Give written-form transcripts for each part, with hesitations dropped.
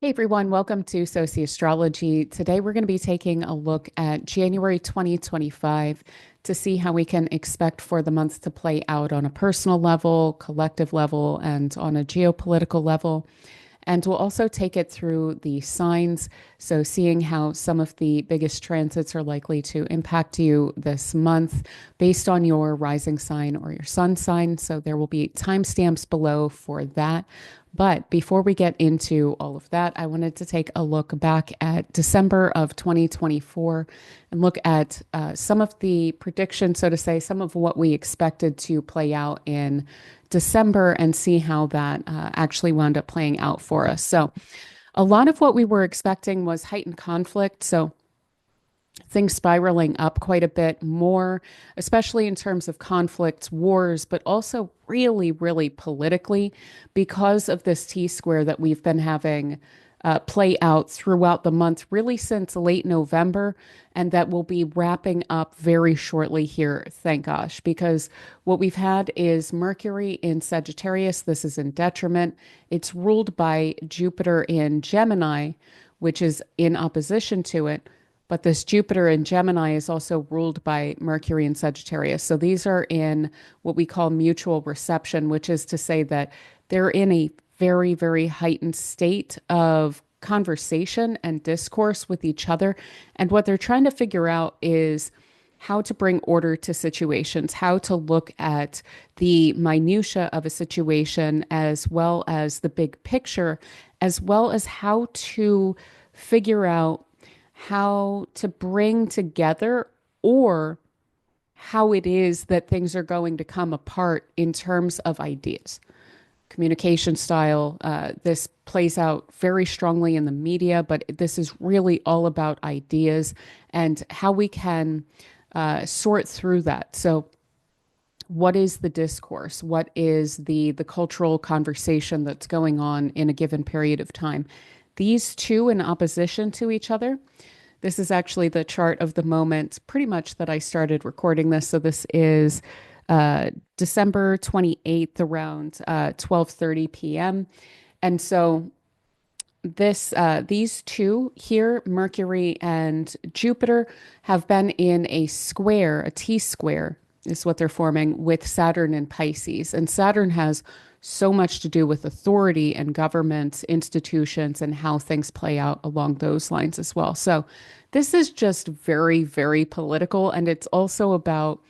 Hey everyone, welcome to Sociastrology. Today we're going to be taking a look at January 2025 to see how we can expect for the month to play out on a personal level, collective level, and on a geopolitical level. And we'll also take it through the signs. So, seeing how some of the biggest transits are likely to impact you this month based on your rising sign or your sun sign. So, there will be timestamps below for that. But before we get into all of that, I wanted to take a look back at December of 2024 and look at some of the predictions, so to say, some of what we expected to play out in December and see how that actually wound up playing out for us. So, a lot of what we were expecting was heightened conflict. So, things spiraling up quite a bit more, especially in terms of conflicts, wars, but also really, really politically because of this T square that we've been having play out throughout the month, really since late November. And that will be wrapping up very shortly here, thank gosh, because what we've had is Mercury in Sagittarius. This is in detriment. It's ruled by Jupiter in Gemini, which is in opposition to it. But this Jupiter in Gemini is also ruled by Mercury in Sagittarius. So these are in what we call mutual reception, which is to say that they're in a very, very heightened state of conversation and discourse with each other. And what they're trying to figure out is how to bring order to situations, how to look at the minutia of a situation as well as the big picture, as well as how to figure out how to bring together or how it is that things are going to come apart in terms of ideas. Communication style, this plays out very strongly in the media, but this is really all about ideas and how we can sort through that. So, what is the discourse? What is the cultural conversation that's going on in a given period of time? These two in opposition to each other. This is actually the chart of the moment, pretty much that I started recording this. So this is December 28th around 12:30 p.m. And so these two here, Mercury and Jupiter, have been in a square, a T square is what they're forming with Saturn and Pisces. And Saturn has so much to do with authority and governments, institutions, and how things play out along those lines as well. So this is just very, very political. And it's also about,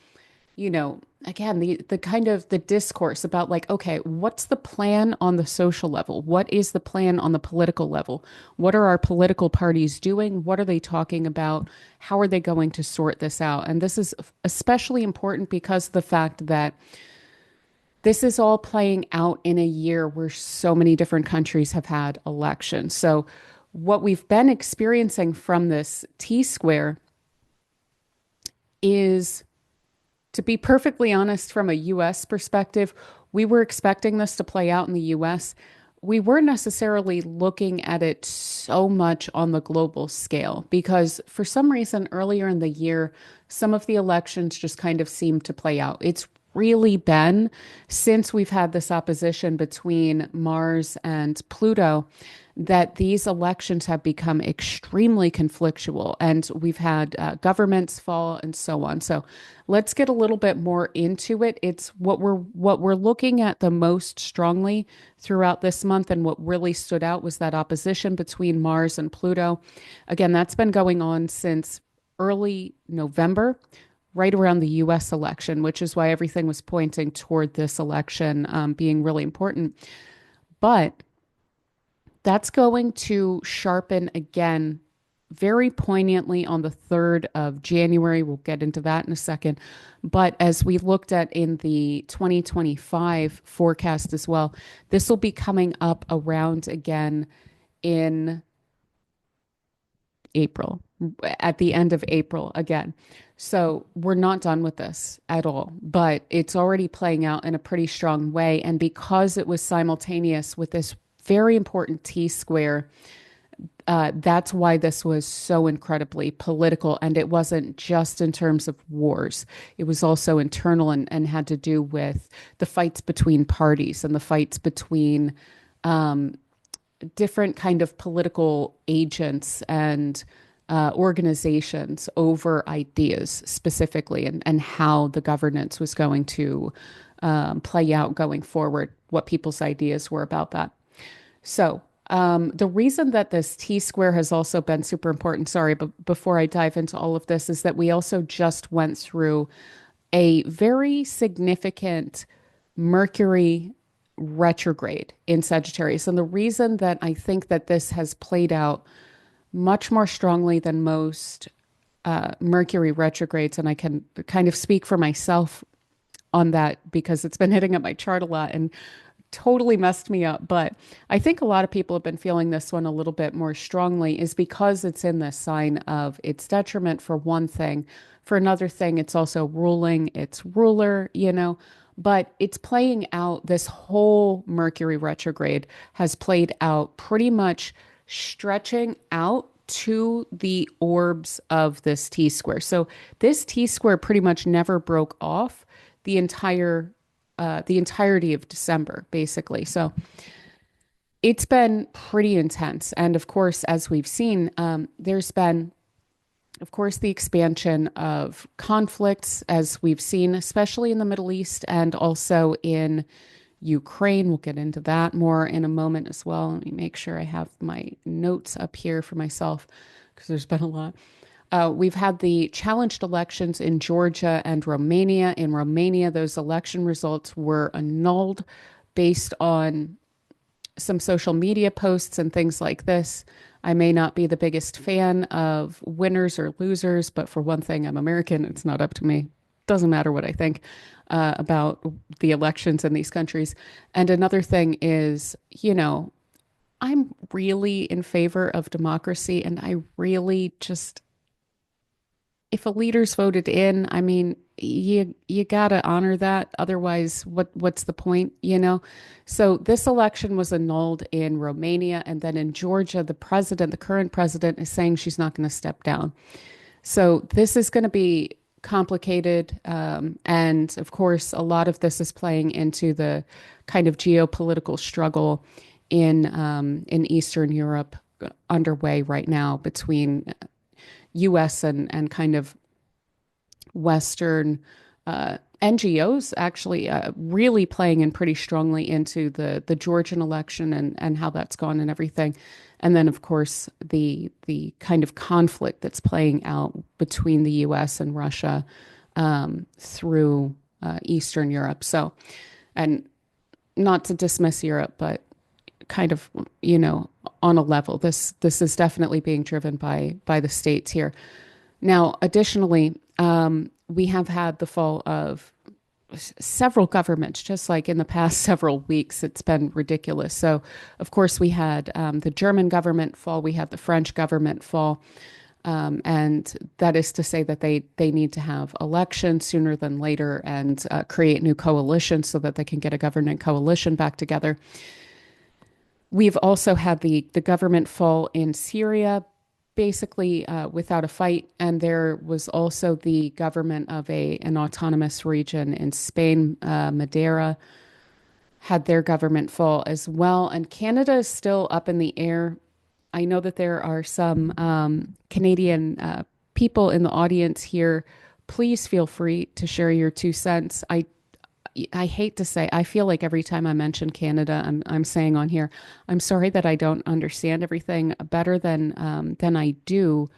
again, the kind of the discourse about like, okay, what's the plan on the social level? What is the plan on the political level? What are our political parties doing? What are they talking about? How are they going to sort this out? And this is especially important because of the fact that this is all playing out in a year where so many different countries have had elections. So what we've been experiencing from this T square is, to be perfectly honest, from a US perspective, we were expecting this to play out in the US. We weren't necessarily looking at it so much on the global scale because for some reason earlier in the year, some of the elections just kind of seemed to play out. It's really been since we've had this opposition between Mars and Pluto that these elections have become extremely conflictual and we've had governments fall and so on. So let's get a little bit more into it. It's what we're looking at the most strongly throughout this month, and what really stood out was that opposition between Mars and Pluto. Again, that's been going on since early November, right around the US election, which is why everything was pointing toward this election being really important. But that's going to sharpen again very poignantly on the 3rd of January. We'll get into that in a second. But as we looked at in the 2025 forecast as well, this will be coming up around again in April, at the end of April again. So we're not done with this at all, but it's already playing out in a pretty strong way. And because it was simultaneous with this very important T square, that's why this was so incredibly political. And it wasn't just in terms of wars, it was also internal and had to do with the fights between parties and the fights between different kind of political agents and organizations over ideas specifically, and how the governance was going to play out going forward, what people's ideas were about that. So, the reason that this T square has also been super important, sorry, but before I dive into all of this, is that we also just went through a very significant Mercury retrograde in Sagittarius. And the reason that I think that this has played out much more strongly than most Mercury retrogrades, and I can kind of speak for myself on that because it's been hitting up my chart a lot and totally messed me up. But I think a lot of people have been feeling this one a little bit more strongly, is because it's in the sign of its detriment for one thing. For another thing, it's also ruling its ruler, but it's playing out. This whole Mercury retrograde has played out pretty much stretching out to the orbs of this T square. So this T square pretty much never broke off the entirety of December, basically. So it's been pretty intense. And of course, as we've seen, there's been, of course, the expansion of conflicts, as we've seen, especially in the Middle East and also in Ukraine. We'll get into that more in a moment as well. Let me make sure I have my notes up here for myself because there's been a lot. We've had the challenged elections in Georgia and Romania. In Romania, those election results were annulled based on some social media posts and things like this. I may not be the biggest fan of winners or losers, but for one thing, I'm American. It's not up to me. Doesn't matter what I think about the elections in these countries. And another thing is, I'm really in favor of democracy, and I really just, if a leader's voted in, I mean, you gotta honor that. Otherwise, what's the point? So this election was annulled in Romania, and then in Georgia, the current president, is saying she's not going to step down. So this is going to be complicated, and of course, a lot of this is playing into the kind of geopolitical struggle in Eastern Europe underway right now between U.S. and kind of Western NGOs actually really playing in pretty strongly into the Georgian election and how that's gone and everything. And then, of course, the kind of conflict that's playing out between the U.S. and Russia through Eastern Europe. So, and not to dismiss Europe, but kind of, on a level, this is definitely being driven by the states here. Now, additionally, we have had the fall of several governments, just like in the past several weeks. It's been ridiculous. So, of course, we had the German government fall, we had the French government fall, and that is to say that they need to have elections sooner than later and create new coalitions so that they can get a governing coalition back together. We've also had the government fall in Syria, basically without a fight. And there was also the government of an autonomous region in Spain, Madeira, had their government fall as well. And Canada is still up in the air. I know that there are some Canadian people in the audience here. Please feel free to share your 2 cents. I hate to say, I feel like every time I mention Canada, I'm saying on here, I'm sorry that I don't understand everything better than I do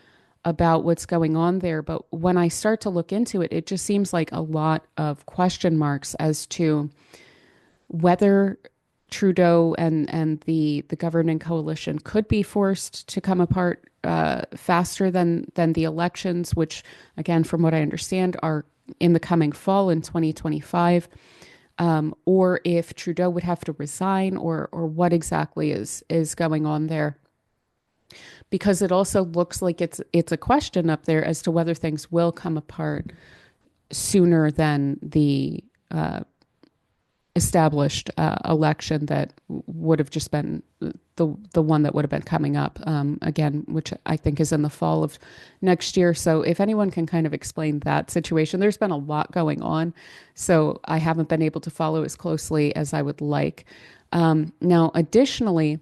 about what's going on there. But when I start to look into it, it just seems like a lot of question marks as to whether Trudeau and the governing coalition could be forced to come apart faster than the elections, which, again, from what I understand, are in the coming fall in 2025, or if Trudeau would have to resign, or what exactly is going on there. Because it also looks like it's a question up there as to whether things will come apart sooner than the established election that would have just been the one that would have been coming up again, which I think is in the fall of next year. So if anyone can kind of explain that situation, there's been a lot going on, so I haven't been able to follow as closely as I would like. Now, additionally,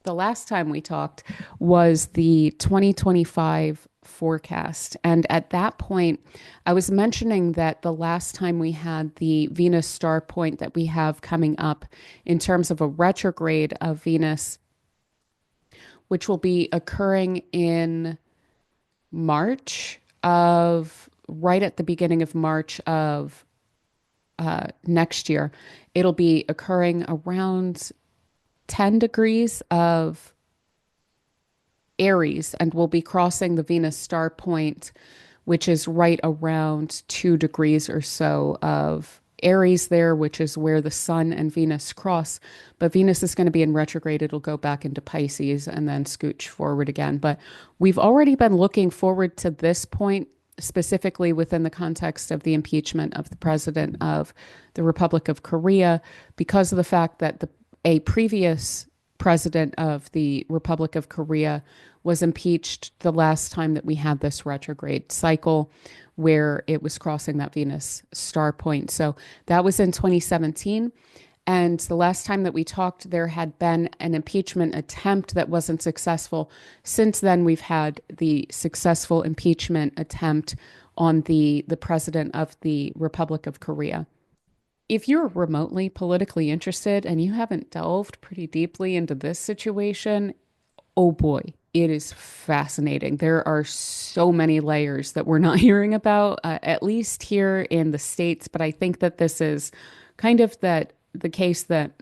the last time we talked was the 2025 forecast. And at that point, I was mentioning that the last time we had the Venus star point that we have coming up in terms of a retrograde of Venus, which will be occurring in March of right at the beginning of March of next year. It'll be occurring around 10 degrees of Aries and will be crossing the Venus star point, which is right around 2 degrees or so of Aries there, which is where the Sun and Venus cross. But Venus is going to be in retrograde. It'll go back into Pisces and then scooch forward again. But we've already been looking forward to this point, specifically within the context of the impeachment of the president of the Republic of Korea, because of the fact that a previous president of the Republic of Korea was impeached the last time that we had this retrograde cycle where it was crossing that Venus star point. So that was in 2017. And the last time that we talked, there had been an impeachment attempt that wasn't successful. Since then, we've had the successful impeachment attempt on the president of the Republic of Korea. If you're remotely politically interested and you haven't delved pretty deeply into this situation, oh boy, it is fascinating. There are so many layers that we're not hearing about, at least here in the States. But I think that this is kind of the case that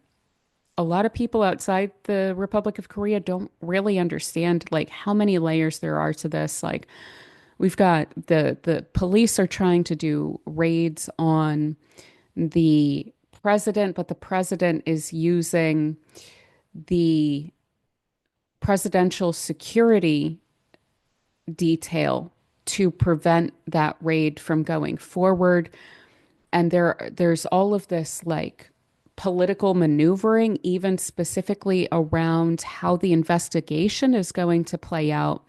a lot of people outside the Republic of Korea don't really understand, like how many layers there are to this. Like we've got the police are trying to do raids on the president, but the president is using the presidential security detail to prevent that raid from going forward. And there's all of this like political maneuvering, even specifically around how the investigation is going to play out.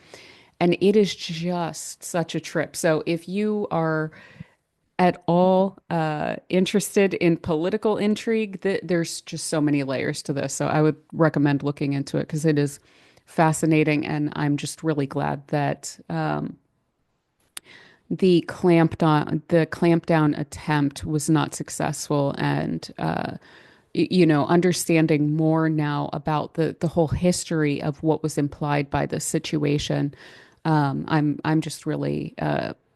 And it is just such a trip. So if you are at all interested in political intrigue, there's just so many layers to this. So I would recommend looking into it because it is fascinating. And I'm just really glad that the clampdown attempt was not successful. And understanding more now about the whole history of what was implied by this situation, I'm just really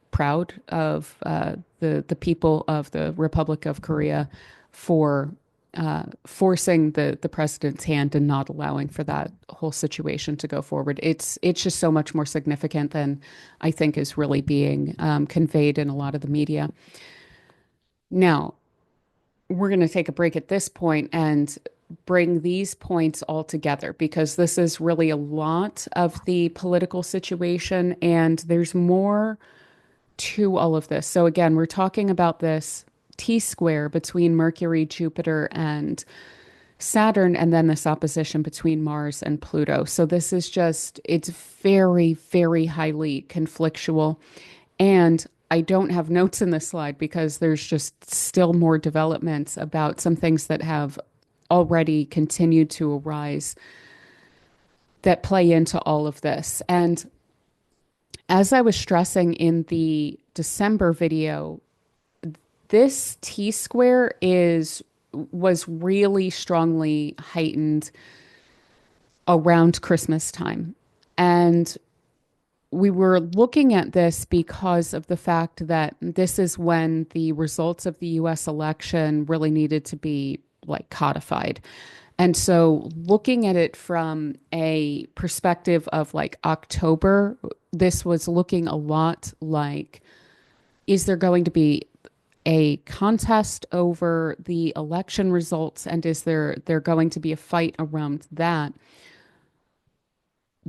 proud of the people of the Republic of Korea for forcing the president's hand and not allowing for that whole situation to go forward. It's just so much more significant than I think is really being conveyed in a lot of the media. Now, we're going to take a break at this point and bring these points all together because this is really a lot of the political situation and there's more to all of this. So again, we're talking about this T-square between Mercury, Jupiter, and Saturn, and then this opposition between Mars and Pluto. So this is it's very, very highly conflictual. And I don't have notes in this slide because there's just still more developments about some things that have already continued to arise that play into all of this. And as I was stressing in the December video, this T-square was really strongly heightened around Christmas time. And we were looking at this because of the fact that this is when the results of the US election really needed to be like codified. And so looking at it from a perspective of like October, this was looking a lot like, is there going to be a contest over the election results? And is there going to be a fight around that?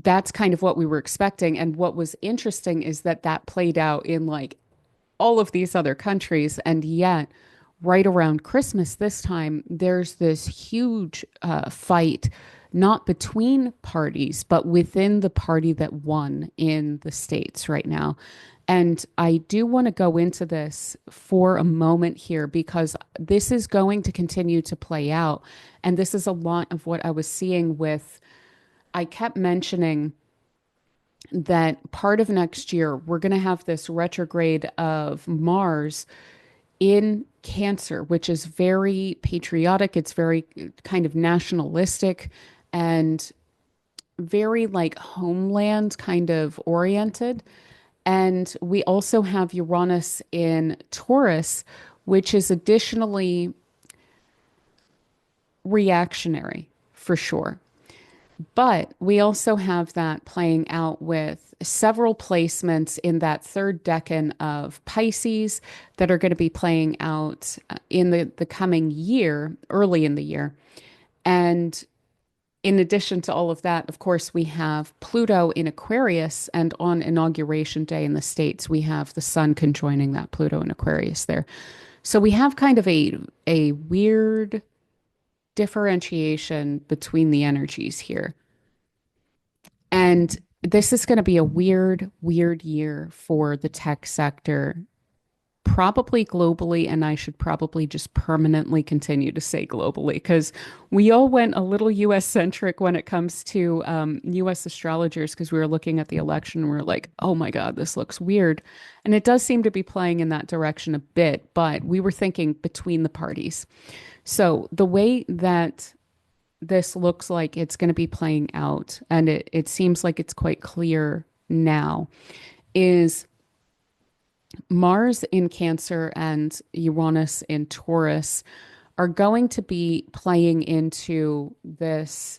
That's kind of what we were expecting. And what was interesting is that played out in like all of these other countries. And yet, right around Christmas this time, there's this huge fight, not between parties, but within the party that won in the States right now. And I do want to go into this for a moment here because this is going to continue to play out. And this is a lot of what I was seeing with I kept mentioning that part of next year, we're going to have this retrograde of Mars in Cancer, which is very patriotic. It's very kind of nationalistic and very like homeland kind of oriented. And we also have Uranus in Taurus, which is additionally reactionary for sure. But we also have that playing out with several placements in that third decan of Pisces that are going to be playing out in the coming year, early in the year. And in addition to all of that, of course, we have Pluto in Aquarius, and on Inauguration Day in the States, we have the Sun conjoining that Pluto in Aquarius there. So we have kind of a weird differentiation between the energies here. And this is going to be a weird, weird year for the tech sector, probably globally. And I should probably just permanently continue to say globally because we all went a little US centric when it comes to US astrologers because we were looking at the election and we are like, oh my God, this looks weird. And it does seem to be playing in that direction a bit, but we were thinking between the parties. So the way that this looks like it's going to be playing out, and it seems like it's quite clear now, is Mars in Cancer and Uranus in Taurus are going to be playing into this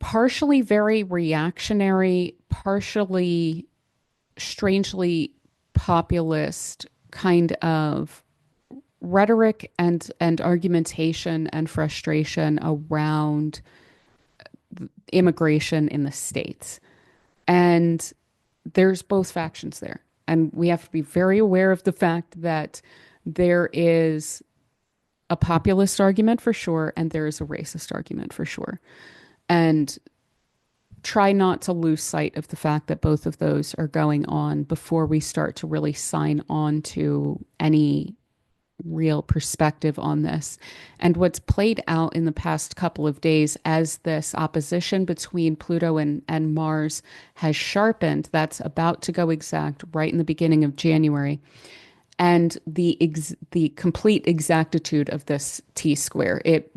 partially very reactionary, partially strangely populist kind of rhetoric and argumentation and frustration around immigration in the States. And there's both factions there. And we have to be very aware of the fact that there is a populist argument for sure, and there is a racist argument for sure. And try not to lose sight of the fact that both of those are going on before we start to really sign on to any real perspective on this. And what's played out in the past couple of days as this opposition between Pluto and Mars has sharpened, that's about to go exact right in the beginning of January. And the complete exactitude of this T-square. It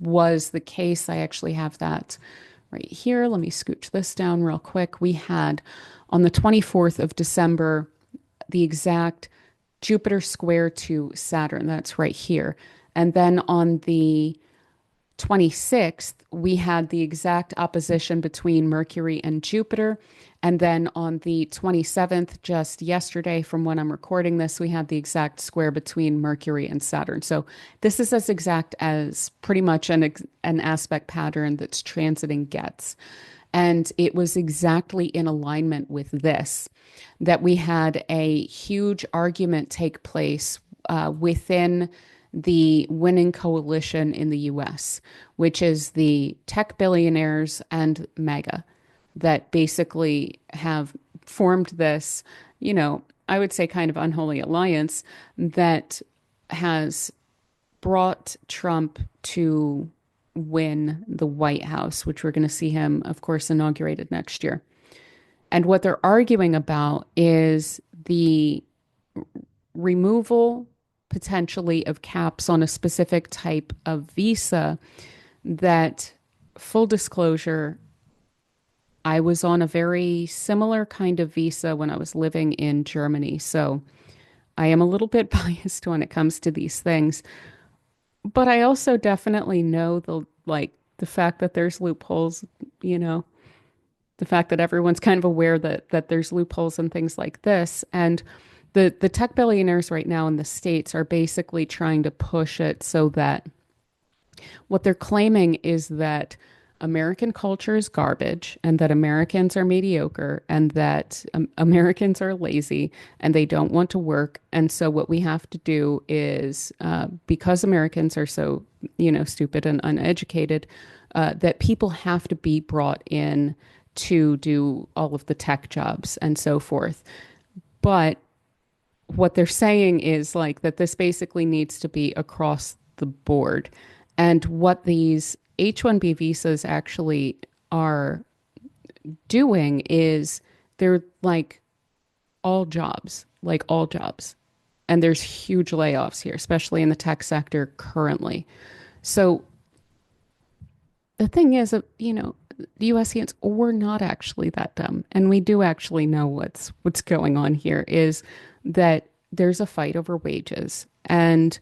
was the case. I actually have that right here. Let me scooch this down real quick. We had on the 24th of December, the exact Jupiter square to Saturn. That's right here. And then on the 26th, we had the exact opposition between Mercury and Jupiter. And then on the 27th, just yesterday, from when I'm recording this, we had the exact square between Mercury and Saturn. So this is as exact as pretty much an aspect pattern that's transiting gets. And it was exactly in alignment with this that we had a huge argument take place within the winning coalition in the US, which is the tech billionaires and mega that basically have formed this, I would say kind of unholy alliance that has brought Trump to win the White House, which we're going to see him, of course, inaugurated next year. And what they're arguing about is the removal potentially of caps on a specific type of visa that, full disclosure, I was on a very similar kind of visa when I was living in Germany. So I am a little bit biased when it comes to these things. But I also definitely know the fact that there's loopholes, the fact that everyone's kind of aware that there's loopholes and things like this. And the tech billionaires right now in the States are basically trying to push it so that what they're claiming is that American culture is garbage and that Americans are mediocre and that Americans are lazy and they don't want to work. And so what we have to do is, because Americans are so, stupid and uneducated, that people have to be brought in to do all of the tech jobs and so forth. But what they're saying is like that this basically needs to be across the board. And what these H-1B visas actually are doing is they're like all jobs. And there's huge layoffs here, especially in the tech sector currently. So the thing is, the USians, we're not actually that dumb, and we do actually know what's going on here is that there's a fight over wages, and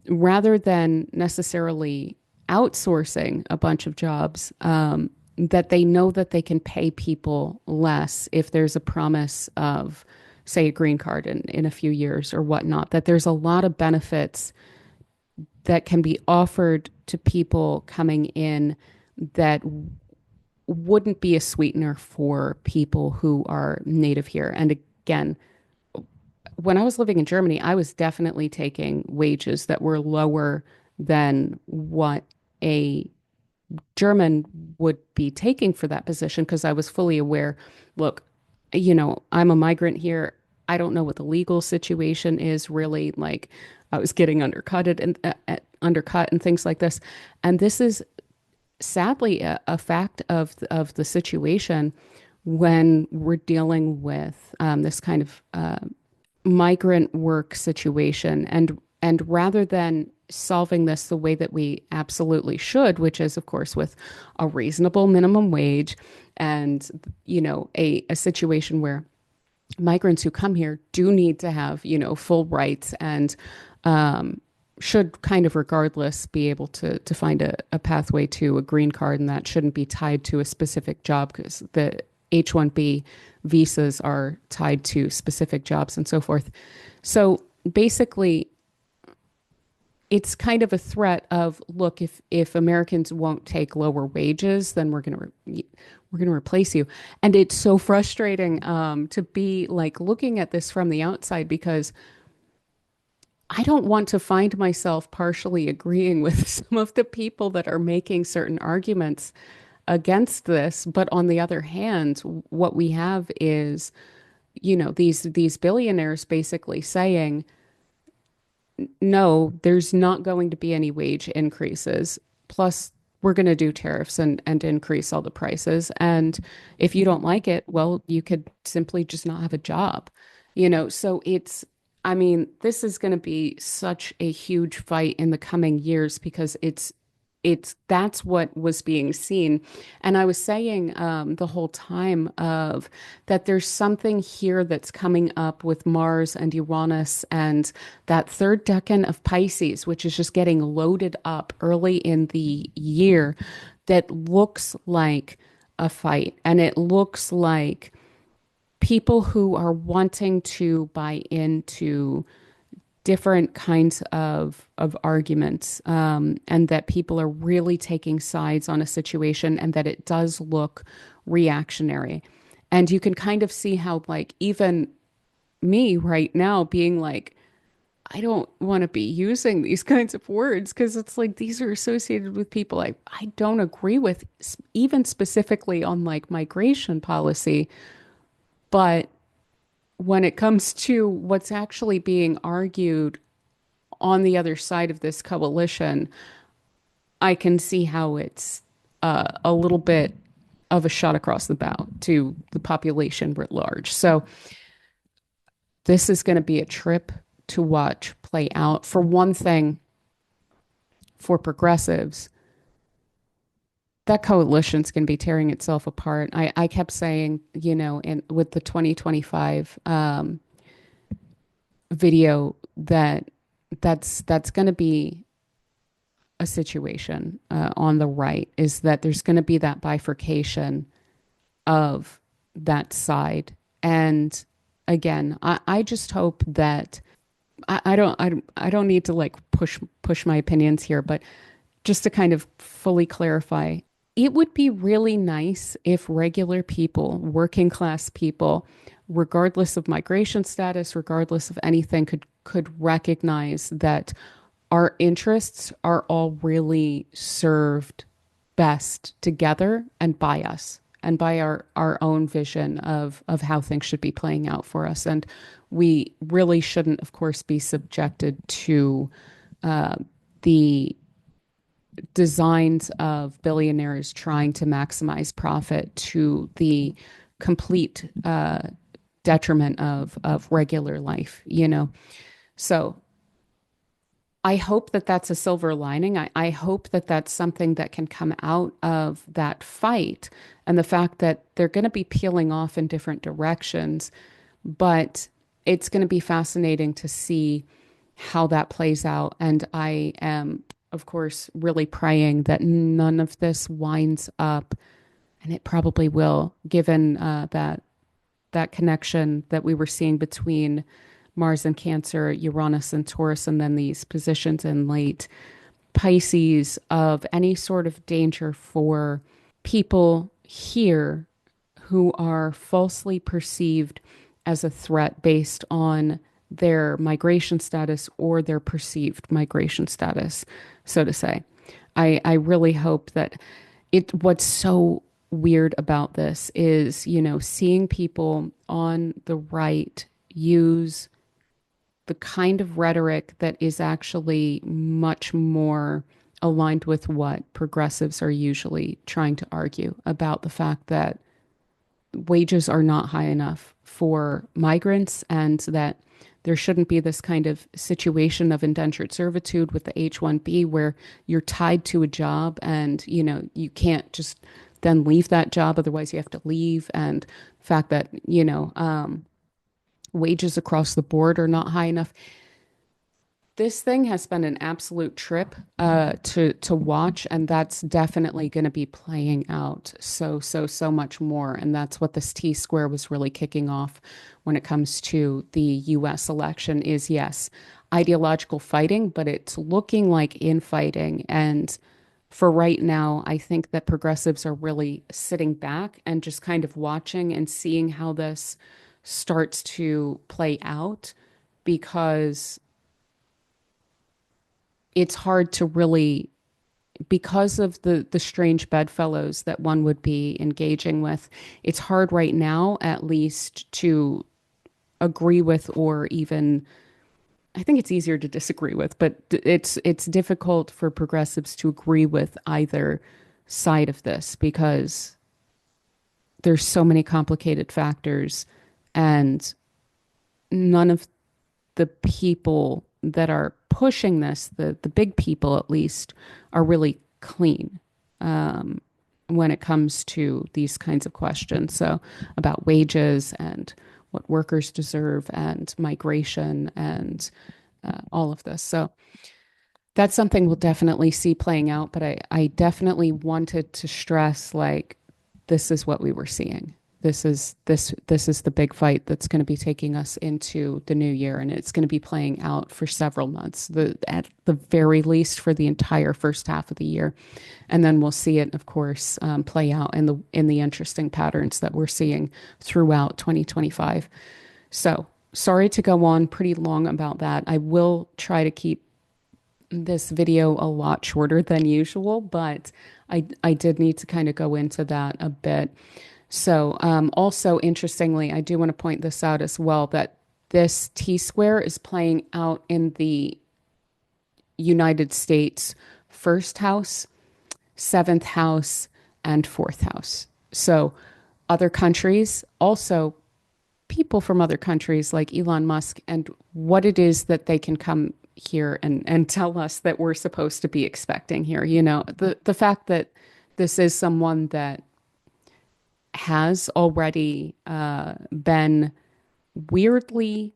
rather than necessarily outsourcing a bunch of jobs, that they know that they can pay people less if there's a promise of, say, a green card in a few years or whatnot, that there's a lot of benefits that can be offered to people coming in that wouldn't be a sweetener for people who are native here. And again, when I was living in Germany, I was definitely taking wages that were lower than what a German would be taking for that position because I was fully aware, look, I'm a migrant here. I don't know what the legal situation is really. Like I was getting undercut and things like this. And this is sadly a fact of the situation when we're dealing with this kind of migrant work situation, and rather than solving this the way that we absolutely should, which is of course with a reasonable minimum wage and a situation where migrants who come here do need to have full rights and should kind of regardless be able to find a pathway to a green card, and that shouldn't be tied to a specific job because the H-1B visas are tied to specific jobs and so forth. So basically, it's kind of a threat of, look, if Americans won't take lower wages, then we're gonna replace you. And it's so frustrating to be like looking at this from the outside because I don't want to find myself partially agreeing with some of the people that are making certain arguments against this. But on the other hand, what we have is, these billionaires basically saying, no, there's not going to be any wage increases. Plus, we're going to do tariffs and increase all the prices. And if you don't like it, well, you could simply just not have a job. So I mean, this is going to be such a huge fight in the coming years because that's what was being seen. And I was saying the whole time of that there's something here that's coming up with Mars and Uranus and that third decan of Pisces, which is just getting loaded up early in the year, that looks like a fight. And it looks like people who are wanting to buy into different kinds of arguments, and that people are really taking sides on a situation, and that it does look reactionary. And you can kind of see how, like, even me right now being like, I don't want to be using these kinds of words because it's like these are associated with people I don't agree with, even specifically on like migration policy. But when it comes to what's actually being argued on the other side of this coalition, I can see how it's a little bit of a shot across the bow to the population writ large. So this is going to be a trip to watch play out. For one thing, for progressives, that coalition's going to be tearing itself apart. I kept saying, with the 2025 video that's going to be a situation on the right, is that there's going to be that bifurcation of that side. And again, I just hope that I don't need to like push my opinions here, but just to kind of fully clarify, it would be really nice if regular people, working class people, regardless of migration status, regardless of anything, could recognize that our interests are all really served best together and by us and by our own vision of how things should be playing out for us. And we really shouldn't, of course, be subjected to the designs of billionaires trying to maximize profit to the complete detriment of regular life, you know? So I hope that that's a silver lining. I hope that that's something that can come out of that fight and the fact that they're going to be peeling off in different directions, but it's going to be fascinating to see how that plays out. And I am, of course, really praying that none of this winds up, and it probably will, given that connection that we were seeing between Mars and Cancer, Uranus and Taurus, and then these positions in late Pisces of any sort of danger for people here who are falsely perceived as a threat based on their migration status or their perceived migration status, so to say. I really hope that what's so weird about this is, seeing people on the right use the kind of rhetoric that is actually much more aligned with what progressives are usually trying to argue about the fact that wages are not high enough for migrants and that there shouldn't be this kind of situation of indentured servitude with the H-1B where you're tied to a job and, you can't just then leave that job. Otherwise, you have to leave. And the fact that, wages across the board are not high enough. This thing has been an absolute trip to watch, and that's definitely going to be playing out so much more. And that's what this T square was really kicking off when it comes to the U.S. election is, yes, ideological fighting, but it's looking like infighting. And for right now, I think that progressives are really sitting back and just kind of watching and seeing how this starts to play out because it's hard to really, because of the strange bedfellows that one would be engaging with, it's hard right now at least to agree with or even, I think it's easier to disagree with, but it's difficult for progressives to agree with either side of this because there's so many complicated factors and none of the people that are pushing this, the big people at least, are really clean when it comes to these kinds of questions. So about wages and what workers deserve and migration and all of this. So that's something we'll definitely see playing out. But I definitely wanted to stress like this is what we were seeing. This is the big fight that's going to be taking us into the new year, and it's going to be playing out for several months, at the very least for the entire first half of the year, and then we'll see it, of course, play out in the interesting patterns that we're seeing throughout 2025. So sorry to go on pretty long about that. I will try to keep this video a lot shorter than usual, but I did need to kind of go into that a bit. So, also interestingly, I do want to point this out as well that this T square is playing out in the United States first house, seventh house, and fourth house. So, other countries, also people from other countries like Elon Musk, and what it is that they can come here and tell us that we're supposed to be expecting here. The fact that this is someone that has already been weirdly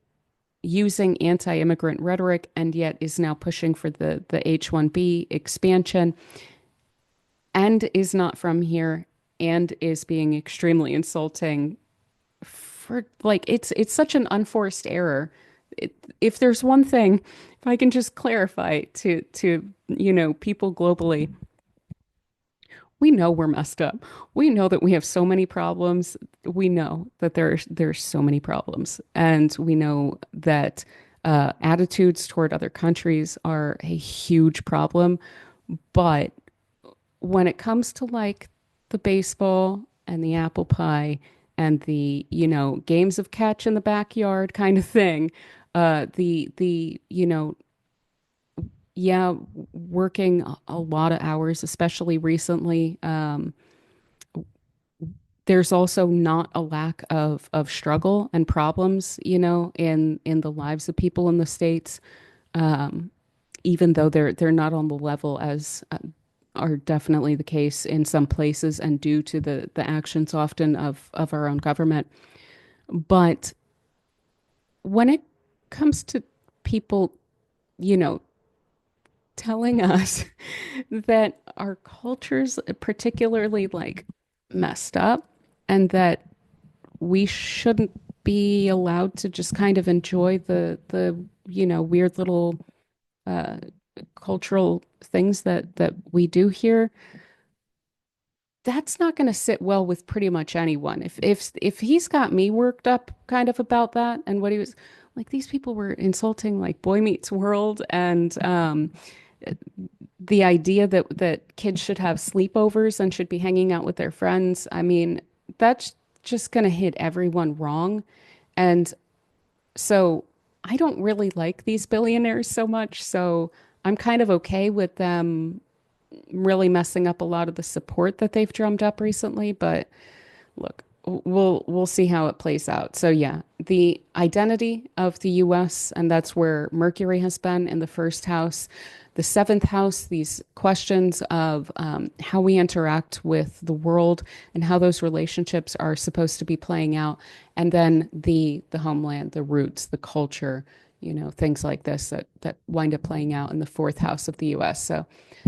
using anti-immigrant rhetoric and yet is now pushing for the H-1B expansion and is not from here and is being extremely insulting for like it's such an unforced error. If there's one thing, if I can just clarify to people globally, we know we're messed up. We know that we have so many problems. We know that there's so many problems, and we know that attitudes toward other countries are a huge problem. But when it comes to like the baseball and the apple pie and the games of catch in the backyard kind of thing, the yeah, working a lot of hours, especially recently. There's also not a lack of struggle and problems, in the lives of people in the States, um, even though they're not on the level as are definitely the case in some places and due to the actions often of our own government. But when it comes to people, you know, telling us that our culture's particularly like messed up and that we shouldn't be allowed to just kind of enjoy the weird little uh, cultural things that we do here, that's not going to sit well with pretty much anyone. If he's got me worked up kind of about that and what he was like, these people were insulting like Boy Meets World and the idea that kids should have sleepovers and should be hanging out with their friends. I mean, that's just going to hit everyone wrong. And so I don't really like these billionaires so much. So I'm kind of okay with them really messing up a lot of the support that they've drummed up recently. But look, we'll see how it plays out. So yeah, the identity of the US, and that's where Mercury has been in the first house. The seventh house, these questions of how we interact with the world and how those relationships are supposed to be playing out. And then the homeland, the roots, the culture, things like this that wind up playing out in the fourth house of the US. So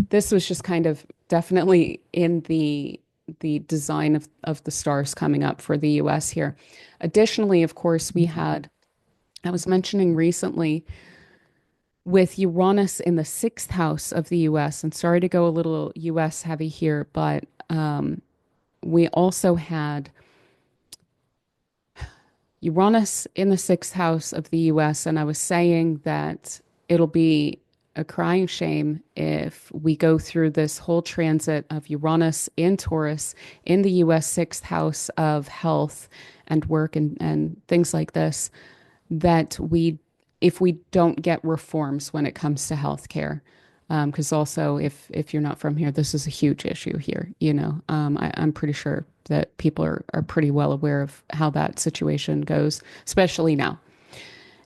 this was just kind of definitely in the design of the stars coming up for the US here. Additionally, of course, I was mentioning recently with Uranus in the sixth house of the US, and sorry to go a little US heavy here, but we also had Uranus in the sixth house of the US, and I was saying that it'll be a crying shame if we go through this whole transit of Uranus in Taurus in the US sixth house of health and work and things like this, that if we don't get reforms when it comes to healthcare. Because also, if you're not from here, this is a huge issue here. I'm pretty sure that people are pretty well aware of how that situation goes, especially now.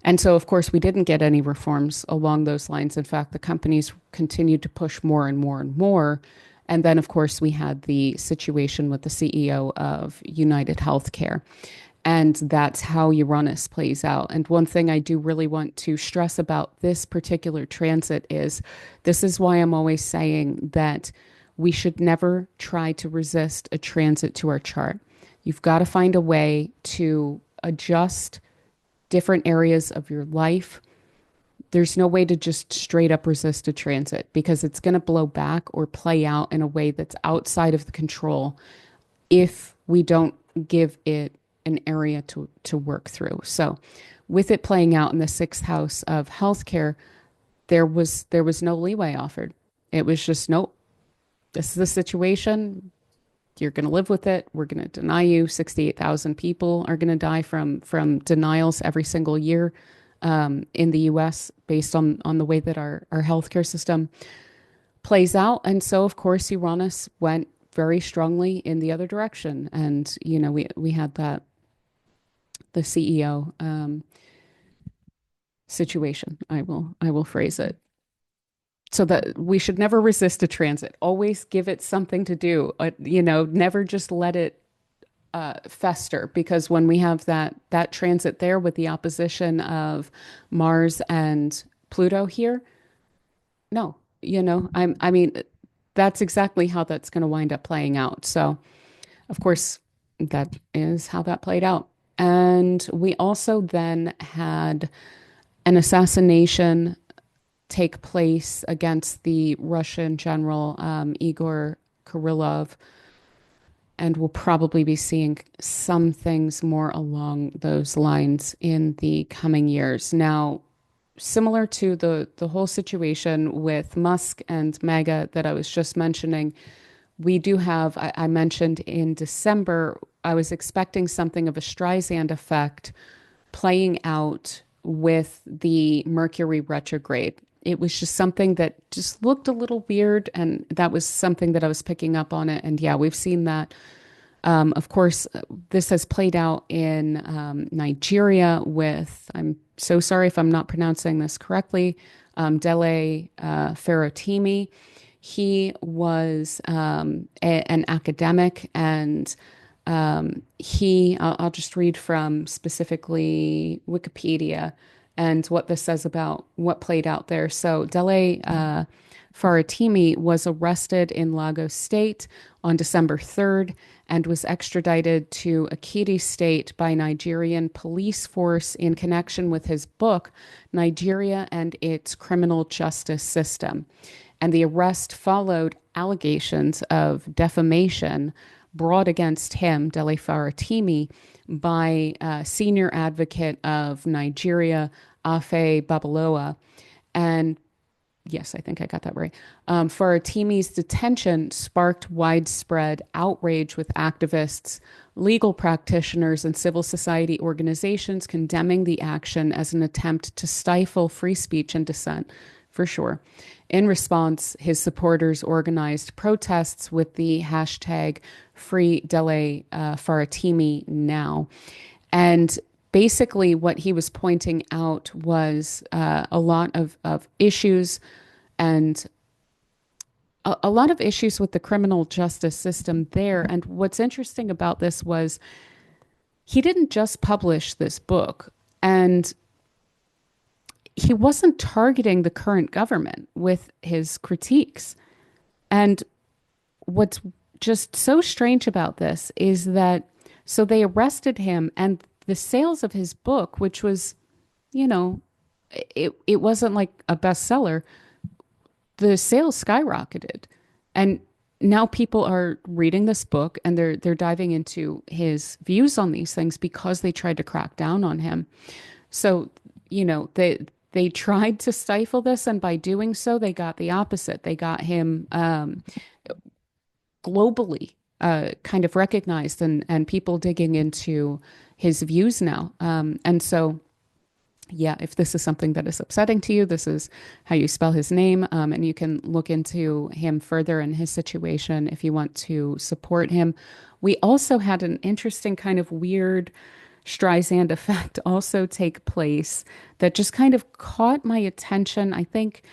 And so, of course, we didn't get any reforms along those lines. In fact, the companies continued to push more and more and more. And then, of course, we had the situation with the CEO of United Healthcare. And that's how Uranus plays out. And one thing I do really want to stress about this particular transit is this is why I'm always saying that we should never try to resist a transit to our chart. You've got to find a way to adjust different areas of your life. There's no way to just straight up resist a transit because it's going to blow back or play out in a way that's outside of the control if we don't give it an area to work through. So with it playing out in the sixth house of healthcare, there was no leeway offered. It was just, nope, this is the situation. You're going to live with it. We're going to deny you. 68,000 people are going to die from denials every single year in the US based on the way that our healthcare system plays out. And so, of course, Uranus went very strongly in the other direction. And, we had the CEO situation. I will phrase it. So that we should never resist a transit. Always give it something to do. Never just let it fester. Because when we have that transit there with the opposition of Mars and Pluto here, no, I mean, that's exactly how that's going to wind up playing out. So, of course, that is how that played out. And we also then had an assassination take place against the Russian general Igor Kirillov, and we'll probably be seeing some things more along those lines in the coming years. Now, similar to the whole situation with Musk and MAGA that I was just mentioning, we do have, I mentioned in December, I was expecting something of a Streisand effect playing out with the Mercury retrograde. it was just something that just looked a little weird. And that was something that I was picking up on it. And yeah, we've seen that. Of course, this has played out in Nigeria with, I'm so sorry if I'm not pronouncing this correctly, Dele Farotimi. He was an academic, and I'll just read from specifically Wikipedia and what this says about what played out there. So, Dele Faratimi was arrested in Lagos State on December 3rd and was extradited to Ekiti State by Nigerian police force in connection with his book, Nigeria and Its Criminal Justice System. And the arrest followed allegations of defamation brought against him, Dele Faratimi, by senior advocate of Nigeria, Afe Babalola. And yes, I think I got that right. Faratimi's detention sparked widespread outrage with activists, legal practitioners, and civil society organizations condemning the action as an attempt to stifle free speech and dissent, for sure. In response, his supporters organized protests with the hashtag Free Dele Faratimi Now. And basically, what he was pointing out was a lot of issues and a lot of issues with the criminal justice system there. And what's interesting about this was he didn't just publish this book, and he wasn't targeting the current government with his critiques. And what's just so strange about this is that so they arrested him, and the sales of his book, which was, you know, it wasn't like a bestseller, the sales skyrocketed. And now people are reading this book and they're diving into his views on these things because they tried to crack down on him. So, they tried to stifle this, and by doing so, they got the opposite. They got him globally kind of recognized, and people digging into his views now. And so, yeah, if this is something that is upsetting to you, this is how you spell his name. And you can look into him further and his situation if you want to support him. We also had an interesting kind of weird Streisand effect also take place that just kind of caught my attention. I think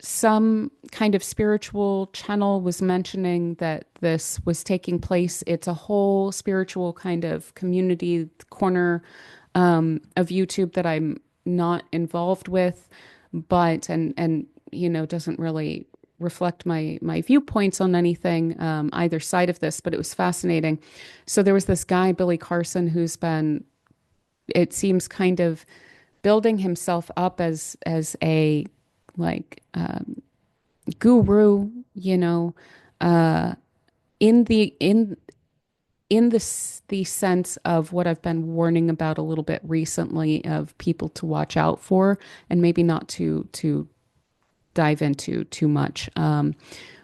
some kind of spiritual channel was mentioning that this was taking place. It's a whole spiritual kind of community corner of YouTube that I'm not involved with, but doesn't really reflect my viewpoints on anything either side of this. But it was fascinating. So there was this guy Billy Carson who's been, it seems, kind of building himself up as a like guru, in the sense of what I've been warning about a little bit recently of people to watch out for and maybe not to dive into too much,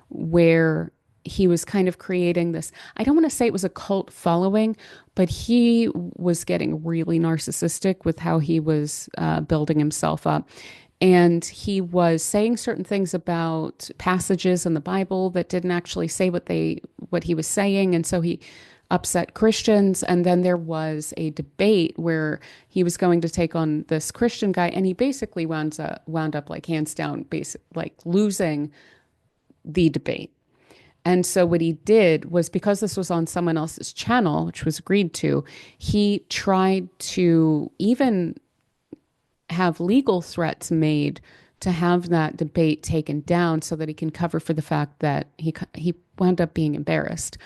where he was kind of creating this. I don't want to say it was a cult following, but he was getting really narcissistic with how he was building himself up. And he was saying certain things about passages in the Bible that didn't actually say what he was saying. And so he upset Christians. And then there was a debate where he was going to take on this Christian guy, and he basically wound up like hands down, like losing the debate. And so what he did was, because this was on someone else's channel, which was agreed to, he tried to even have legal threats made to have that debate taken down so that he can cover for the fact that he wound up being embarrassed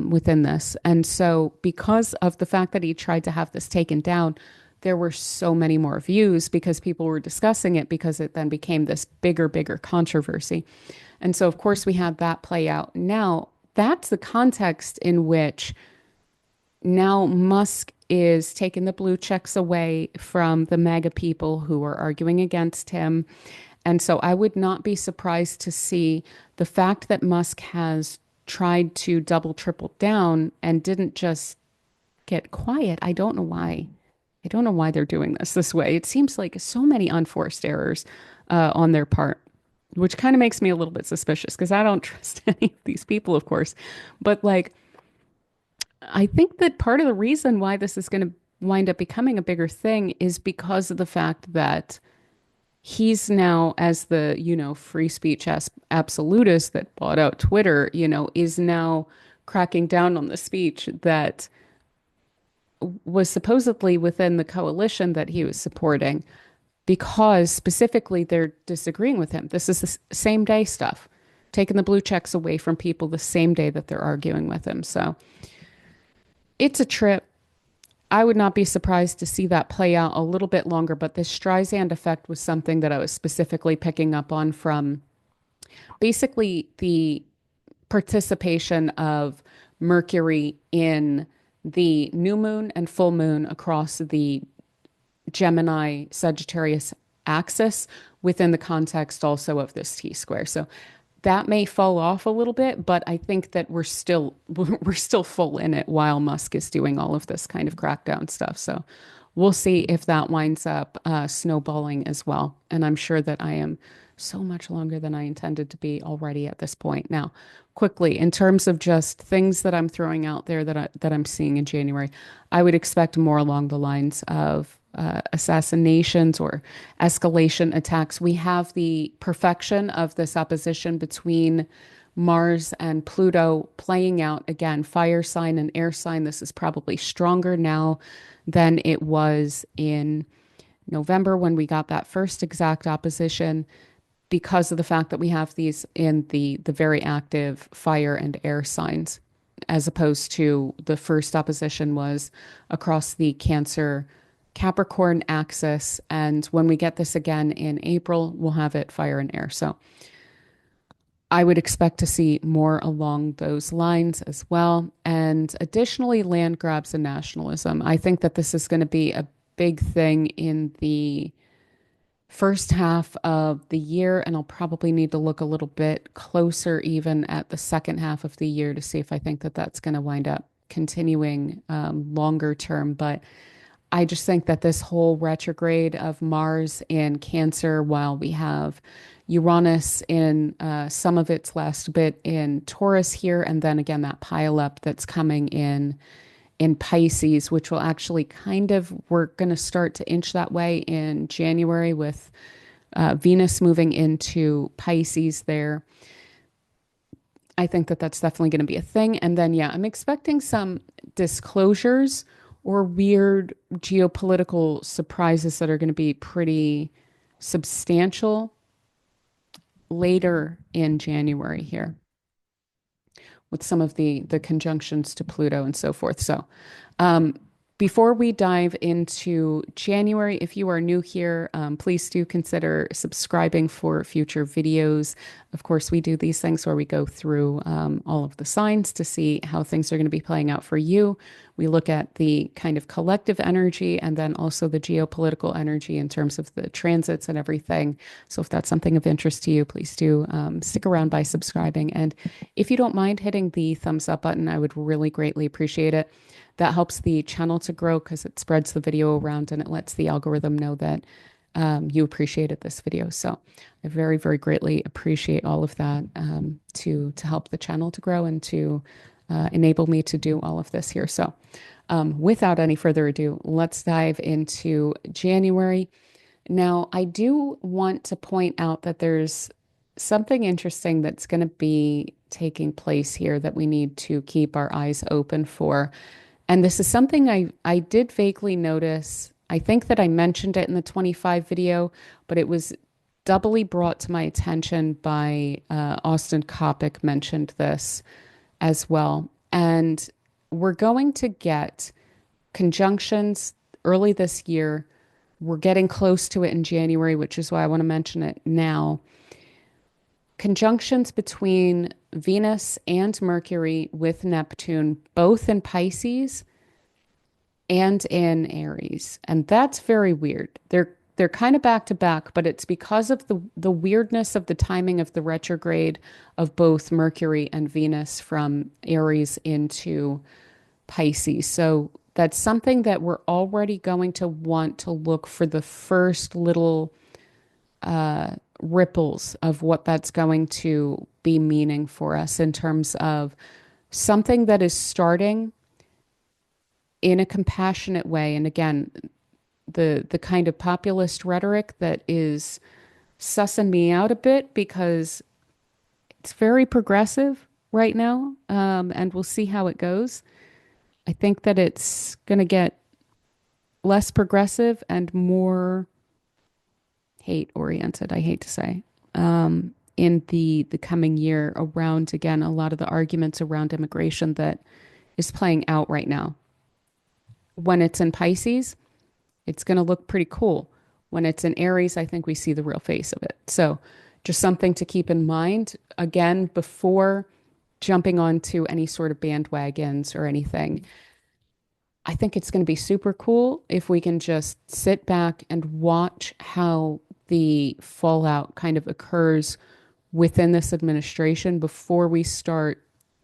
within this. And so because of the fact that he tried to have this taken down, there were so many more views because people were discussing it, because it then became this bigger controversy. And so, of course, we had that play out. Now, that's the context in which now Musk is taking the blue checks away from the MAGA people who are arguing against him. And so I would not be surprised to see the fact that Musk has tried to double, triple down and didn't just get quiet. I don't know why. I don't know why they're doing this way. It seems like so many unforced errors. on their part, which kind of makes me a little bit suspicious because I don't trust any of these people, of course. But like, I think that part of the reason why this is going to wind up becoming a bigger thing is because of the fact that he's now, as the, free speech absolutist that bought out Twitter, is now cracking down on the speech that was supposedly within the coalition that he was supporting because specifically they're disagreeing with him. This is the same day stuff, taking the blue checks away from people the same day that they're arguing with him. So it's a trip. I would not be surprised to see that play out a little bit longer, but this Streisand effect was something that I was specifically picking up on from basically the participation of Mercury in the new moon and full moon across the Gemini Sagittarius axis within the context also of this T square. So that may fall off a little bit, but I think that we're still full in it while Musk is doing all of this kind of crackdown stuff. So we'll see if that winds up snowballing as well. And I'm sure that I am so much longer than I intended to be already at this point. Now, quickly, in terms of just things that I'm throwing out there that I'm seeing in January, I would expect more along the lines of assassinations or escalation attacks. We have the perfection of this opposition between Mars and Pluto playing out again, fire sign and air sign. This is probably stronger now than it was in November when we got that first exact opposition because of the fact that we have these in the very active fire and air signs, as opposed to the first opposition was across the Cancer Capricorn axis. And when we get this again in April, we'll have it fire and air. So I would expect to see more along those lines as well. And additionally, land grabs and nationalism. I think that this is going to be a big thing in the first half of the year, and I'll probably need to look a little bit closer even at the second half of the year to see if I think that that's going to wind up continuing longer term. But I just think that this whole retrograde of Mars in Cancer, while we have Uranus in some of its last bit in Taurus here, and then again that pileup that's coming in Pisces, which will actually we're going to start to inch that way in January with Venus moving into Pisces there. I think that that's definitely going to be a thing. And then, yeah, I'm expecting some disclosures or weird geopolitical surprises that are going to be pretty substantial later in January here with some of the conjunctions to Pluto and so forth. So before we dive into January, if you are new here, please do consider subscribing for future videos. Of course, we do these things where we go through all of the signs to see how things are going to be playing out for you. We look at the kind of collective energy and then also the geopolitical energy in terms of the transits and everything. So if that's something of interest to you, please do stick around by subscribing. And if you don't mind hitting the thumbs up button, I would really greatly appreciate it. That helps the channel to grow because it spreads the video around and it lets the algorithm know that you appreciated this video. So I very, very greatly appreciate all of that to help the channel to grow and to enable me to do all of this here. So without any further ado, let's dive into January. Now, I do want to point out that there's something interesting that's going to be taking place here that we need to keep our eyes open for. And this is something I did vaguely notice. I think that I mentioned it in the 25 video, but it was doubly brought to my attention by Austin Coppock mentioned this as well. And we're going to get conjunctions early this year. We're getting close to it in January, which is why I want to mention it now. Conjunctions between Venus and Mercury with Neptune, both in Pisces and in Aries. And that's very weird. They're kind of back to back, but it's because of the weirdness of the timing of the retrograde of both Mercury and Venus from Aries into Pisces. So that's something that we're already going to want to look for the first little ripples of what that's going to be meaning for us in terms of something that is starting in a compassionate way. And again, the kind of populist rhetoric that is sussing me out a bit because it's very progressive right now, and we'll see how it goes. I think that it's going to get less progressive and more hate oriented, I hate to say, in the coming year around, again, a lot of the arguments around immigration that is playing out right now. When it's in Pisces, it's going to look pretty cool. When it's in Aries, I think we see the real face of it. So just something to keep in mind, again, before jumping onto any sort of bandwagons or anything. I think it's going to be super cool if we can just sit back and watch how the fallout kind of occurs within this administration before we start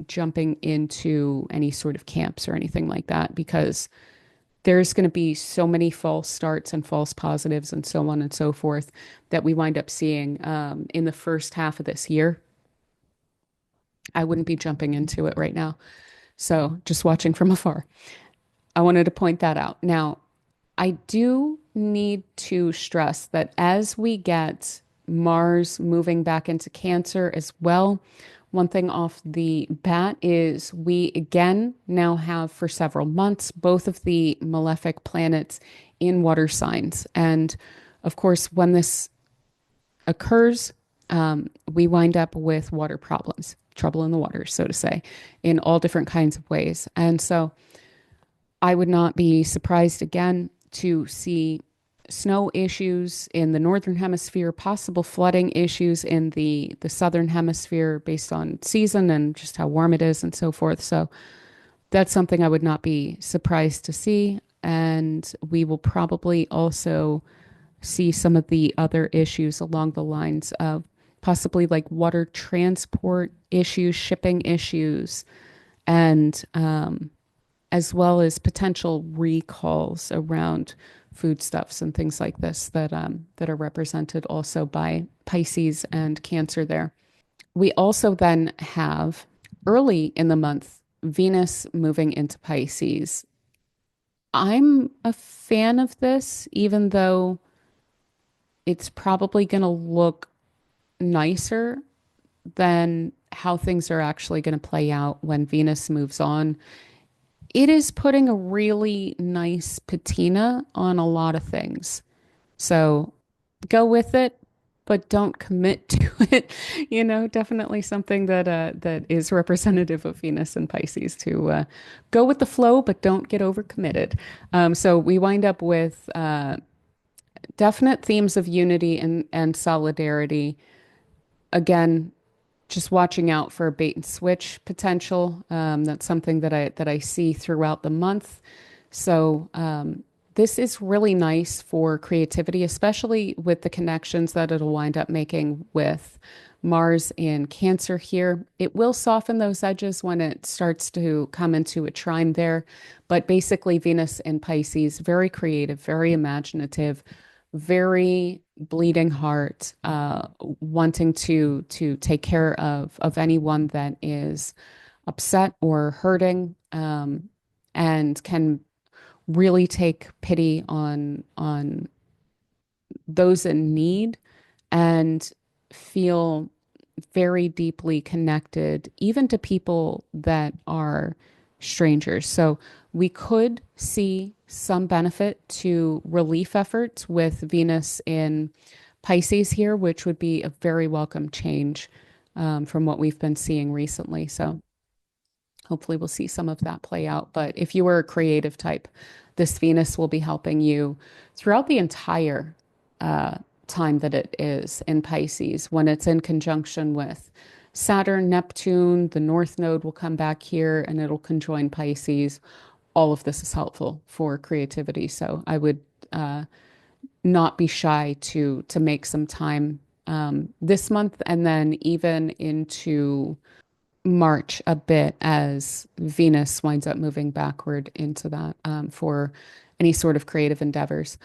jumping into any sort of camps or anything like that, because there's going to be so many false starts and false positives and so on and so forth that we wind up seeing in the first half of this year. I wouldn't be jumping into it right now. So just watching from afar. I wanted to point that out. Now, I do need to stress that as we get Mars moving back into Cancer as well, one thing off the bat is we again now have for several months both of the malefic planets in water signs. And of course, when this occurs, we wind up with water problems, trouble in the water, so to say, in all different kinds of ways. And so I would not be surprised again to see snow issues in the northern hemisphere, possible flooding issues in the southern hemisphere based on season and just how warm it is and so forth. So that's something I would not be surprised to see. And we will probably also see some of the other issues along the lines of possibly like water transport issues, shipping issues, and as well as potential recalls around foodstuffs and things like this that are represented also by Pisces and Cancer there. We also then have early in the month Venus moving into Pisces. I'm a fan of this, even though it's probably going to look nicer than how things are actually going to play out when Venus moves on. It is putting a really nice patina on a lot of things. So go with it, but don't commit to it. Definitely something that is representative of Venus and Pisces to go with the flow, but don't get overcommitted. So we wind up with definite themes of unity and solidarity. Again, just watching out for a bait and switch potential. That's something that I see throughout the month. So this is really nice for creativity, especially with the connections that it'll wind up making with Mars in Cancer here. It will soften those edges when it starts to come into a trine there. But basically, Venus in Pisces, very creative, very imaginative, very bleeding heart, wanting to take care of anyone that is upset or hurting, and can really take pity on those in need and feel very deeply connected, even to people that are strangers. So we could see some benefit to relief efforts with Venus in Pisces here, which would be a very welcome change from what we've been seeing recently. So hopefully we'll see some of that play out. But if you were a creative type, this Venus will be helping you throughout the entire time that it is in Pisces. When it's in conjunction with Saturn, Neptune, the North Node will come back here and it'll conjoin Pisces. All of this is helpful for creativity. So I would not be shy to make some time this month and then even into March a bit as Venus winds up moving backward into that for any sort of creative endeavors.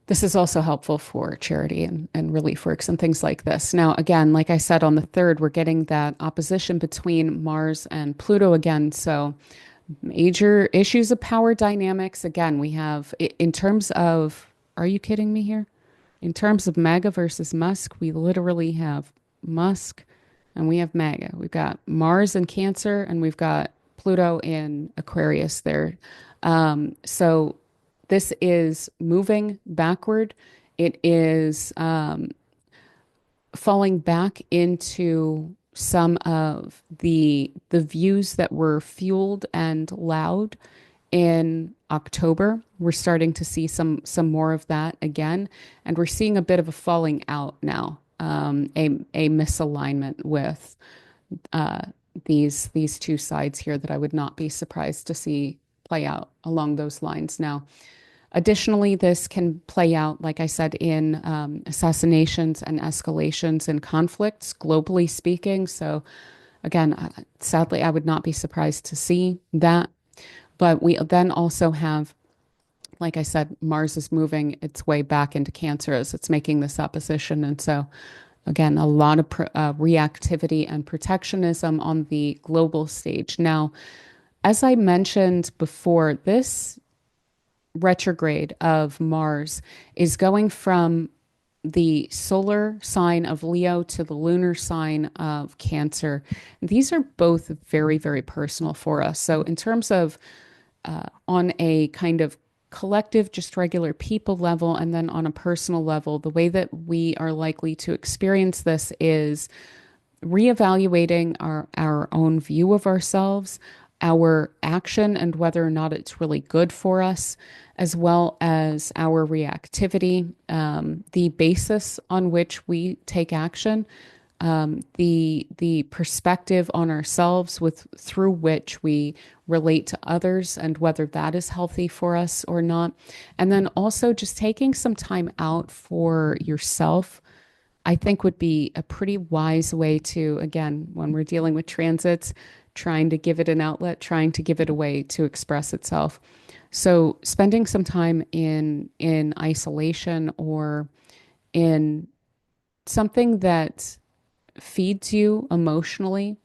This is also helpful for charity and relief works and things like this. Now, again, like I said, on the third, we're getting that opposition between Mars and Pluto again. So, major issues of power dynamics. Again, we have, in terms of, are you kidding me here? In terms of MAGA versus Musk, we literally have Musk and we have MAGA. We've got Mars in Cancer and we've got Pluto in Aquarius there. So this is moving backward. It is falling back into some of the views that were fueled and loud in October. We're starting to see some more of that again, and we're seeing a bit of a falling out now, a misalignment with uh, these two sides here that I would not be surprised to see play out along those lines. Now, additionally, this can play out, like I said, in assassinations and escalations and conflicts, globally speaking. So, again, sadly, I would not be surprised to see that. But we then also have, like I said, Mars is moving its way back into Cancer as it's making this opposition. And so, again, a lot of reactivity and protectionism on the global stage. Now, as I mentioned before, this retrograde of Mars is going from the solar sign of Leo to the lunar sign of Cancer. These are both very, very personal for us. So, in terms of on a kind of collective, just regular people level, and then on a personal level, the way that we are likely to experience this is reevaluating our own view of ourselves, our action, and whether or not it's really good for us, as well as our reactivity, the basis on which we take action, the perspective on ourselves with through which we relate to others, and whether that is healthy for us or not. And then also just taking some time out for yourself, I think would be a pretty wise way to, again, when we're dealing with transits, trying to give it an outlet, trying to give it a way to express itself. So spending some time in isolation or in something that feeds you emotionally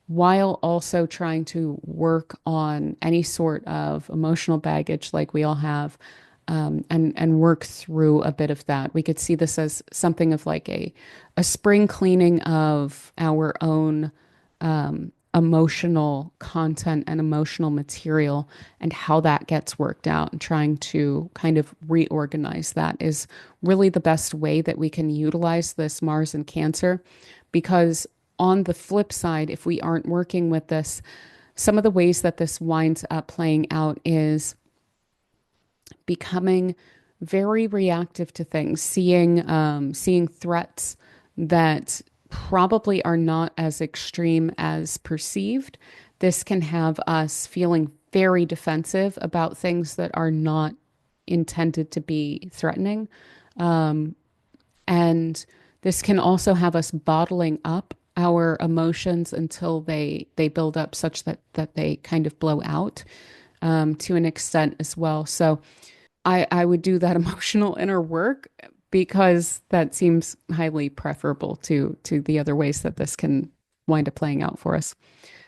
while also trying to work on any sort of emotional baggage like we all have, and work through a bit of that. We could see this as something of like a spring cleaning of our own emotional content and emotional material, and how that gets worked out, and trying to kind of reorganize that is really the best way that we can utilize this Mars in Cancer. Because on the flip side, if we aren't working with this, some of the ways that this winds up playing out is becoming very reactive to things, seeing threats that probably are not as extreme as perceived. This can have us feeling very defensive about things that are not intended to be threatening. And this can also have us bottling up our emotions until they build up such that they kind of blow out, to an extent as well. So I would do that emotional inner work, because that seems highly preferable to the other ways that this can wind up playing out for us.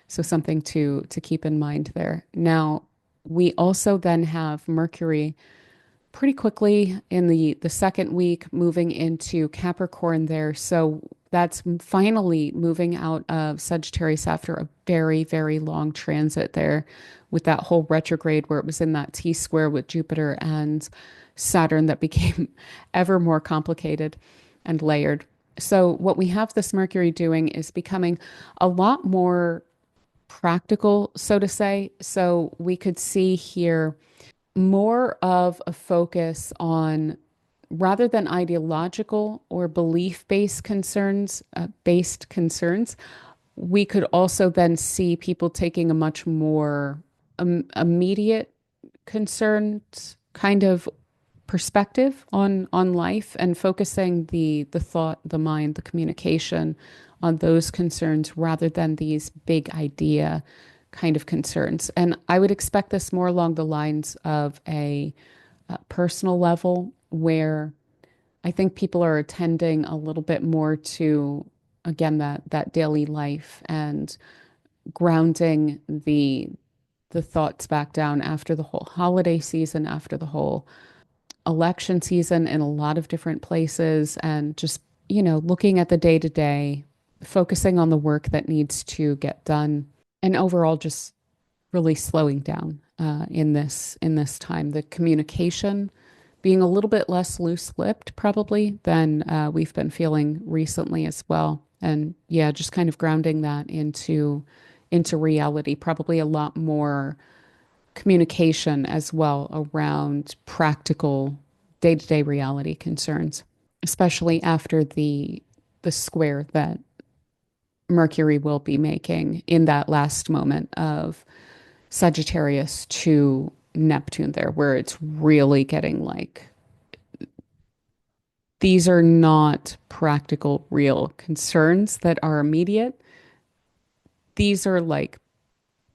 So something to keep in mind there. Now, we also then have Mercury pretty quickly in the second week moving into Capricorn there. So that's finally moving out of Sagittarius after a very, very long transit there, with that whole retrograde where it was in that T square with Jupiter and Saturn that became ever more complicated and layered. So what we have this Mercury doing is becoming a lot more practical, so to say. So we could see here more of a focus on, rather than ideological or belief-based concerns, we could also then see people taking a much more immediate concerned kind of perspective on life, and focusing the thought, the mind, the communication on those concerns rather than these big idea kind of concerns. And I would expect this more along the lines of a personal level, where I think people are attending a little bit more to, again, that daily life and grounding the thoughts back down after the whole holiday season, after the whole election season in a lot of different places, and just, looking at the day to day, focusing on the work that needs to get done, and overall just really slowing down in this time. The communication being a little bit less loose-lipped probably than we've been feeling recently as well. And yeah, just kind of grounding that into reality, probably a lot more communication as well around practical day-to-day reality concerns, especially after the square that Mercury will be making in that last moment of Sagittarius to Neptune there, where it's really getting like these are not practical, real concerns that are immediate. These are like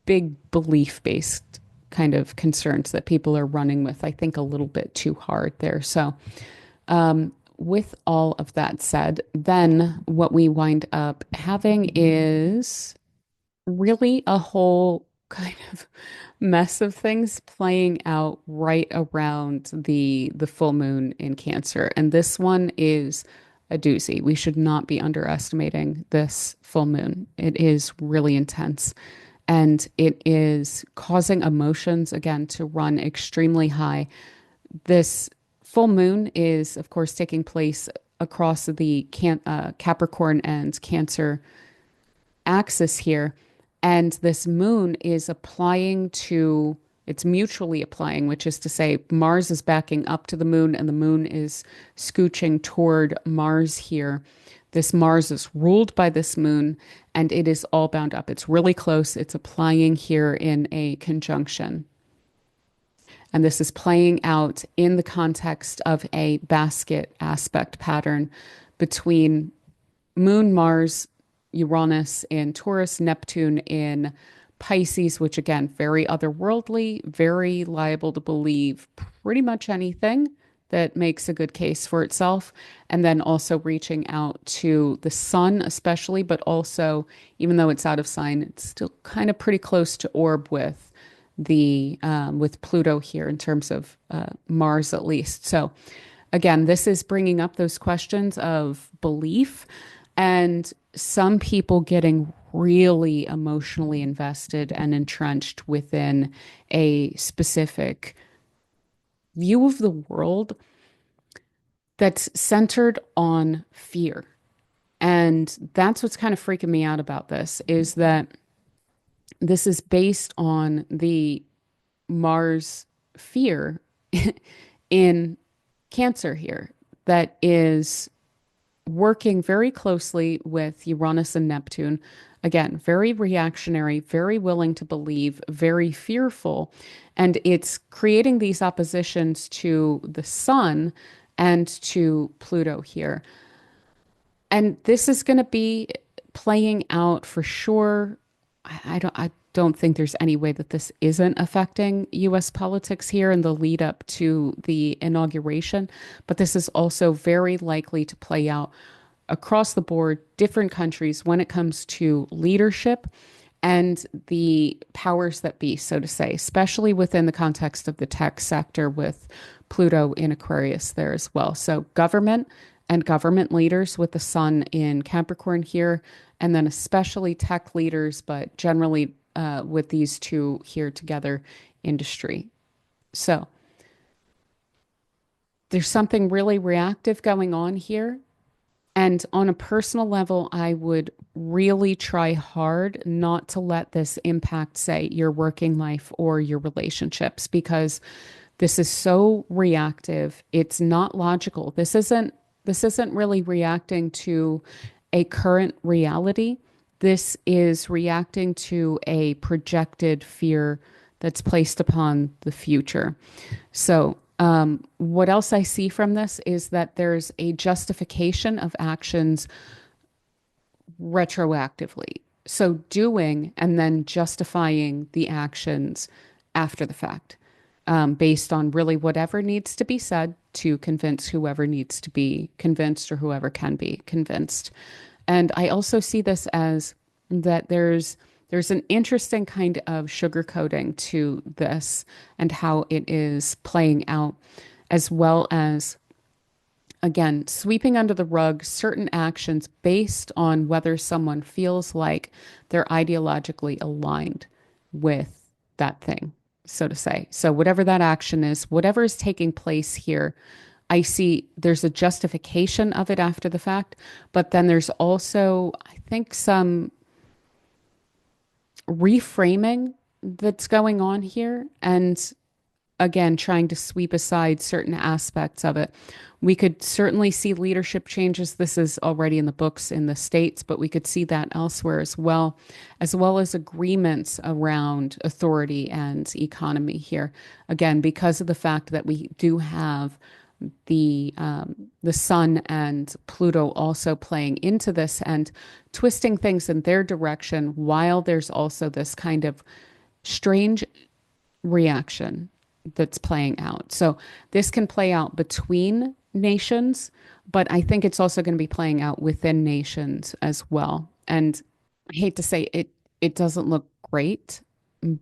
big belief based kind of concerns that people are running with, I think, a little bit too hard there. So, with all of that said, then what we wind up having is really a whole kind of mess of things playing out right around the full moon in Cancer. And this one is a doozy. We should not be underestimating this full moon. It is really intense. And it is causing emotions again to run extremely high. This full moon is, of course, taking place across the Capricorn and Cancer axis here. And this moon is applying to, it's mutually applying, which is to say, Mars is backing up to the moon and the moon is scooching toward Mars here. This Mars is ruled by this moon and it is all bound up. It's really close. It's applying here in a conjunction. And this is playing out in the context of a basket aspect pattern between Moon, Mars, Uranus in Taurus, Neptune in Pisces, which again, very otherworldly, very liable to believe pretty much anything that makes a good case for itself. And then also reaching out to the sun, especially, but also, even though it's out of sign, it's still kind of pretty close to orb with Pluto here in terms of Mars at least. So again, this is bringing up those questions of belief and some people getting really emotionally invested and entrenched within a specific view of the world that's centered on fear. And that's what's kind of freaking me out about this is that this is based on the Mars fear in Cancer here that is working very closely with Uranus and Neptune. Again, very reactionary, very willing to believe, very fearful. And it's creating these oppositions to the sun and to Pluto here. And this is going to be playing out for sure. I don't think there's any way that this isn't affecting US politics here in the lead up to the inauguration, but this is also very likely to play out across the board, different countries when it comes to leadership and the powers that be, so to say, especially within the context of the tech sector with Pluto in Aquarius there as well. So government and government leaders with the sun in Capricorn here, and then especially tech leaders, but generally with these two here together, industry. So there's something really reactive going on here. And on a personal level, I would really try hard not to let this impact, say, your working life or your relationships, because this is so reactive. It's not logical. This isn't really reacting to a current reality. This is reacting to a projected fear that's placed upon the future. So, what else I see from this is that there's a justification of actions retroactively. So, doing and then justifying the actions after the fact. based on really whatever needs to be said to convince whoever needs to be convinced or whoever can be convinced. And I also see this as that there's an interesting kind of sugarcoating to this and how it is playing out, as well as again, sweeping under the rug certain actions based on whether someone feels like they're ideologically aligned with that thing, so to say. So, whatever that action is, whatever is taking place here, I see there's a justification of it after the fact, but then there's also, I think, some reframing that's going on here. And again, trying to sweep aside certain aspects of it. We could certainly see leadership changes. This is already in the books in the States, but we could see that elsewhere as well as agreements around authority and economy here. Again, because of the fact that we do have the Sun and Pluto also playing into this and twisting things in their direction, while there's also this kind of strange reaction that's playing out. So this can play out between nations, but I think it's also going to be playing out within nations as well. And I hate to say it doesn't look great,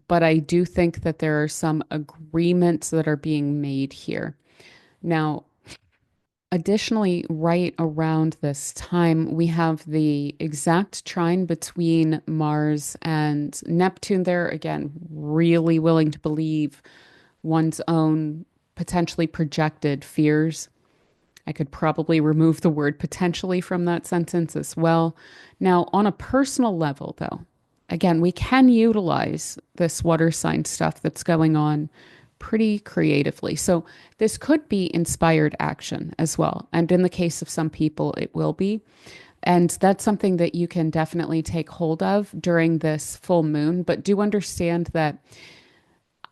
but I do think that there are some agreements that are being made here. Now, additionally, right around this time, we have the exact trine between Mars and Neptune there. Again, really willing to believe one's own potentially projected fears. I could probably remove the word potentially from that sentence as well. Now, on a personal level, though, again, we can utilize this water sign stuff that's going on pretty creatively. So, this could be inspired action as well. And in the case of some people, it will be. And that's something that you can definitely take hold of during this full moon. But do understand that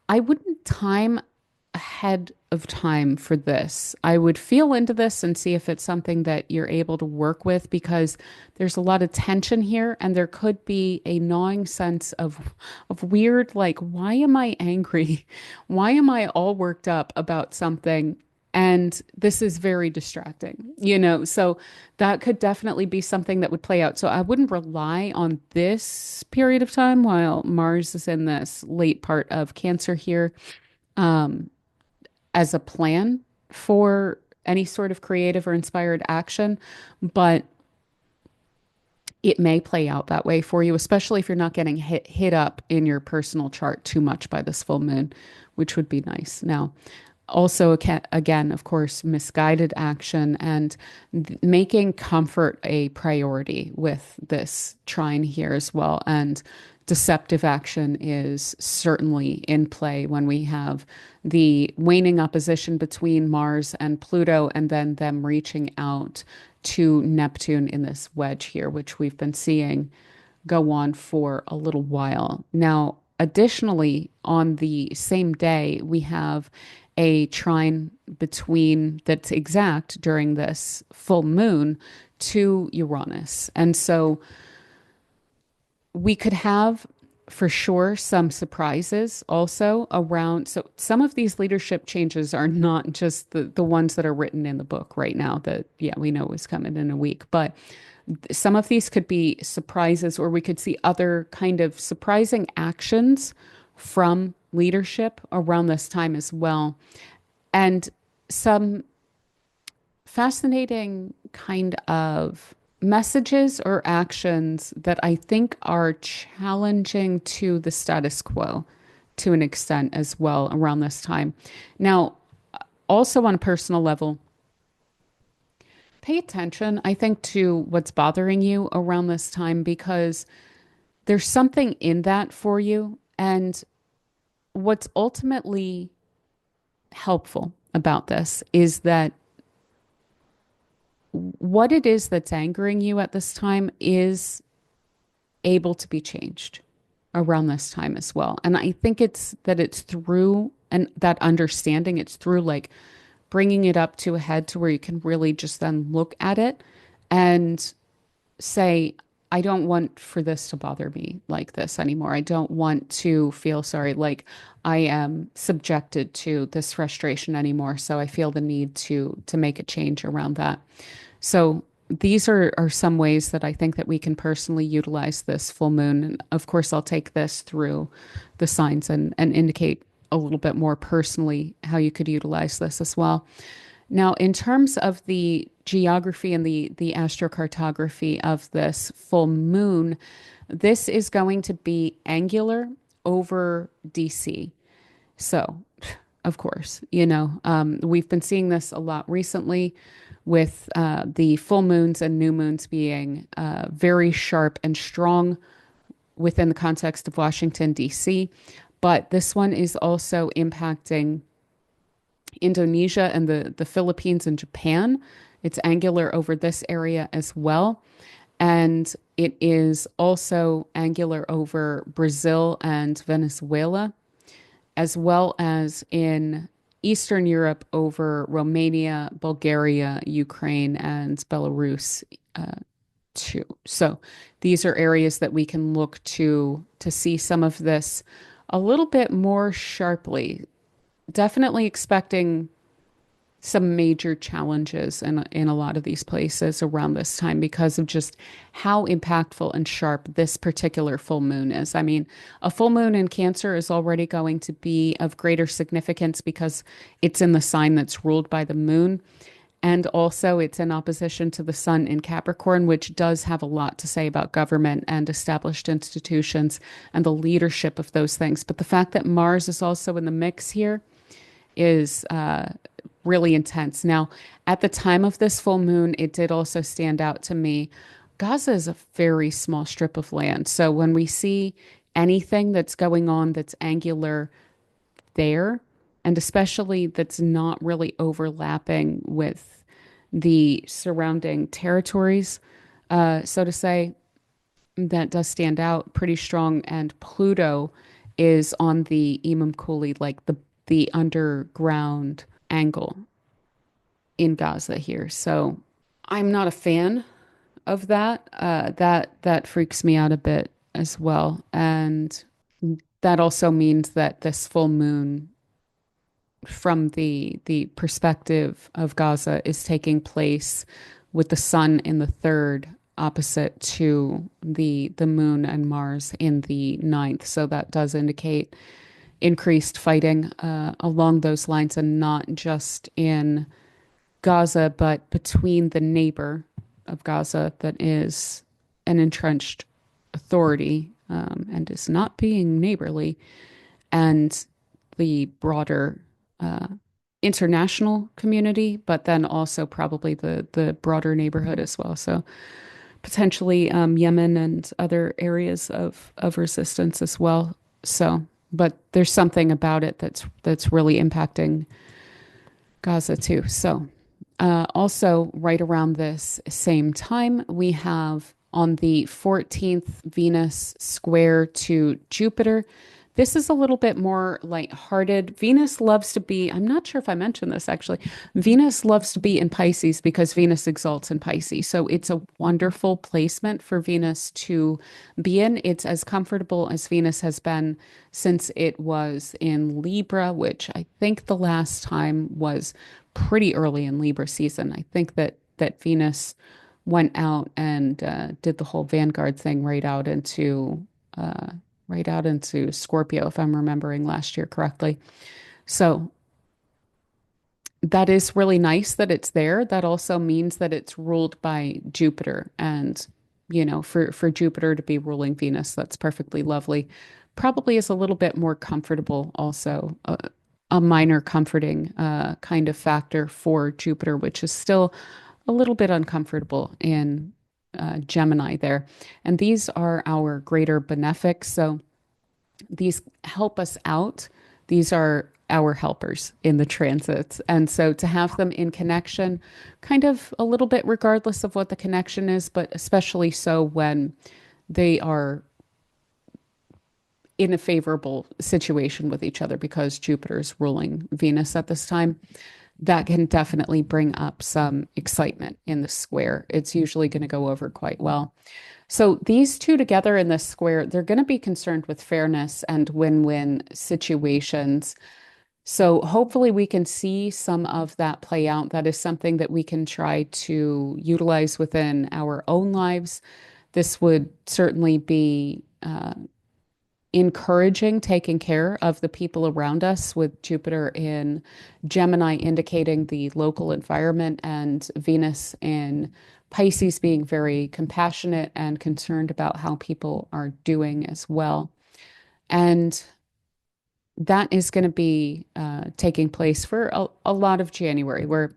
I wouldn't time ahead of time for this. I would feel into this and see if it's something that you're able to work with because there's a lot of tension here and there could be a gnawing sense of weird like why am I angry? Why am I all worked up about something? And this is very distracting, you know, so that could definitely be something that would play out. So I wouldn't rely on this period of time while Mars is in this late part of Cancer here as a plan for any sort of creative or inspired action, but it may play out that way for you, especially if you're not getting hit up in your personal chart too much by this full moon, which would be nice. Now, also, again, of course, misguided action and making comfort a priority with this trine here as well. And deceptive action is certainly in play when we have the waning opposition between Mars and Pluto, and then them reaching out to Neptune in this wedge here, which we've been seeing go on for a little while. Now, additionally, on the same day, we have a trine between that's exact during this full moon to Uranus. And so we could have for sure some surprises also around. So some of these leadership changes are not just the ones that are written in the book right now that, yeah, we know is coming in a week, but some of these could be surprises, or we could see other kind of surprising actions from leadership around this time as well. And some fascinating kind of messages or actions that I think are challenging to the status quo to an extent as well around this time. Now, also on a personal level, pay attention, I think, to what's bothering you around this time because there's something in that for you. And what's ultimately helpful about this is that what it is that's angering you at this time is able to be changed around this time as well. And I think it's through and that understanding, it's through like bringing it up to a head to where you can really just then look at it and say, I don't want for this to bother me like this anymore. I don't want to feel sorry, like I am subjected to this frustration anymore. So I feel the need to make a change around that. So these are some ways that I think that we can personally utilize this full moon. And of course, I'll take this through the signs and indicate a little bit more personally how you could utilize this as well. Now, in terms of the geography and the astrocartography of this full moon, this is going to be angular over DC. So, of course, we've been seeing this a lot recently with the full moons and new moons being very sharp and strong within the context of Washington, D.C. But this one is also impacting Indonesia and the Philippines and Japan. It's angular over this area as well. And it is also angular over Brazil and Venezuela, as well as in Eastern Europe over Romania, Bulgaria, Ukraine, and Belarus too. So these are areas that we can look to see some of this a little bit more sharply. Definitely expecting some major challenges in a lot of these places around this time because of just how impactful and sharp this particular full moon is. I mean, a full moon in Cancer is already going to be of greater significance because it's in the sign that's ruled by the moon. And also, it's in opposition to the sun in Capricorn, which does have a lot to say about government and established institutions and the leadership of those things. But the fact that Mars is also in the mix here is really intense. Now, at the time of this full moon, it did also stand out to me. Gaza is a very small strip of land. So when we see anything that's going on that's angular there, and especially that's not really overlapping with the surrounding territories, so to say, that does stand out pretty strong. And Pluto is on the Imam Kuli, like the underground angle in Gaza here. So I'm not a fan of that. That freaks me out a bit as well. And that also means that this full moon, from the perspective of Gaza, is taking place with the sun in the third, opposite to the moon and Mars in the ninth. So that does indicate increased fighting along those lines, and not just in Gaza, but between the neighbor of Gaza that is an entrenched authority and is not being neighborly, and the broader international community, but then also probably the broader neighborhood as well. So potentially Yemen and other areas of resistance as well. So, but there's something about it that's really impacting Gaza too. So, also right around this same time, we have on the 14th Venus square to Jupiter. This is a little bit more lighthearted. Venus loves to be, I'm not sure if I mentioned this actually, Venus loves to be in Pisces because Venus exalts in Pisces. So it's a wonderful placement for Venus to be in. It's as comfortable as Venus has been since it was in Libra, which I think the last time was pretty early in Libra season. I think that Venus went out and did the whole Vanguard thing right out into Scorpio, if I'm remembering last year correctly. So that is really nice that it's there. That also means that it's ruled by Jupiter. And, for Jupiter to be ruling Venus, that's perfectly lovely. Probably is a little bit more comfortable also, a minor comforting kind of factor for Jupiter, which is still a little bit uncomfortable in Gemini there. And these are our greater benefics. So these help us out. These are our helpers in the transits. And so to have them in connection, kind of a little bit regardless of what the connection is, but especially so when they are in a favorable situation with each other because Jupiter's ruling Venus at this time. that can definitely bring up some excitement in the square. It's usually going to go over quite well. So these two together in this square, they're going to be concerned with fairness and win-win situations. So hopefully we can see some of that play out. That is something that we can try to utilize within our own lives. This would certainly be encouraging taking care of the people around us, with Jupiter in Gemini indicating the local environment and Venus in Pisces being very compassionate and concerned about how people are doing as well. And that is going to be taking place for a lot of January, where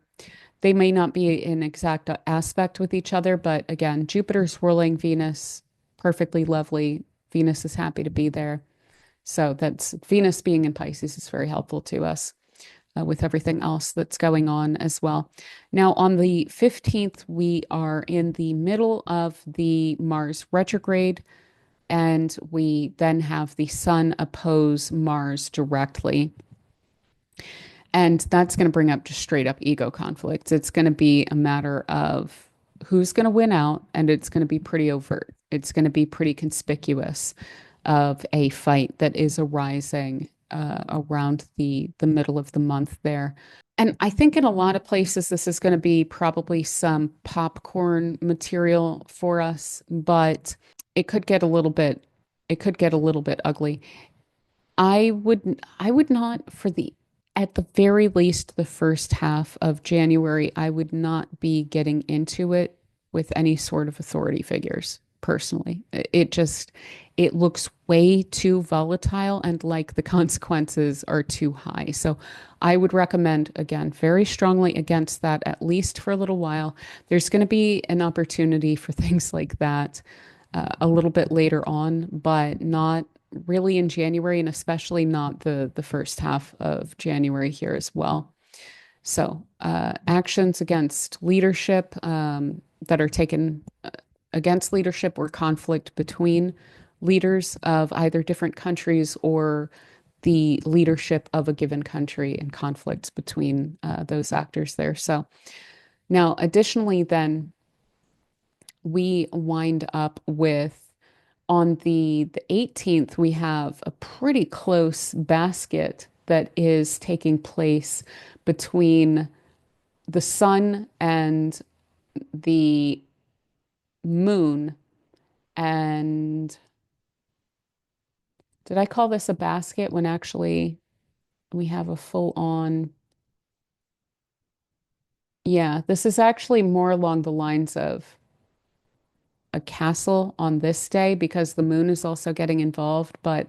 they may not be in exact aspect with each other, but again, Jupiter's whirling Venus, perfectly lovely. Venus is happy to be there. So that's Venus being in Pisces is very helpful to us with everything else that's going on as well. Now, on the 15th, we are in the middle of the Mars retrograde, and we then have the Sun oppose Mars directly. And that's going to bring up just straight up ego conflicts. It's going to be a matter of who's going to win out, and it's going to be pretty overt. It's going to be pretty conspicuous of a fight that is arising around the middle of the month there. And I think in a lot of places, this is going to be probably some popcorn material for us, but it could get a little bit, it could get a little bit ugly. I would not for at the very least, the first half of January, I would not be getting into it with any sort of authority figures personally. It looks way too volatile and like the consequences are too high. So I would recommend, again, very strongly against that, at least for a little while. There's going to be an opportunity for things like that a little bit later on, but not really in January, and especially not the first half of January here as well. So actions against leadership that are taken against leadership, or conflict between leaders of either different countries or the leadership of a given country, and conflicts between those actors there. So now, additionally, then we wind up with on the 18th, we have a pretty close basket that is taking place between the sun and the moon. And did I call this a basket when actually we have a full on? Yeah, this is actually more along the lines of a castle on this day, because the moon is also getting involved. But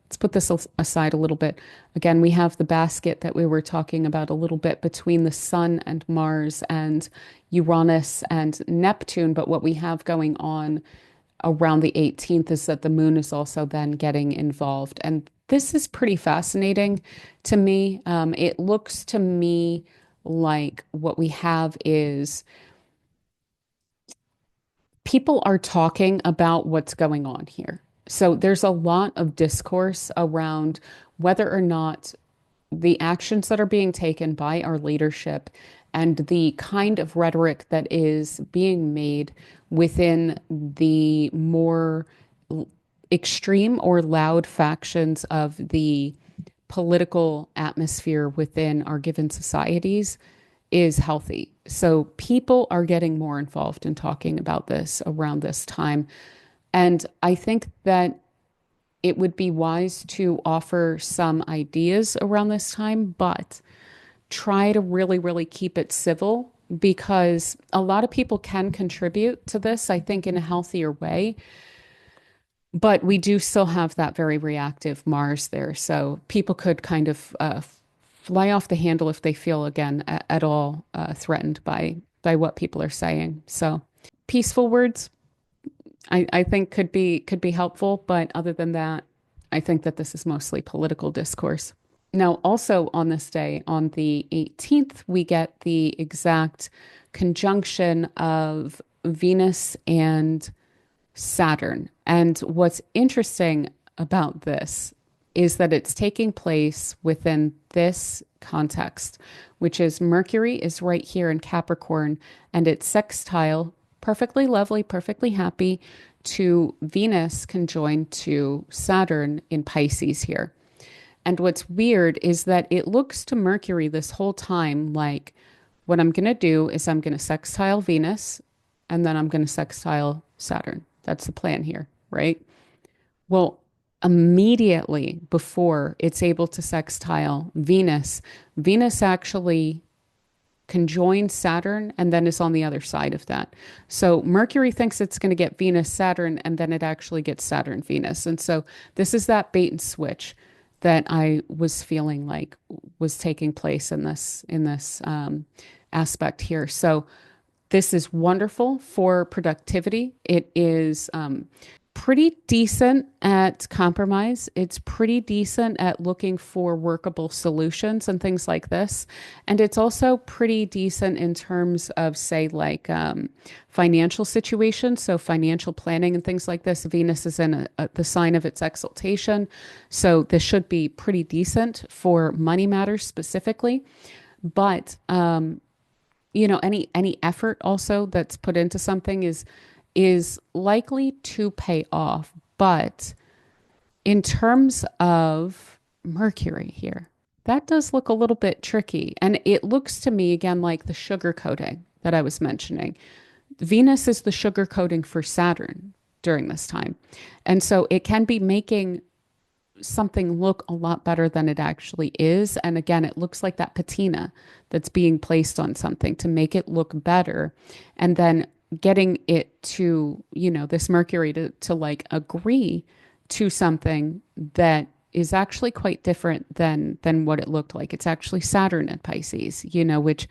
let's put this aside a little bit. Again, we have the basket that we were talking about a little bit between the sun and Mars and Uranus and Neptune. But what we have going on around the 18th is that the moon is also then getting involved. And this is pretty fascinating to me. It looks to me like what we have is people are talking about what's going on here. So there's a lot of discourse around whether or not the actions that are being taken by our leadership and the kind of rhetoric that is being made within the more extreme or loud factions of the political atmosphere within our given societies is healthy. So people are getting more involved in talking about this around this time. And I think that it would be wise to offer some ideas around this time, but try to really, really keep it civil, because a lot of people can contribute to this, I think, in a healthier way. But we do still have that very reactive Mars there. So people could kind of fly off the handle if they feel, again, at all threatened by what people are saying. So peaceful words, I think could be helpful. But other than that, I think that this is mostly political discourse. Now, also on this day, on the 18th, we get the exact conjunction of Venus and Saturn. And what's interesting about this is that it's taking place within this context, which is Mercury is right here in Capricorn and it's sextile, perfectly lovely, perfectly happy to Venus conjoined to Saturn in Pisces here. And what's weird is that it looks to Mercury this whole time like what I'm going to do is I'm going to sextile Venus and then I'm going to sextile Saturn. That's the plan here, right? Well, immediately before it's able to sextile Venus, Venus actually conjoins Saturn and then is on the other side of that. So Mercury thinks it's going to get Venus, Saturn, and then it actually gets Saturn, Venus. And so this is that bait and switch that I was feeling like was taking place in this aspect here. So this is wonderful for productivity. It is pretty decent at compromise. It's pretty decent at looking for workable solutions and things like this. And it's also pretty decent in terms of, say, like financial situations. So financial planning and things like this. Venus is in the sign of its exaltation. So this should be pretty decent for money matters specifically. But any effort also that's put into something is likely to pay off. But in terms of Mercury here, that does look a little bit tricky. And it looks to me again like the sugar coating that I was mentioning. Venus is the sugar coating for Saturn during this time. And so it can be making something look a lot better than it actually is. And again, it looks like that patina that's being placed on something to make it look better. And then getting it to, this Mercury to like agree to something that is actually quite different than what it looked like. It's actually Saturn in Pisces, which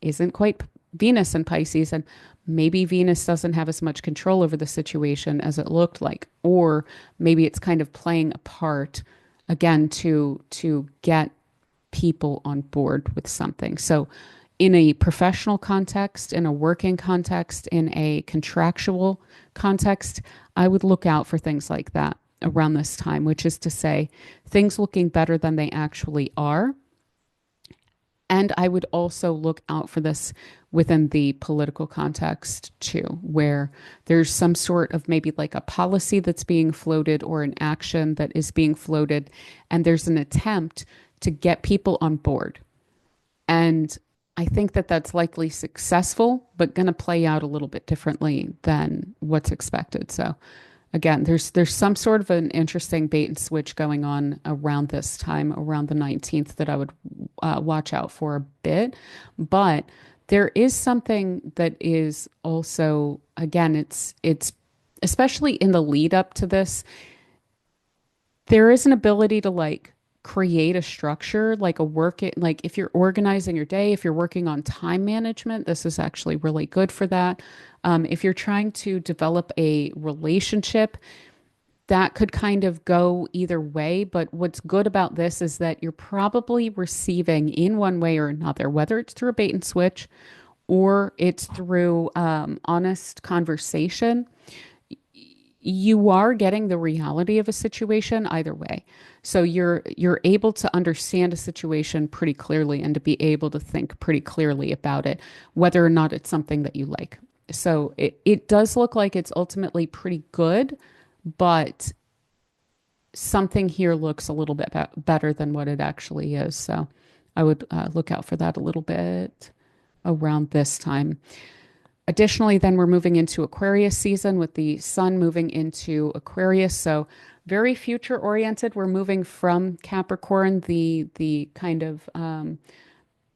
isn't quite Venus in Pisces. And maybe Venus doesn't have as much control over the situation as it looked like, or maybe it's kind of playing a part again to get people on board with something. So in a professional context, in a working context, in a contractual context, I would look out for things like that around this time, which is to say things looking better than they actually are. And I would also look out for this within the political context too, where there's some sort of maybe like a policy that's being floated or an action that is being floated, and there's an attempt to get people on board. And I think that that's likely successful, but going to play out a little bit differently than what's expected. So again, there's some sort of an interesting bait and switch going on around this time, around the 19th, that I would watch out for a bit. But there is something that is also, again, it's especially in the lead up to this, there is an ability to like create a structure, like like if you're organizing your day, if you're working on time management, this is actually really good for that. If you're trying to develop a relationship, that could kind of go either way. But what's good about this is that you're probably receiving in one way or another, whether it's through a bait and switch or it's through honest conversation, you are getting the reality of a situation either way. So you're able to understand a situation pretty clearly and to be able to think pretty clearly about it, whether or not it's something that you like. So it does look like it's ultimately pretty good, but something here looks a little bit better than what it actually is. So I would look out for that a little bit around this time. Additionally, then we're moving into Aquarius season with the sun moving into Aquarius. So very future oriented. We're moving from Capricorn, the kind of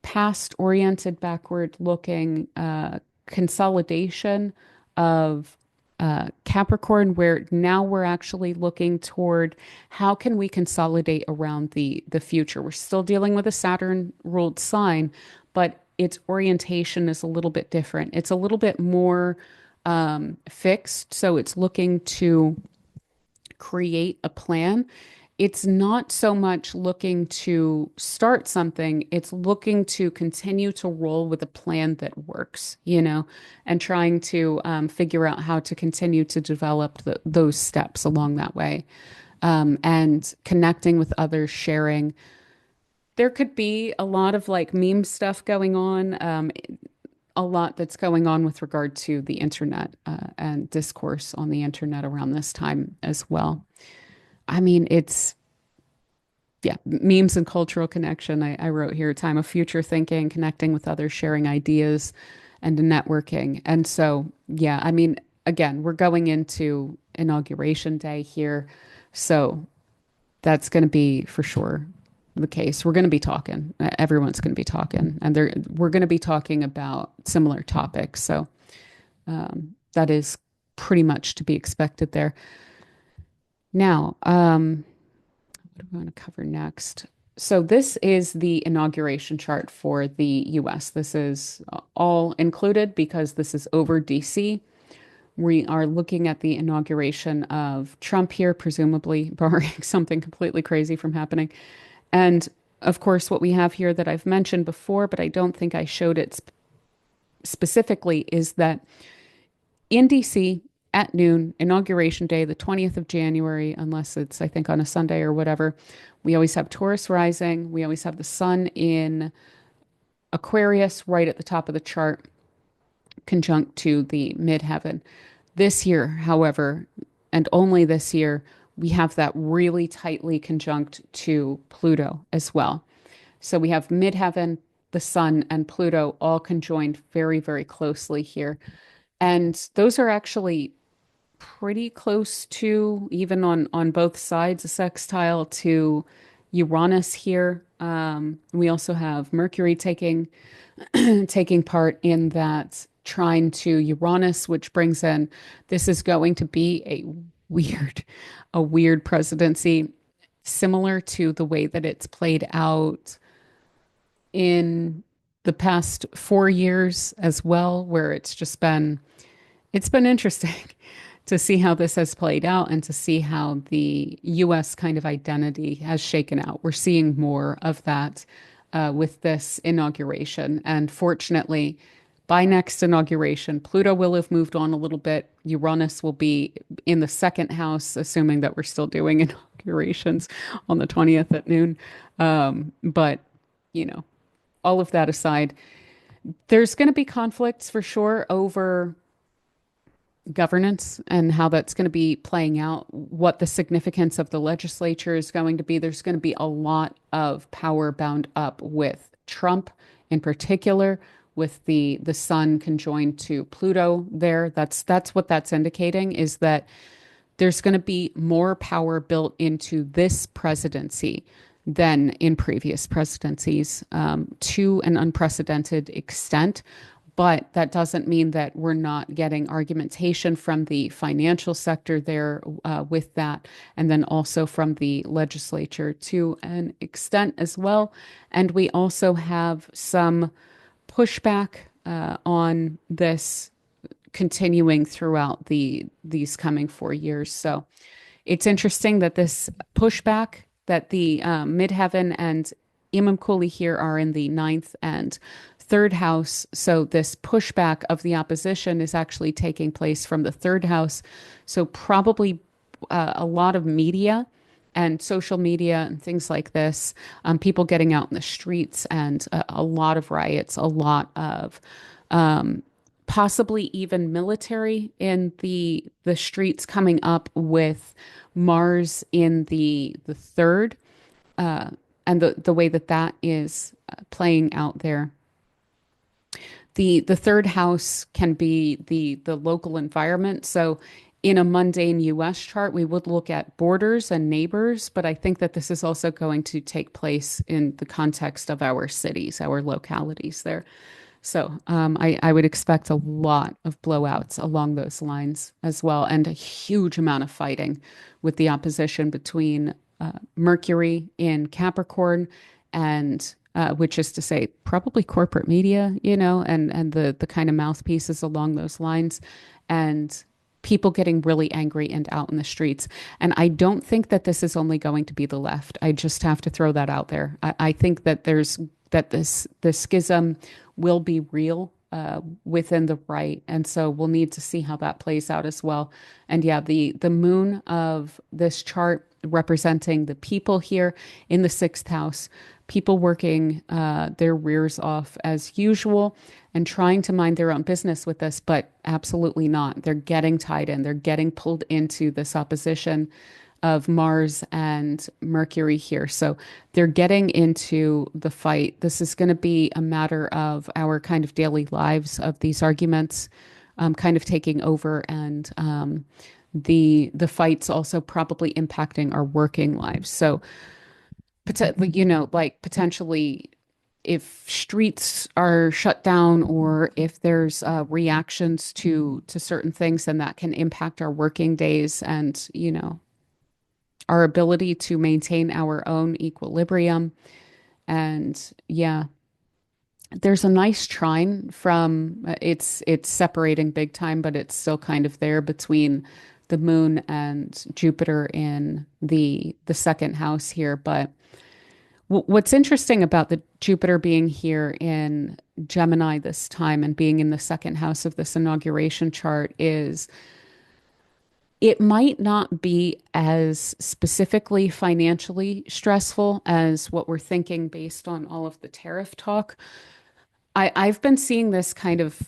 past oriented, backward looking consolidation of Capricorn, where now we're actually looking toward how can we consolidate around the future. We're still dealing with a Saturn ruled sign, but its orientation is a little bit different. It's a little bit more fixed. So it's looking to create a plan. It's not so much looking to start something, it's looking to continue to roll with a plan that works, and trying to figure out how to continue to develop those steps along that way. and connecting with others, sharing. There could be a lot of like meme stuff going on, a lot that's going on with regard to the internet and discourse on the internet around this time as well. I mean, it's, yeah, memes and cultural connection. I wrote here, time of future thinking, connecting with others, sharing ideas, and networking. And so, yeah, I mean, again, we're going into inauguration day here. So that's going to be for sure the case. We're going to be talking. Everyone's going to be talking, and we're going to be talking about similar topics. So that is pretty much to be expected there. Now, what do we want to cover next? So this is the inauguration chart for the US. This is all included because this is over DC. We are looking at the inauguration of Trump here, presumably barring something completely crazy from happening. And of course, what we have here that I've mentioned before, but I don't think I showed it specifically, is that in DC at noon, inauguration day, the 20th of January, unless it's, I think, on a Sunday or whatever, we always have Taurus rising. We always have the sun in Aquarius right at the top of the chart, conjunct to the midheaven. This year, however, and only this year, we have that really tightly conjunct to Pluto as well. So we have midheaven, the sun, and Pluto all conjoined very, very closely here. And those are actually pretty close to, even on both sides, a sextile to Uranus here. We also have Mercury taking part in that trine to Uranus, which brings in, this is going to be a weird presidency, similar to the way that it's played out in the past 4 years as well, where it's been interesting to see how this has played out and to see how the US kind of identity has shaken out. We're seeing more of that with this inauguration. And fortunately, by next inauguration, Pluto will have moved on a little bit. Uranus will be in the second house, assuming that we're still doing inaugurations on the 20th at noon. But, you know, all of that aside, there's going to be conflicts for sure over governance and how that's going to be playing out, what the significance of the legislature is going to be. There's going to be a lot of power bound up with Trump in particular, with the sun conjoined to Pluto there. That's what that's indicating, is that there's going to be more power built into this presidency than in previous presidencies, to an unprecedented extent. But that doesn't mean that we're not getting argumentation from the financial sector there with that, and then also from the legislature to an extent as well. And we also have some pushback on this continuing throughout these coming 4 years. So it's interesting that this pushback, that the midheaven and Imam Kuli here are in the ninth and third house. So this pushback of the opposition is actually taking place from the third house. So probably a lot of media and social media and things like this, people getting out in the streets, and a lot of riots, a lot of possibly even military in the streets coming up with Mars in the third, and the way that that is playing out there. The third house can be the local environment. So in a mundane US chart, we would look at borders and neighbors, but I think that this is also going to take place in the context of our cities, our localities there. So I would expect a lot of blowouts along those lines as well, and a huge amount of fighting with the opposition between Mercury in Capricorn and which is to say probably corporate media, and the kind of mouthpieces along those lines, and people getting really angry and out in the streets. And I don't think that this is only going to be the left. I just have to throw that out there. I think that the schism will be real within the right. And so we'll need to see how that plays out as well. And yeah, the moon of this chart representing the people here in the sixth house, people working their rears off as usual and trying to mind their own business with this, but absolutely not. They're getting tied in, they're getting pulled into this opposition of Mars and Mercury here. So they're getting into the fight. This is going to be a matter of our kind of daily lives, of these arguments kind of taking over, and the fights also probably impacting our working lives. So, like potentially if streets are shut down or if there's reactions to certain things, then that can impact our working days and, our ability to maintain our own equilibrium. And yeah, there's a nice trine from it's separating big time, but it's still kind of there between the moon and Jupiter in the second house here. But what's interesting about the Jupiter being here in Gemini this time and being in the second house of this inauguration chart is it might not be as specifically financially stressful as what we're thinking based on all of the tariff talk. I've been seeing this kind of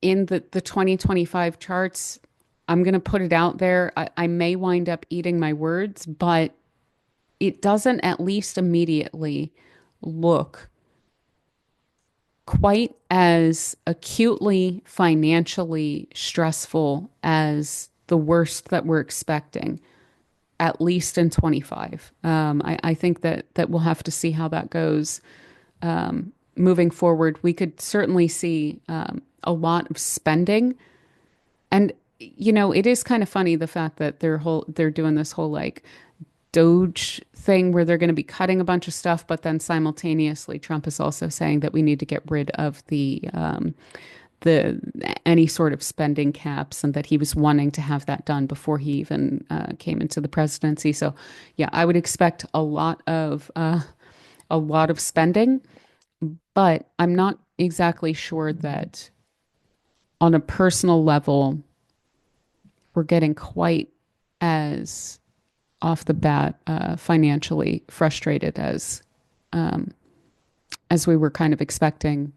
in the 2025 charts. I'm going to put it out there. I may wind up eating my words, but it doesn't at least immediately look quite as acutely financially stressful as the worst that we're expecting, at least in 25. I think that we'll have to see how that goes moving forward. We could certainly see a lot of spending, and it is kind of funny the fact that they're doing this whole like Doge thing where they're going to be cutting a bunch of stuff, but then simultaneously Trump is also saying that we need to get rid of the any sort of spending caps, and that he was wanting to have that done before he even came into the presidency. So yeah, I would expect a lot of spending, but I'm not exactly sure that on a personal level we're getting quite as off the bat financially frustrated as we were kind of expecting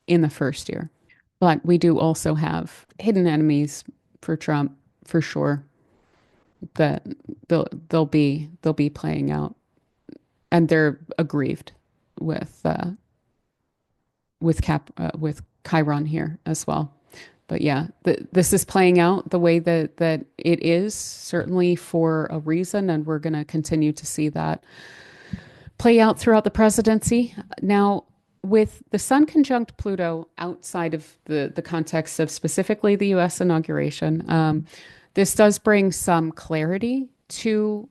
in the first year. But we do also have hidden enemies for Trump for sure that they'll be playing out, and they're aggrieved with with Chiron here as well. But yeah, this is playing out the way that it is, certainly for a reason, and we're going to continue to see that play out throughout the presidency. Now, with the Sun conjunct Pluto outside of the context of specifically the U.S. inauguration, this does bring some clarity to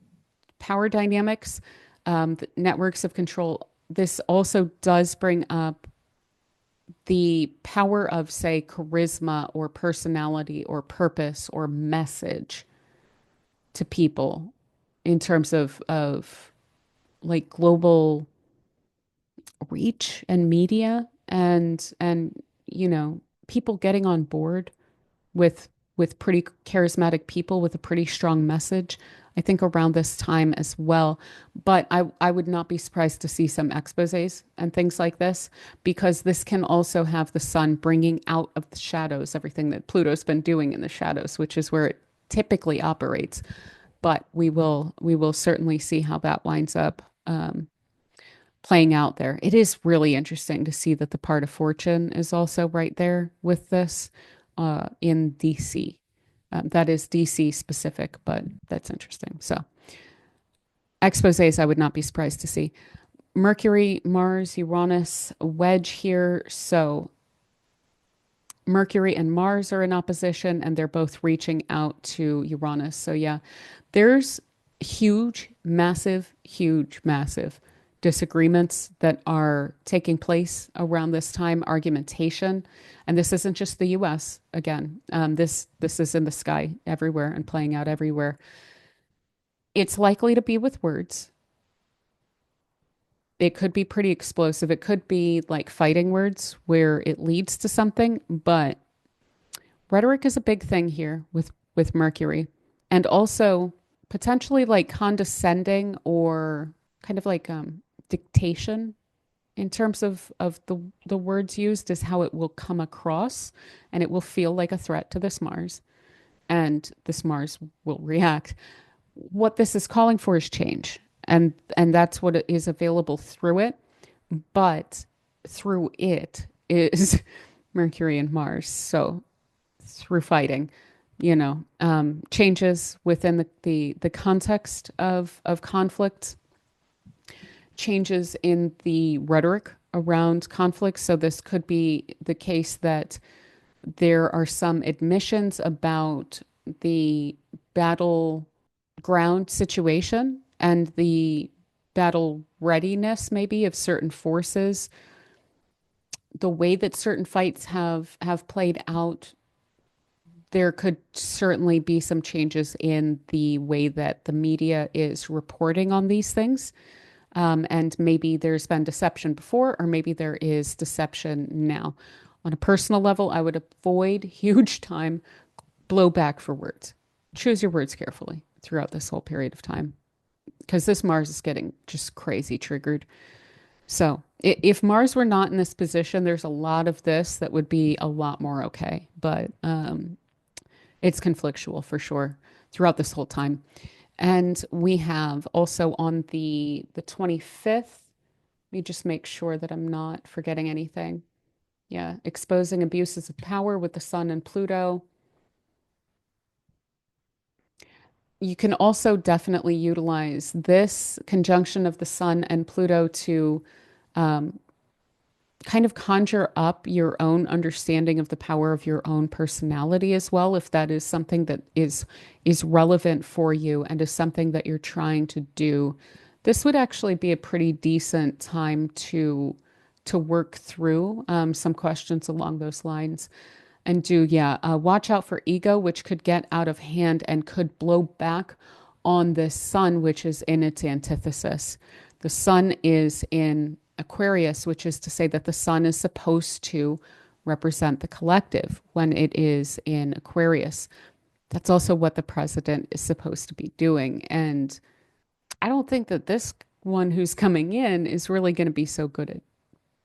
power dynamics, the networks of control. This also does bring up the power of, say, charisma or personality or purpose or message to people in terms of like global reach and media, and people getting on board with pretty charismatic people with a pretty strong message. I think around this time as well. But I would not be surprised to see some exposés and things like this, because this can also have the sun bringing out of the shadows everything that Pluto's been doing in the shadows, which is where it typically operates. But we will certainly see how that winds up playing out there. It is really interesting to see that the part of fortune is also right there with this in DC. That is DC specific, but that's interesting. So, exposés, I would not be surprised to see. Mercury, Mars, Uranus, wedge here. So, Mercury and Mars are in opposition, and they're both reaching out to Uranus. So, yeah, there's huge, massive disagreements that are taking place around this time, argumentation. And this isn't just the US again. This is in the sky everywhere and playing out everywhere. It's likely to be with words. It could be pretty explosive. It could be like fighting words where it leads to something, but rhetoric is a big thing here with Mercury. And also potentially like condescending or kind of like dictation in terms of the words used is how it will come across, and it will feel like a threat to this Mars, and this Mars will react. What this is calling for is change, and that's what is available through it. But through it is Mercury and Mars. So through fighting, changes within the context of conflict, changes in the rhetoric around conflict. So this could be the case that there are some admissions about the battleground situation and the battle readiness maybe of certain forces, the way that certain fights have played out. There could certainly be some changes in the way that the media is reporting on these things. And maybe there's been deception before, or maybe there is deception now. On a personal level, I would avoid huge time blowback for words. Choose your words carefully throughout this whole period of time, because this Mars is getting just crazy triggered. So if Mars were not in this position, there's a lot of this that would be a lot more okay. But it's conflictual for sure throughout this whole time. And we have also on the 25th, let me just make sure that I'm not forgetting anything. Yeah, exposing abuses of power with the Sun and Pluto. You can also definitely utilize this conjunction of the Sun and Pluto to um, kind of conjure up your own understanding of the power of your own personality as well, if that is something that is relevant for you and is something that you're trying to do. This would actually be a pretty decent time to work through some questions along those lines. And watch out for ego, which could get out of hand and could blow back on the Sun, which is in its antithesis. The Sun is in Aquarius, which is to say that the Sun is supposed to represent the collective when it is in Aquarius. That's also what the president is supposed to be doing. And I don't think that this one who's coming in is really going to be so good at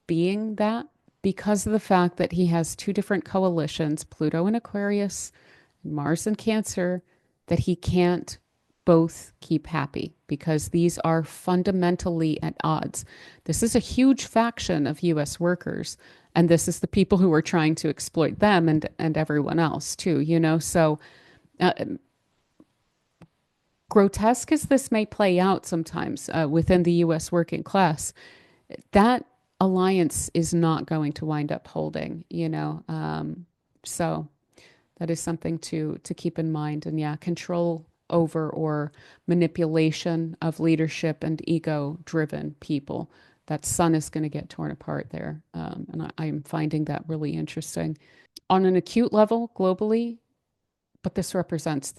being that, because of the fact that he has two different coalitions, Pluto and Aquarius, Mars and Cancer, that he can't both keep happy because these are fundamentally at odds. This is a huge faction of US workers, and this is the people who are trying to exploit them and everyone else too, So uh, grotesque as this may play out sometimes within the US working class, that alliance is not going to wind up holding. So that is something to keep in mind. And yeah, control over or manipulation of leadership and ego-driven people. That Sun is going to get torn apart there. And I am finding that really interesting. On an acute level, globally, but this represents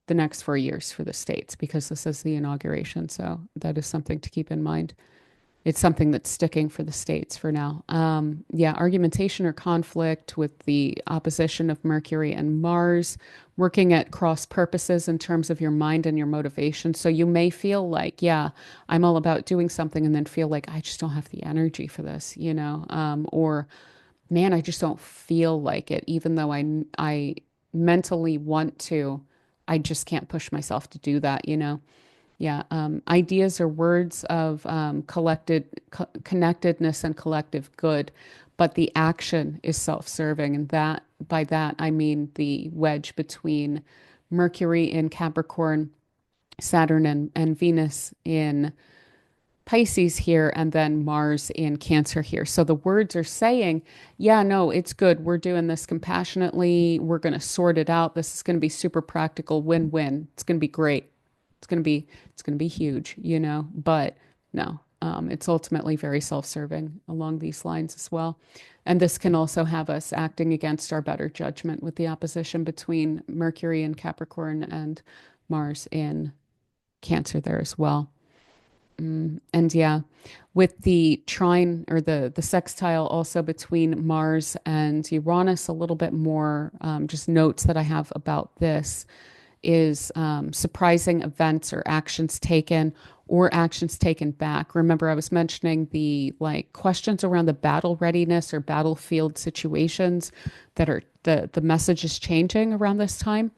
the next 4 years for the states because this is the inauguration. So that is something to keep in mind. It's something that's sticking for the states for now. Argumentation or conflict with the opposition of Mercury and Mars, working at cross purposes in terms of your mind and your motivation. So you may feel like, yeah, I'm all about doing something, and then feel like I just don't have the energy for this. Or man, I just don't feel like it, even though I mentally want to. I just can't push myself to do that. Yeah, ideas or words of connectedness and collective good, but the action is self-serving, and that by that I mean the wedge between Mercury in Capricorn, Saturn and Venus in Pisces here, and then Mars in Cancer here. So the words are saying, yeah, no, it's good. We're doing this compassionately. We're going to sort it out. This is going to be super practical, win-win. It's going to be great. It's going to be huge. But no, it's ultimately very self-serving along these lines as well. And this can also have us acting against our better judgment with the opposition between Mercury in Capricorn and Mars in Cancer there as well. And yeah, with the trine or the sextile also between Mars and Uranus, a little bit more just notes that I have about this is surprising events or actions taken back. Remember, I was mentioning the like questions around the battle readiness or battlefield situations that are the message is changing around this time.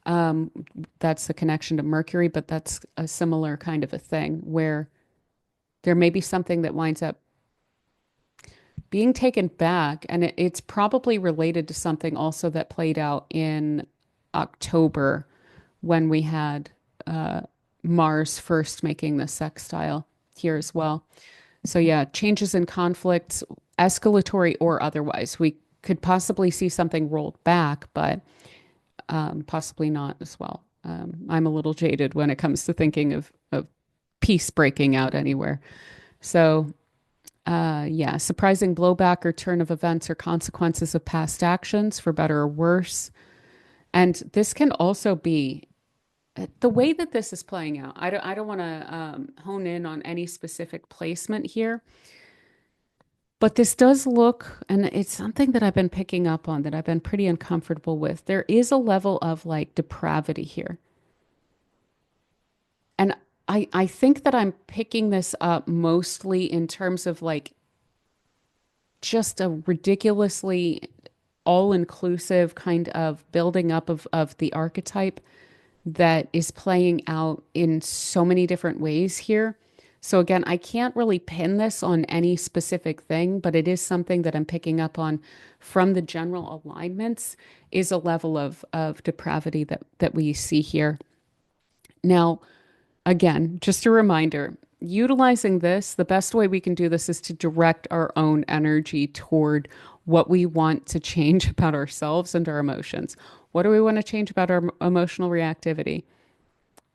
Um, that's the connection to Mercury, but that's a similar kind of a thing where there may be something that winds up being taken back, and it's probably related to something also that played out in October when we had uh, Mars first making the sextile here as well. So yeah, changes in conflicts, escalatory or otherwise. We could possibly see something rolled back, but possibly not as well. I'm a little jaded when it comes to thinking of peace breaking out anywhere. So yeah, surprising blowback or turn of events or consequences of past actions for better or worse. And this can also be the way that this is playing out. I don't want to hone in on any specific placement here, but this does look, and it's something that I've been picking up on that I've been pretty uncomfortable with. There is a level of like depravity here. And I think that I'm picking this up mostly in terms of like just a ridiculously all-inclusive kind of building up of the archetype that is playing out in so many different ways here. So again, I can't really pin this on any specific thing, but it is something that I'm picking up on from the general alignments is a level of depravity that we see here. Now, again, just a reminder, utilizing this, the best way we can do this is to direct our own energy toward what we want to change about ourselves and our emotions. What do we want to change about our emotional reactivity?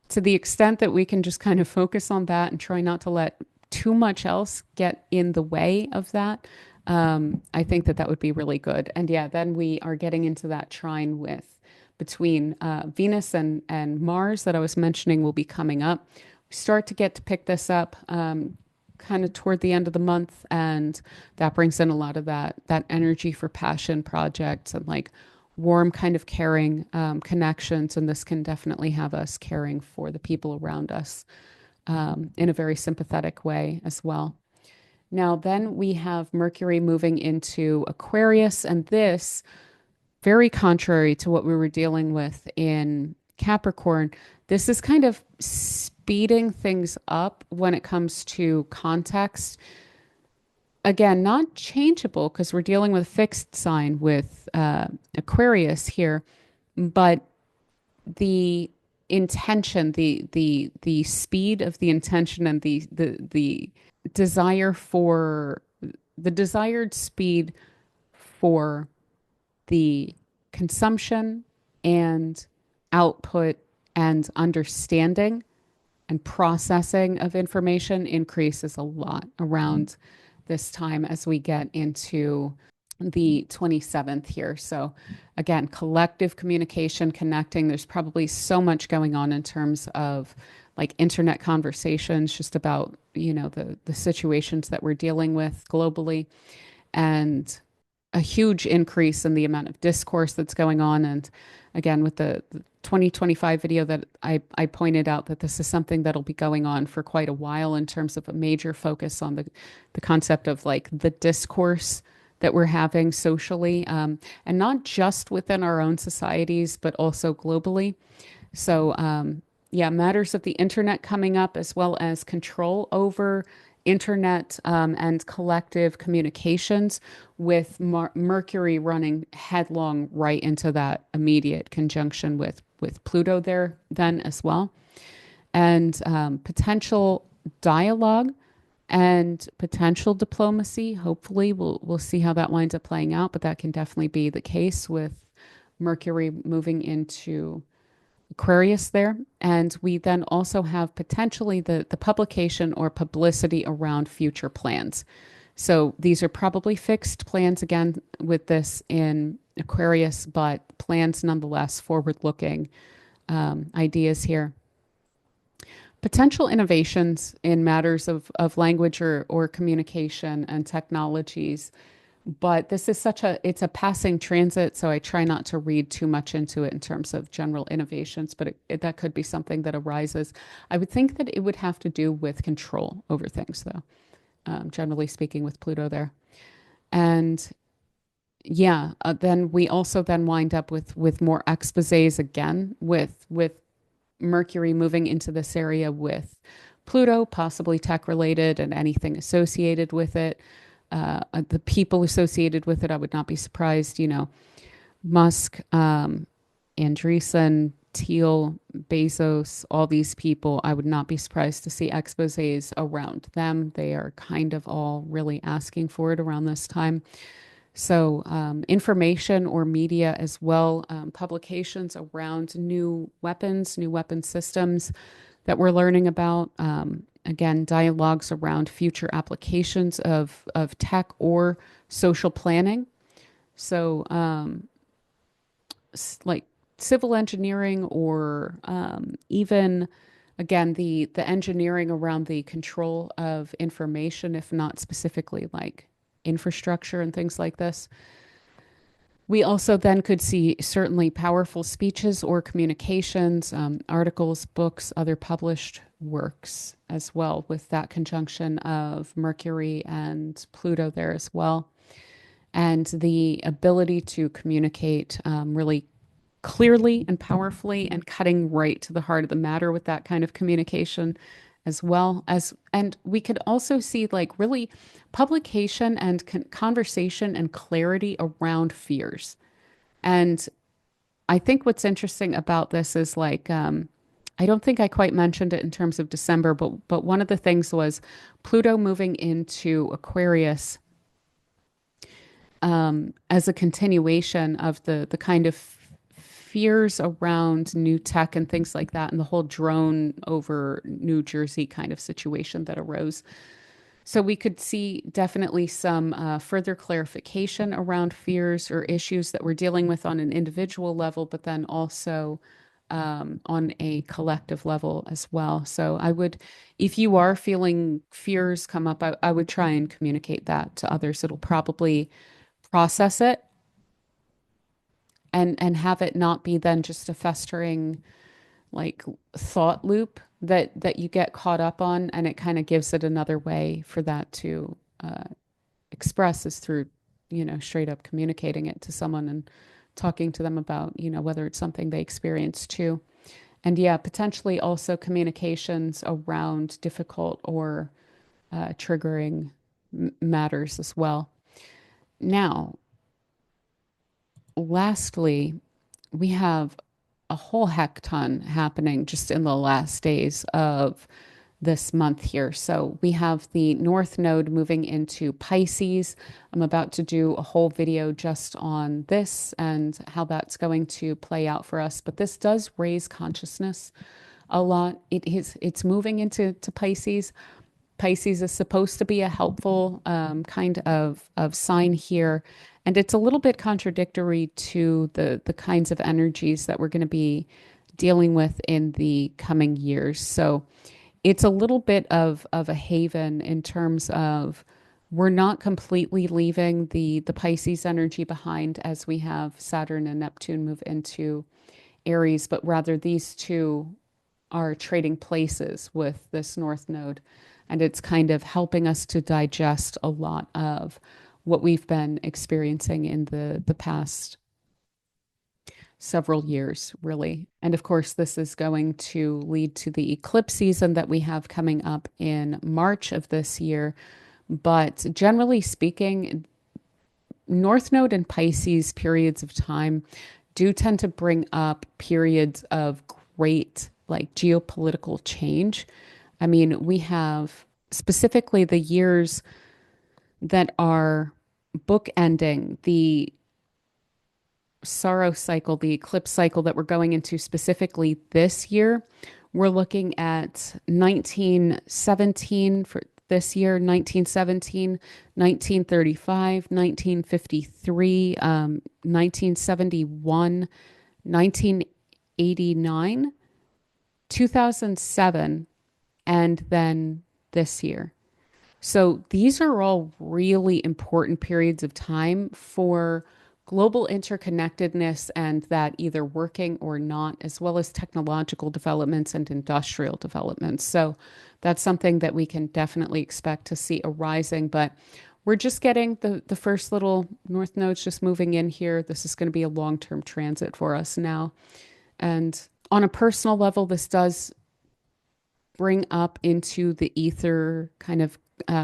To the extent that we can just kind of focus on that and try not to let too much else get in the way of that, I think that that would be really good. And yeah, then we are getting into that trine with between Venus and Mars that I was mentioning will be coming up. We start to get to pick this up kind of toward the end of the month, and that brings in a lot of that energy for passion projects and like warm kind of caring connections. And this can definitely have us caring for the people around us in a very sympathetic way as well. Now, then we have Mercury moving into Aquarius, and this, very contrary to what we were dealing with in Capricorn, this is kind of speeding things up when it comes to context. Again, not changeable because we're dealing with a fixed sign with Aquarius here, but the intention, the speed of the intention and the desire for the desired speed for the consumption and output and understanding and processing of information increases a lot around this time as we get into the 27th here. So again, collective communication, connecting. There's probably so much going on in terms of like internet conversations, just about, you know, the situations that we're dealing with globally, and a huge increase in the amount of discourse that's going on. And again, with the 2025 video that I pointed out that this is something that'll be going on for quite a while in terms of a major focus on the concept of like the discourse that we're having socially, and not just within our own societies, but also globally. So, yeah, matters of the internet coming up, as well as control over internet and collective communications, with Mercury running headlong right into that immediate conjunction with Pluto there then as well. And potential dialogue and potential diplomacy. Hopefully, we'll see how that winds up playing out, but that can definitely be the case with Mercury moving into Aquarius there. And we then also have potentially the publication or publicity around future plans. So these are probably fixed plans again with this in Aquarius, but plans nonetheless, forward looking ideas here. Potential innovations in matters of language or communication and technologies. But this is it's a passing transit, so I try not to read too much into it in terms of general innovations, but that could be something that arises. I would think that it would have to do with control over things, though, generally speaking, with Pluto there. And yeah, then we also then wind up with more exposés again, with Mercury moving into this area with Pluto, possibly tech related and anything associated with it. The people associated with it, I would not be surprised, Musk, Andreessen, Thiel, Bezos, all these people, I would not be surprised to see exposés around them. They are kind of all really asking for it around this time. So, information or media as well, publications around new weapons, new weapon systems that we're learning about. Again, dialogues around future applications of tech or social planning. So, like civil engineering or even, again, the engineering around the control of information, if not specifically like infrastructure and things like this. We also then could see certainly powerful speeches or communications, articles, books, other published works as well, with that conjunction of Mercury and Pluto there as well. And the ability to communicate really clearly and powerfully and cutting right to the heart of the matter with that kind of communication as well as, and we could also see like really publication and conversation and clarity around fears. And I think what's interesting about this is like, I don't think I quite mentioned it in terms of December, but one of the things was Pluto moving into Aquarius as a continuation of the kind of fears around new tech and things like that, and the whole drone over New Jersey kind of situation that arose. So we could see definitely some further clarification around fears or issues that we're dealing with on an individual level, but then also on a collective level as well. So I would, if you are feeling fears come up, I would try and communicate that to others. It'll probably process it and have it not be then just a festering like thought loop that you get caught up on, and it kind of gives it another way for that to express is through straight up communicating it to someone and talking to them about whether it's something they experience too. And yeah, potentially also communications around difficult or triggering matters as well. Now, lastly, we have a whole heck ton happening just in the last days of this month here. So we have the North Node moving into Pisces. I'm about to do a whole video just on this and how that's going to play out for us. But this does raise consciousness a lot. It's moving into Pisces. Pisces is supposed to be a helpful kind of sign here. And it's a little bit contradictory to the kinds of energies that we're going to be dealing with in the coming years. So it's a little bit of a haven in terms of we're not completely leaving the Pisces energy behind as we have Saturn and Neptune move into Aries, but rather these two are trading places with this North Node. And it's kind of helping us to digest a lot of what we've been experiencing in the past several years, really. And of course, this is going to lead to the eclipse season that we have coming up in March of this year. But generally speaking, North Node and Pisces periods of time do tend to bring up periods of great like geopolitical change. I mean, we have specifically the years that are bookending the sorrow cycle, the eclipse cycle that we're going into specifically this year. We're looking at 1917 for this year, 1917, 1935, 1953, 1971, 1989, 2007, and then this year. So these are all really important periods of time for global interconnectedness and that either working or not, as well as technological developments and industrial developments. So that's something that we can definitely expect to see arising. But we're just getting the first little north nodes just moving in here. This is going to be a long-term transit for us now. And on a personal level, this does bring up into the ether kind of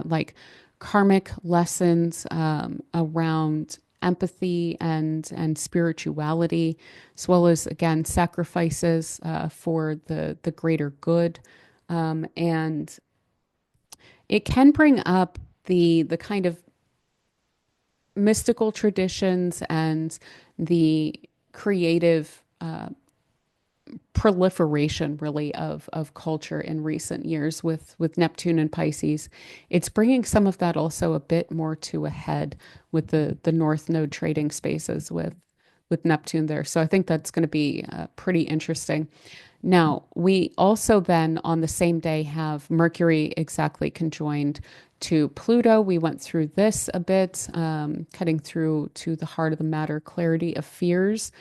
like karmic lessons around empathy and spirituality, as well as again sacrifices for the greater good, and it can bring up the kind of mystical traditions and the creative proliferation really of culture in recent years with Neptune and Pisces. It's bringing some of that also a bit more to a head with the North Node trading spaces with Neptune there. So I think that's going to be pretty interesting. Now, we also then on the same day have Mercury exactly conjoined to Pluto. We went through this a bit, cutting through to the heart of the matter, clarity of fears.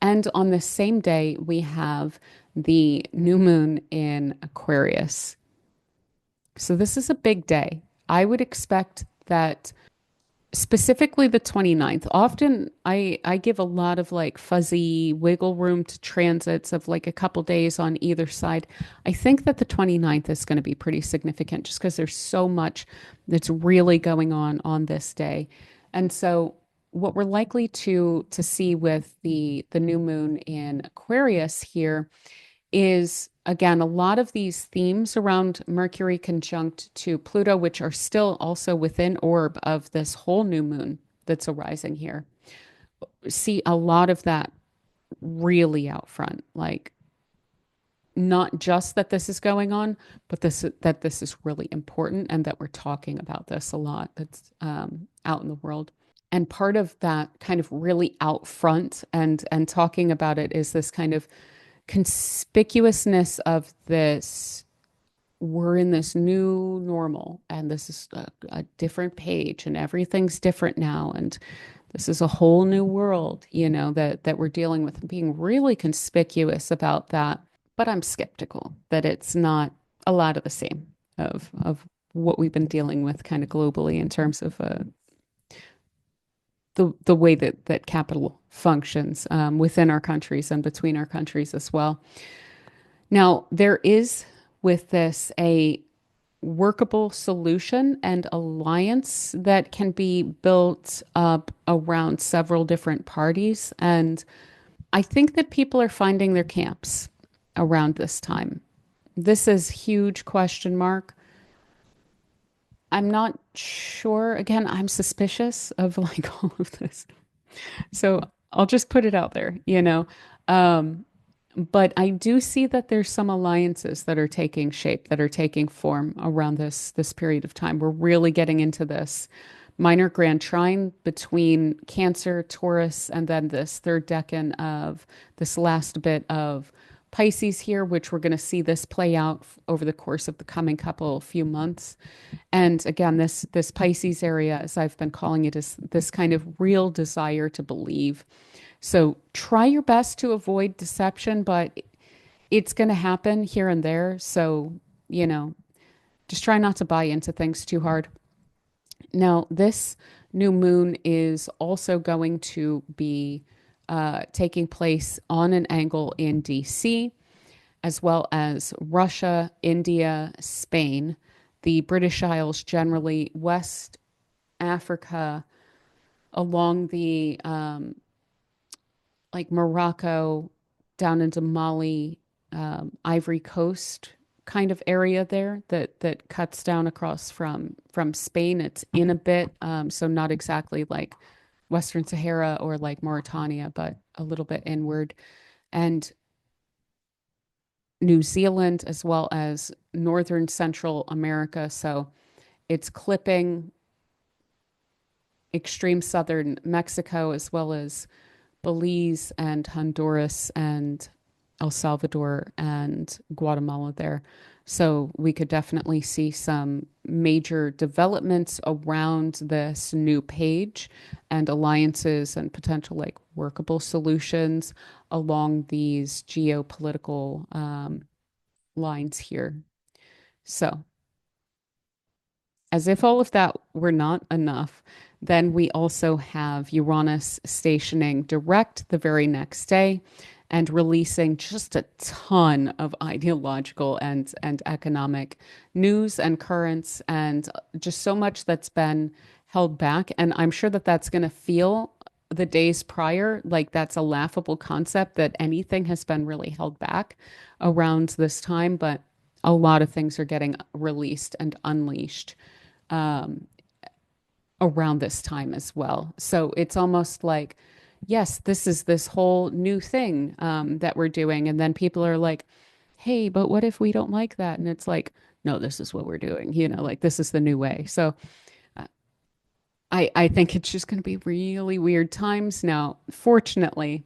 And on the same day, we have the new moon in Aquarius. So this is a big day. I would expect that specifically the 29th. Often I give a lot of like fuzzy wiggle room to transits of like a couple days on either side. I think that the 29th is going to be pretty significant just because there's so much that's really going on this day. And so what we're likely to see with the new moon in Aquarius here is again a lot of these themes around Mercury conjunct to Pluto, which are still also within orb of this whole new moon that's arising here. See a lot of that really out front, like not just that this is going on, but this is really important and that we're talking about this a lot. That's out in the world. And part of that kind of really out front and talking about it is this kind of conspicuousness of this, we're in this new normal and this is a different page and everything's different now and this is a whole new world, that we're dealing with, and being really conspicuous about that. But I'm skeptical that it's not a lot of the same of what we've been dealing with kind of globally in terms of the way that capital functions within our countries and between our countries as well. Now, there is with this a workable solution and alliance that can be built up around several different parties. And I think that people are finding their camps around this time. This is huge question mark. I'm not sure. Again, I'm suspicious of like all of this. So I'll just put it out there. Um, but I do see that there's some alliances that are taking shape, that are taking form around this period of time. We're really getting into this minor grand trine between Cancer, Taurus, and then this third decan of this last bit of Pisces here, which we're going to see this play out over the course of the coming couple few months. And again, this Pisces area, as I've been calling it, is this kind of real desire to believe. So try your best to avoid deception, but it's going to happen here and there. So, just try not to buy into things too hard. Now, this new moon is also going to be taking place on an angle in DC, as well as Russia, India, Spain, the British Isles generally, West Africa, along the like Morocco, down into Mali, Ivory Coast kind of area there that cuts down across from Spain. It's in a bit, so not exactly like Western Sahara or like Mauritania, but a little bit inward. And New Zealand, as well as northern Central America. So it's clipping extreme southern Mexico, as well as Belize and Honduras and El Salvador and Guatemala there. So we could definitely see some major developments around this new page and alliances and potential like workable solutions along these geopolitical lines here. So, as if all of that were not enough, then we also have Uranus stationing direct the very next day and releasing just a ton of ideological and economic news and currents and just so much that's been held back. And I'm sure that that's going to feel the days prior like that's a laughable concept that anything has been really held back around this time, but a lot of things are getting released and unleashed um, around this time as well. So it's almost like, yes, this is this whole new thing that we're doing. And then people are like, hey, but what if we don't like that? And it's like, no, this is what we're doing, like this is the new way. So uh, I think it's just going to be really weird times now. Fortunately,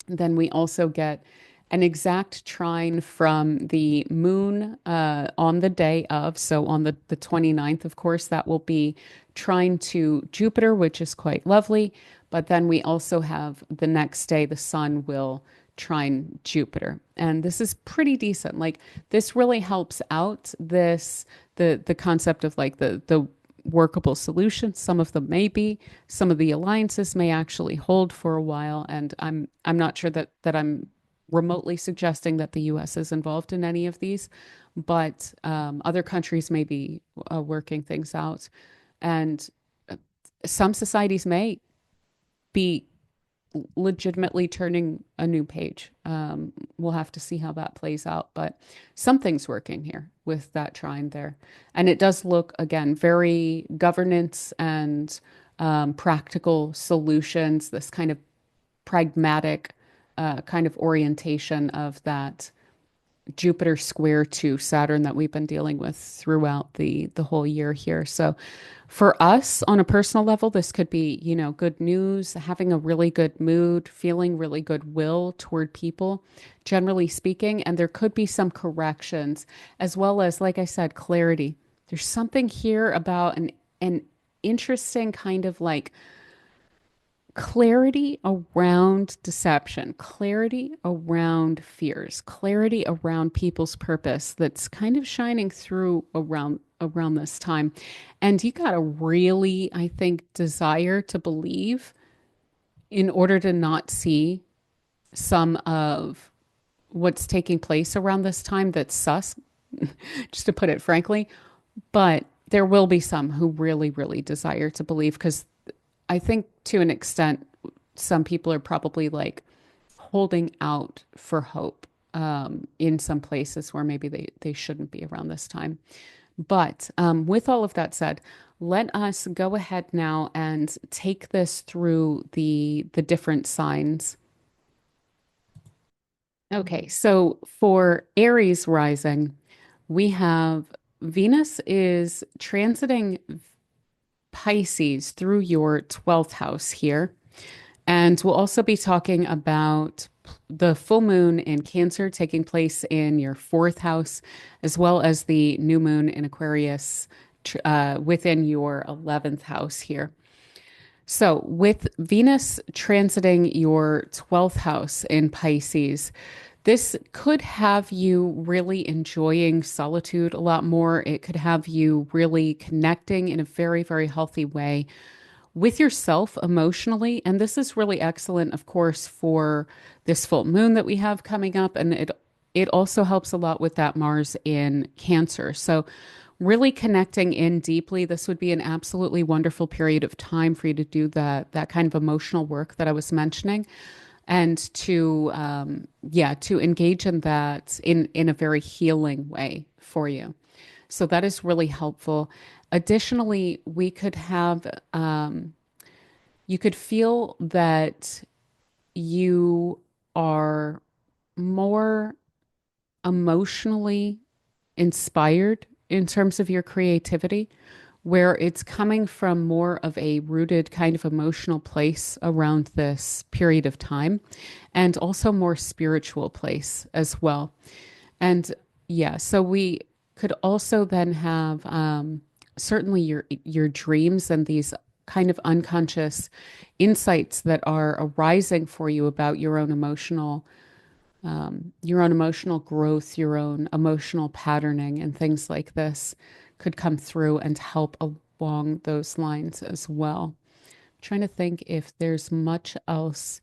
then we also get an exact trine from the moon on the day of. So on the 29th, of course, that will be trine to Jupiter, which is quite lovely. But then we also have the next day, the sun will trine Jupiter. And this is pretty decent. Like this really helps out the concept of like the workable solutions. Some of them may be, some of the alliances may actually hold for a while. And I'm not sure that I'm remotely suggesting that the US is involved in any of these, but other countries may be working things out. And some societies may be legitimately turning a new page. We'll have to see how that plays out, but something's working here with that trine there. And it does look, again, very governance and practical solutions, this kind of pragmatic kind of orientation of that Jupiter square to Saturn that we've been dealing with throughout the whole year here. So for us on a personal level, this could be, good news, having a really good mood, feeling really goodwill toward people, generally speaking. And there could be some corrections as well as, like I said, clarity. There's something here about an interesting kind of like clarity around deception, clarity around fears, clarity around people's purpose that's kind of shining through around this time. And you got to really, I think, desire to believe in order to not see some of what's taking place around this time that's sus, just to put it frankly. But there will be some who really, really desire to believe because I think to an extent, some people are probably like holding out for hope in some places where maybe they shouldn't be around this time. But with all of that said, let us go ahead now and take this through the different signs. Okay, so for Aries rising, we have Venus is transiting Pisces through your 12th house here. And we'll also be talking about the full moon in Cancer taking place in your fourth house, as well as the new moon in Aquarius within your 11th house here. So, with Venus transiting your 12th house in Pisces, this could have you really enjoying solitude a lot more. It could have you really connecting in a very, very healthy way with yourself emotionally. And this is really excellent, of course, for this full moon that we have coming up. And it also helps a lot with that Mars in Cancer. So really connecting in deeply, this would be an absolutely wonderful period of time for you to do that kind of emotional work that I was mentioning. And to to engage in that in a very healing way for you. So that is really helpful. Additionally, we could have, you could feel that you are more emotionally inspired in terms of your creativity, where it's coming from more of a rooted kind of emotional place around this period of time, and also more spiritual place as well. And Yeah, so we could also then have certainly your dreams and these kind of unconscious insights that are arising for you about your own emotional growth, your own emotional patterning, and things like this could come through and help along those lines as well. Trying to think if there's much else.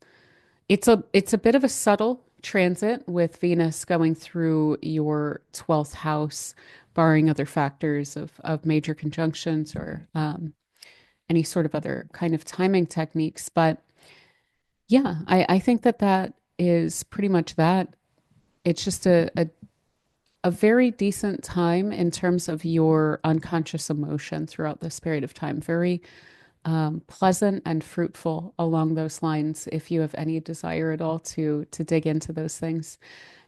It's a bit of a subtle transit with Venus going through your 12th house, barring other factors of major conjunctions or any sort of other kind of timing techniques. But yeah, I think that that is pretty much that. It's just a very decent time in terms of your unconscious emotion throughout this period of time. Very pleasant and fruitful along those lines if you have any desire at all to dig into those things.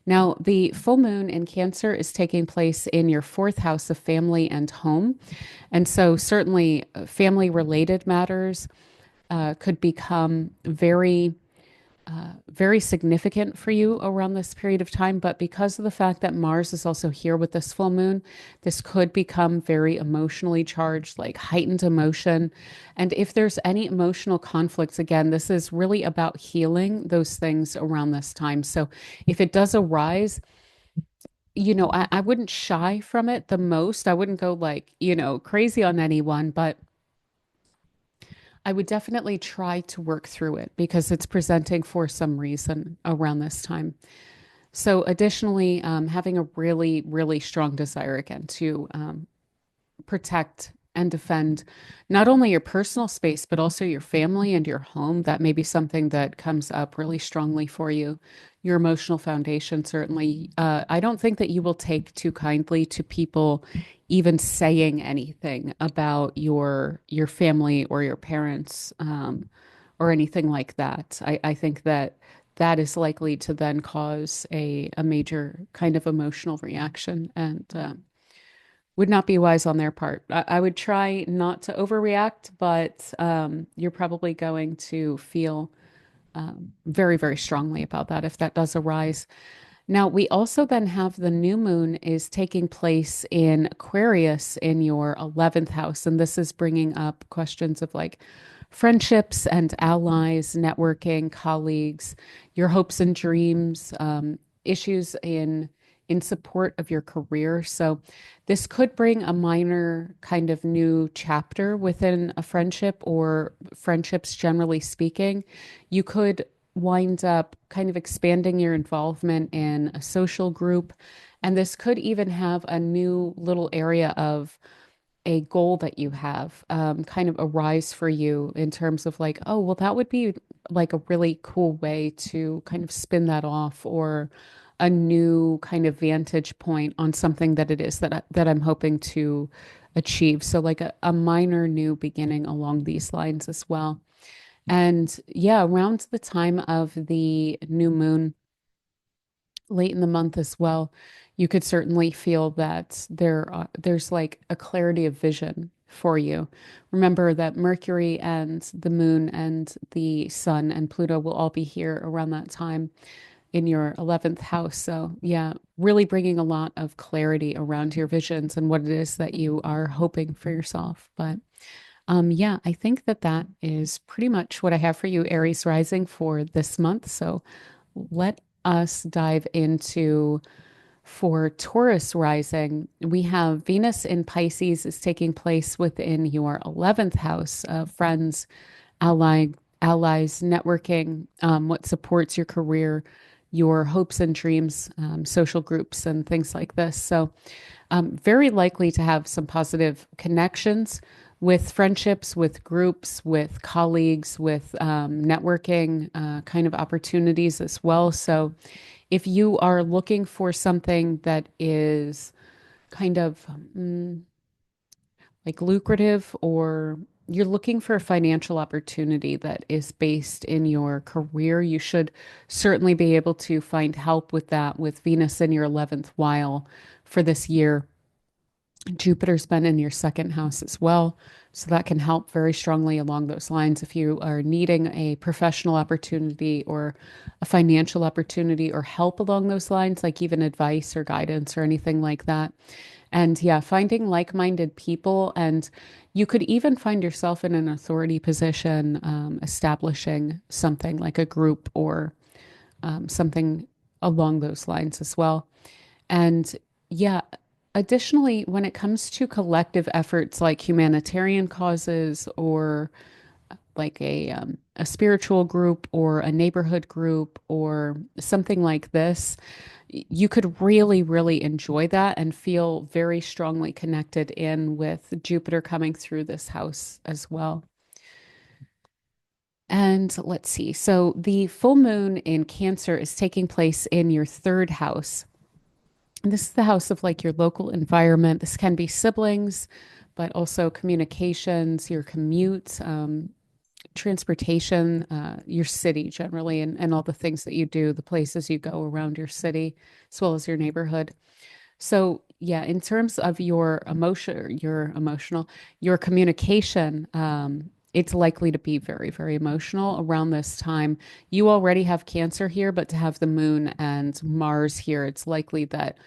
Now, the full moon in Cancer is taking place in your fourth house of family and home. And so, certainly, family related matters could become very significant for you around this period of time. But because of the fact that Mars is also here with this full moon, this could become very emotionally charged, like heightened emotion. And if there's any emotional conflicts, again, this is really about healing those things around this time. So if it does arise, I wouldn't shy from it the most. I wouldn't go like, crazy on anyone, but I would definitely try to work through it because it's presenting for some reason around this time. So, additionally, having a really, really strong desire again to protect and defend not only your personal space, but also your family and your home. That may be something that comes up really strongly for you. Your emotional foundation, certainly. I don't think that you will take too kindly to people even saying anything about your family or your parents or anything like that. I think that that is likely to then cause a major kind of emotional reaction and would not be wise on their part. I would try not to overreact, but you're probably going to feel very, very strongly about that if that does arise. Now, we also then have the new moon is taking place in Aquarius in your 11th house. And this is bringing up questions of like friendships and allies, networking, colleagues, your hopes and dreams, issues in support of your career. So this could bring a minor kind of new chapter within a friendship or friendships generally speaking. You could wind up kind of expanding your involvement in a social group. And this could even have a new little area of a goal that you have kind of arise for you in terms of like, oh, well, that would be like a really cool way to kind of spin that off or a new kind of vantage point on something that it is that I'm hoping to achieve. So like a minor new beginning along these lines as well. And yeah, around the time of the new moon, late in the month as well, you could certainly feel that there's like a clarity of vision for you. Remember that Mercury and the moon and the sun and Pluto will all be here around that time in your 11th house. So, yeah, really bringing a lot of clarity around your visions and what it is that you are hoping for yourself. But yeah, I think that that is pretty much what I have for you, Aries rising, for this month. So let us dive into for Taurus rising. We have Venus in Pisces is taking place within your 11th house of friends, ally, allies, networking, what supports your career, your hopes and dreams, social groups, and things like this. So very likely to have some positive connections with friendships, with groups, with colleagues, with networking kind of opportunities as well. So, if you are looking for something that is kind of like lucrative or you're looking for a financial opportunity that is based in your career, you should certainly be able to find help with that with Venus in your 11th while for this year Jupiter's been in your second house as well. So that can help very strongly along those lines if you are needing a professional opportunity or a financial opportunity or help along those lines, like even advice or guidance or anything like that. And yeah, finding like-minded people. And you could even find yourself in an authority position, establishing something like a group or something along those lines as well. And yeah, additionally, when it comes to collective efforts like humanitarian causes or like a spiritual group or a neighborhood group or something like this, you could really, really enjoy that and feel very strongly connected in with Jupiter coming through this house as well. And let's see. So the full moon in Cancer is taking place in your third house. And this is the house of like your local environment. This can be siblings, but also communications, your commute, transportation, your city generally, and all the things that you do, the places you go around your city, as well as your neighborhood. So, yeah, in terms of your communication, it's likely to be very, very emotional around this time. You already have Cancer here, but to have the moon and Mars here, it's likely that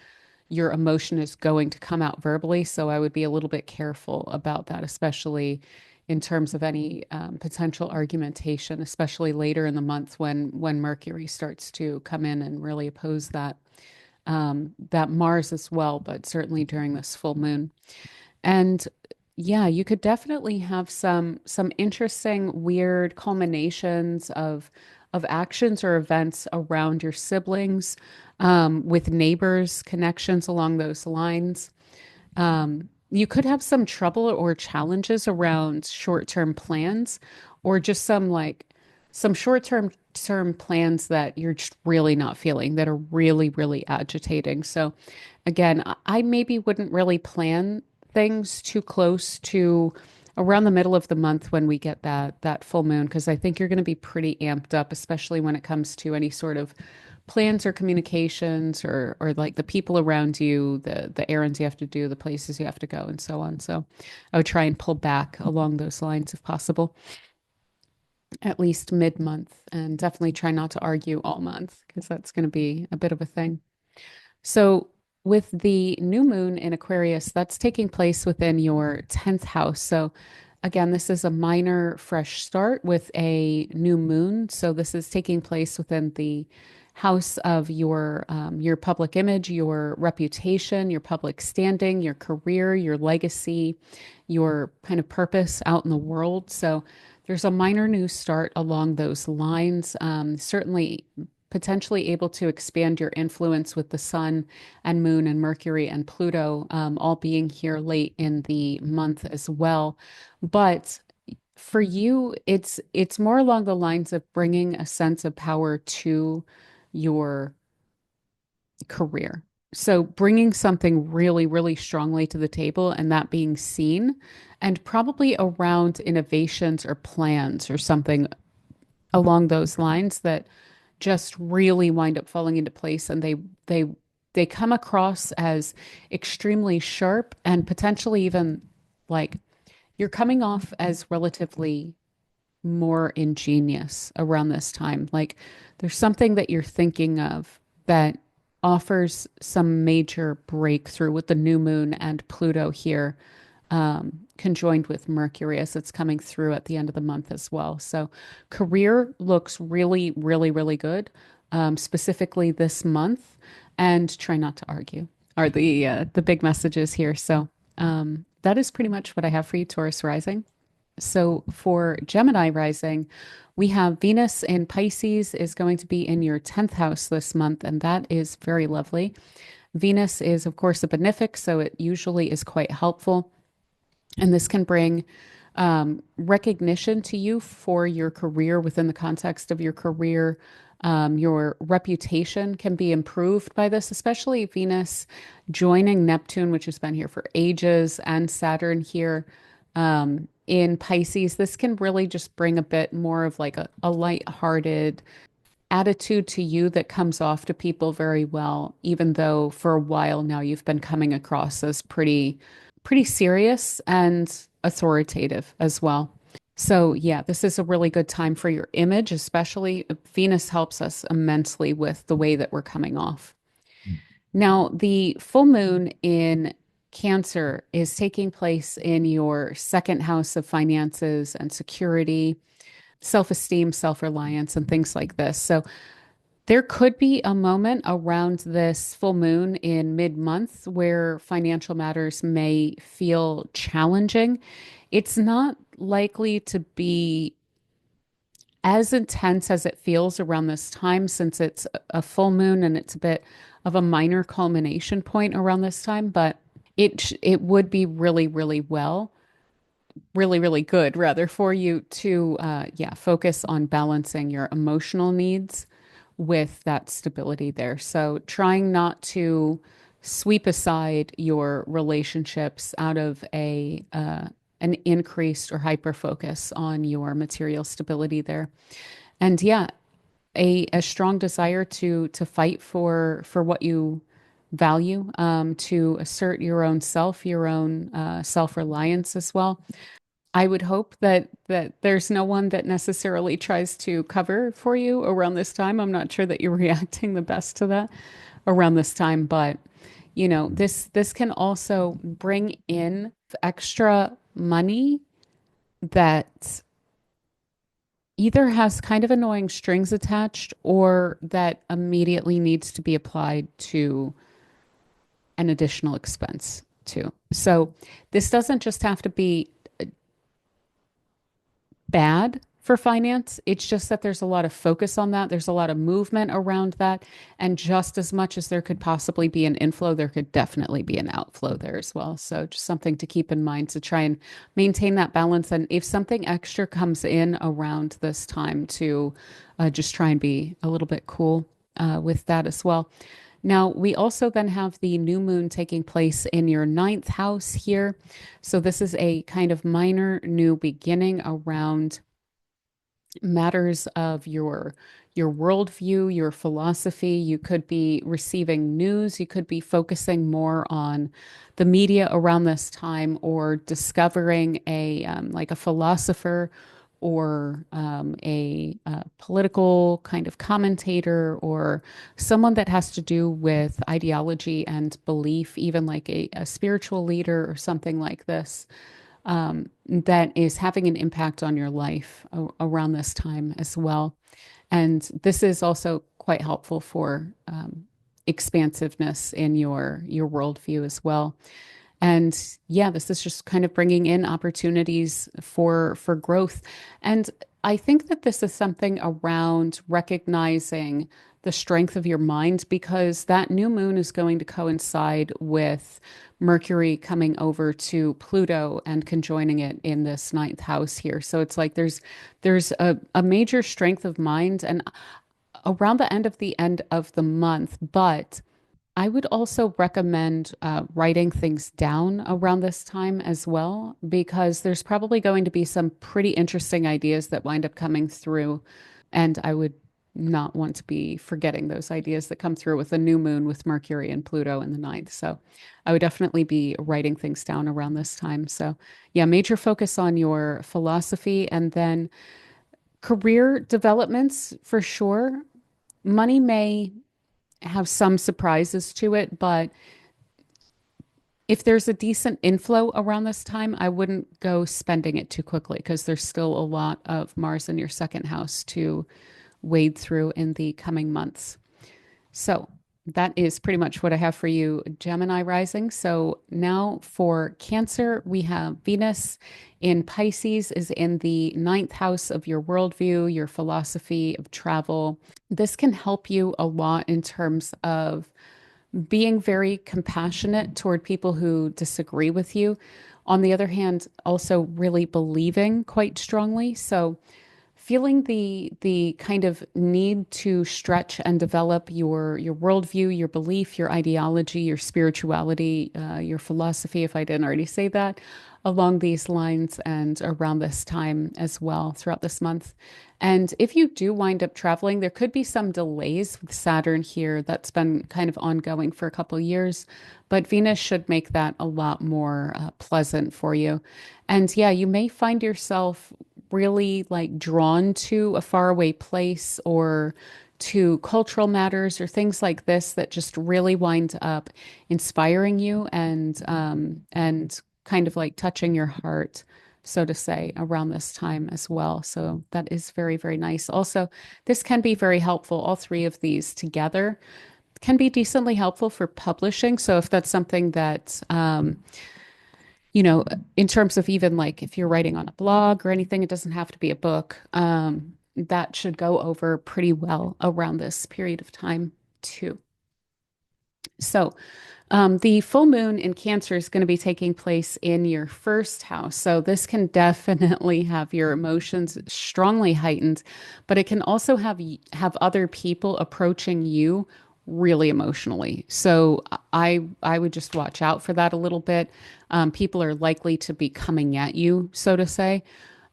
your emotion is going to come out verbally. So I would be a little bit careful about that, especially in terms of any potential argumentation, especially later in the month when Mercury starts to come in and really oppose that Mars as well, but certainly during this full moon. And yeah, you could definitely have some interesting, weird culminations of actions or events around your siblings, with neighbors, connections along those lines. You could have some trouble or challenges around short-term plans, or just some short-term plans that you're just really not feeling that are really, really agitating. So again, I maybe wouldn't really plan things too close to around the middle of the month when we get that full moon, because I think you're going to be pretty amped up, especially when it comes to any sort of plans or communications or like the people around you, the errands you have to do, the places you have to go, and so on. So I would try and pull back along those lines if possible, at least mid-month, and definitely try not to argue all month because that's going to be a bit of a thing. So, with the new moon in Aquarius, that's taking place within your 10th house. So, again, this is a minor fresh start with a new moon. So, this is taking place within the house of your public image, your reputation, your public standing, your career, your legacy, your kind of purpose out in the world. So, there's a minor new start along those lines. Certainly potentially able to expand your influence with the sun and moon and Mercury and Pluto, all being here late in the month as well. But for you, it's more along the lines of bringing a sense of power to your career. So bringing something really, really strongly to the table and that being seen, and probably around innovations or plans or something along those lines that just really wind up falling into place, and they come across as extremely sharp and potentially even like you're coming off as relatively more ingenious around this time. Like there's something that you're thinking of that offers some major breakthrough with the new moon and Pluto here, conjoined with Mercury as it's coming through at the end of the month as well. So, career looks really, really, really good, specifically this month. And try not to argue are the big messages here. So, that is pretty much what I have for you, Taurus rising. So for Gemini rising, we have Venus in Pisces is going to be in your 10th house this month, and that is very lovely. Venus is, of course, a benefic, so it usually is quite helpful. And this can bring recognition to you for your career within the context of your career. Your reputation can be improved by this, especially Venus joining Neptune, which has been here for ages, and Saturn here in Pisces. This can really just bring a bit more of like a lighthearted attitude to you that comes off to people very well, even though for a while now you've been coming across as pretty pretty serious and authoritative as well. So, yeah, this is a really good time for your image, especially Venus helps us immensely with the way that we're coming off. Now, the full moon in Cancer is taking place in your second house of finances and security, self-esteem, self-reliance, and things like this. So, there could be a moment around this full moon in mid-month where financial matters may feel challenging. It's not likely to be as intense as it feels around this time since it's a full moon and it's a bit of a minor culmination point around this time, but it would be really good rather for you to focus on balancing your emotional needs with that stability there. So trying not to sweep aside your relationships out of a an increased or hyper focus on your material stability there. And yeah, a strong desire to fight for what you value, to assert your own self, your own self-reliance as well. I would hope that there's no one that necessarily tries to cover for you around this time. I'm not sure that you're reacting the best to that around this time, but this can also bring in extra money that either has kind of annoying strings attached or that immediately needs to be applied to an additional expense too. So this doesn't just have to be bad for finance. It's just that there's a lot of focus on that. There's a lot of movement around that. And just as much as there could possibly be an inflow, there could definitely be an outflow there as well. So just something to keep in mind to try and maintain that balance. And if something extra comes in around this time, to just try and be a little bit cool with that as well. Now, we also then have the new moon taking place in your ninth house here. So, this is a kind of minor new beginning around matters of your worldview, your philosophy. You could be receiving news, you could be focusing more on the media around this time, or discovering a like a philosopher or a political kind of commentator, or someone that has to do with ideology and belief, even like a spiritual leader or something like this, that is having an impact on your life around this time as well. And this is also quite helpful for expansiveness in your worldview as well. And yeah, this is just kind of bringing in opportunities for growth. And I think that this is something around recognizing the strength of your mind, because that new moon is going to coincide with Mercury coming over to Pluto and conjoining it in this ninth house here. So it's like there's a major strength of mind and around the end of the month, but I would also recommend writing things down around this time as well, because there's probably going to be some pretty interesting ideas that wind up coming through. And I would not want to be forgetting those ideas that come through with a new moon with Mercury and Pluto in the ninth. So I would definitely be writing things down around this time. So yeah, major focus on your philosophy, and then career developments for sure. Money may have some surprises to it, but if there's a decent inflow around this time, I wouldn't go spending it too quickly, because there's still a lot of Mars in your second house to wade through in the coming months. So that is pretty much what I have for you, Gemini rising. So now for Cancer, we have Venus in Pisces is in the ninth house of your worldview, your philosophy of travel. This can help you a lot in terms of being very compassionate toward people who disagree with you. On the other hand, also really believing quite strongly. So feeling the kind of need to stretch and develop your worldview, your belief, your ideology, your spirituality, your philosophy, if I didn't already say that, along these lines and around this time as well throughout this month. And if you do wind up traveling, there could be some delays with Saturn here that's been kind of ongoing for a couple of years, but Venus should make that a lot more pleasant for you. And yeah, you may find yourself really like drawn to a faraway place or to cultural matters or things like this that just really wind up inspiring you and kind of like touching your heart, so to say, around this time as well. So that is very, very nice. Also, this can be very helpful. All three of these together can be decently helpful for publishing. So if that's something that in terms of even like if you're writing on a blog or anything, it doesn't have to be a book. That should go over pretty well around this period of time too. So, the full moon in Cancer is going to be taking place in your first house. So, this can definitely have your emotions strongly heightened, but it can also have other people approaching you really emotionally. So, I would just watch out for that a little bit. People are likely to be coming at you, so to say.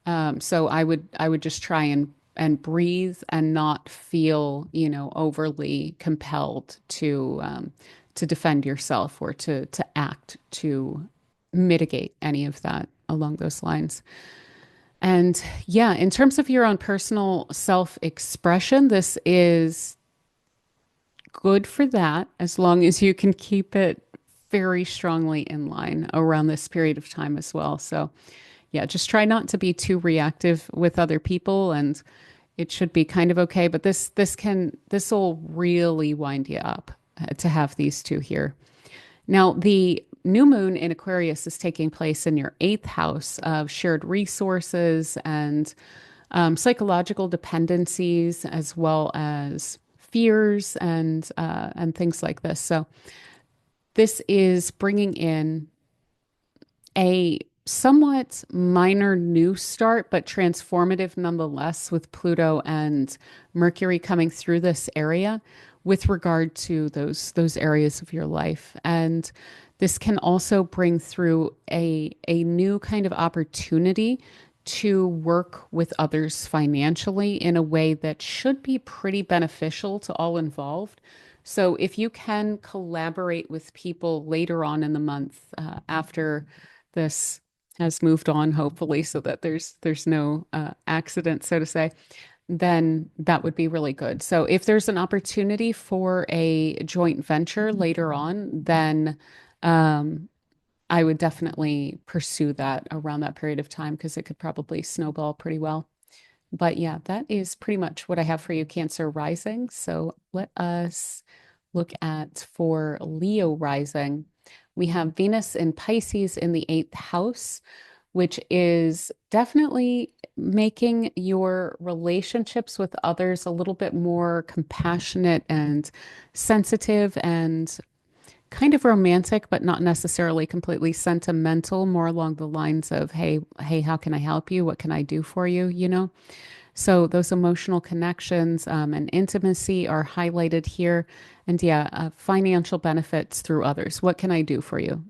So I would just try and breathe and not feel, overly compelled to defend yourself or to act to mitigate any of that along those lines. And yeah, in terms of your own personal self-expression, this is good for that as long as you can keep it very strongly in line around this period of time as well. So yeah, just try not to be too reactive with other people and it should be kind of okay. But this will really wind you up to have these two here. Now, the new moon in Aquarius is taking place in your eighth house of shared resources and psychological dependencies, as well as fears and things like this. So this is bringing in a somewhat minor new start, but transformative nonetheless, with Pluto and Mercury coming through this area with regard to those areas of your life. And this can also bring through a new kind of opportunity to work with others financially in a way that should be pretty beneficial to all involved. So if you can collaborate with people later on in the month, after this has moved on, hopefully, so that there's no accident, so to say, then that would be really good. So if there's an opportunity for a joint venture later on, then I would definitely pursue that around that period of time because it could probably snowball pretty well. But yeah, that is pretty much what I have for you, Cancer rising. So let us look at for Leo rising. We have Venus in Pisces in the eighth house, which is definitely making your relationships with others a little bit more compassionate and sensitive and kind of romantic, but not necessarily completely sentimental, more along the lines of, hey, how can I help you? What can I do for you? So those emotional connections and intimacy are highlighted here. And yeah, financial benefits through others. What can I do for you?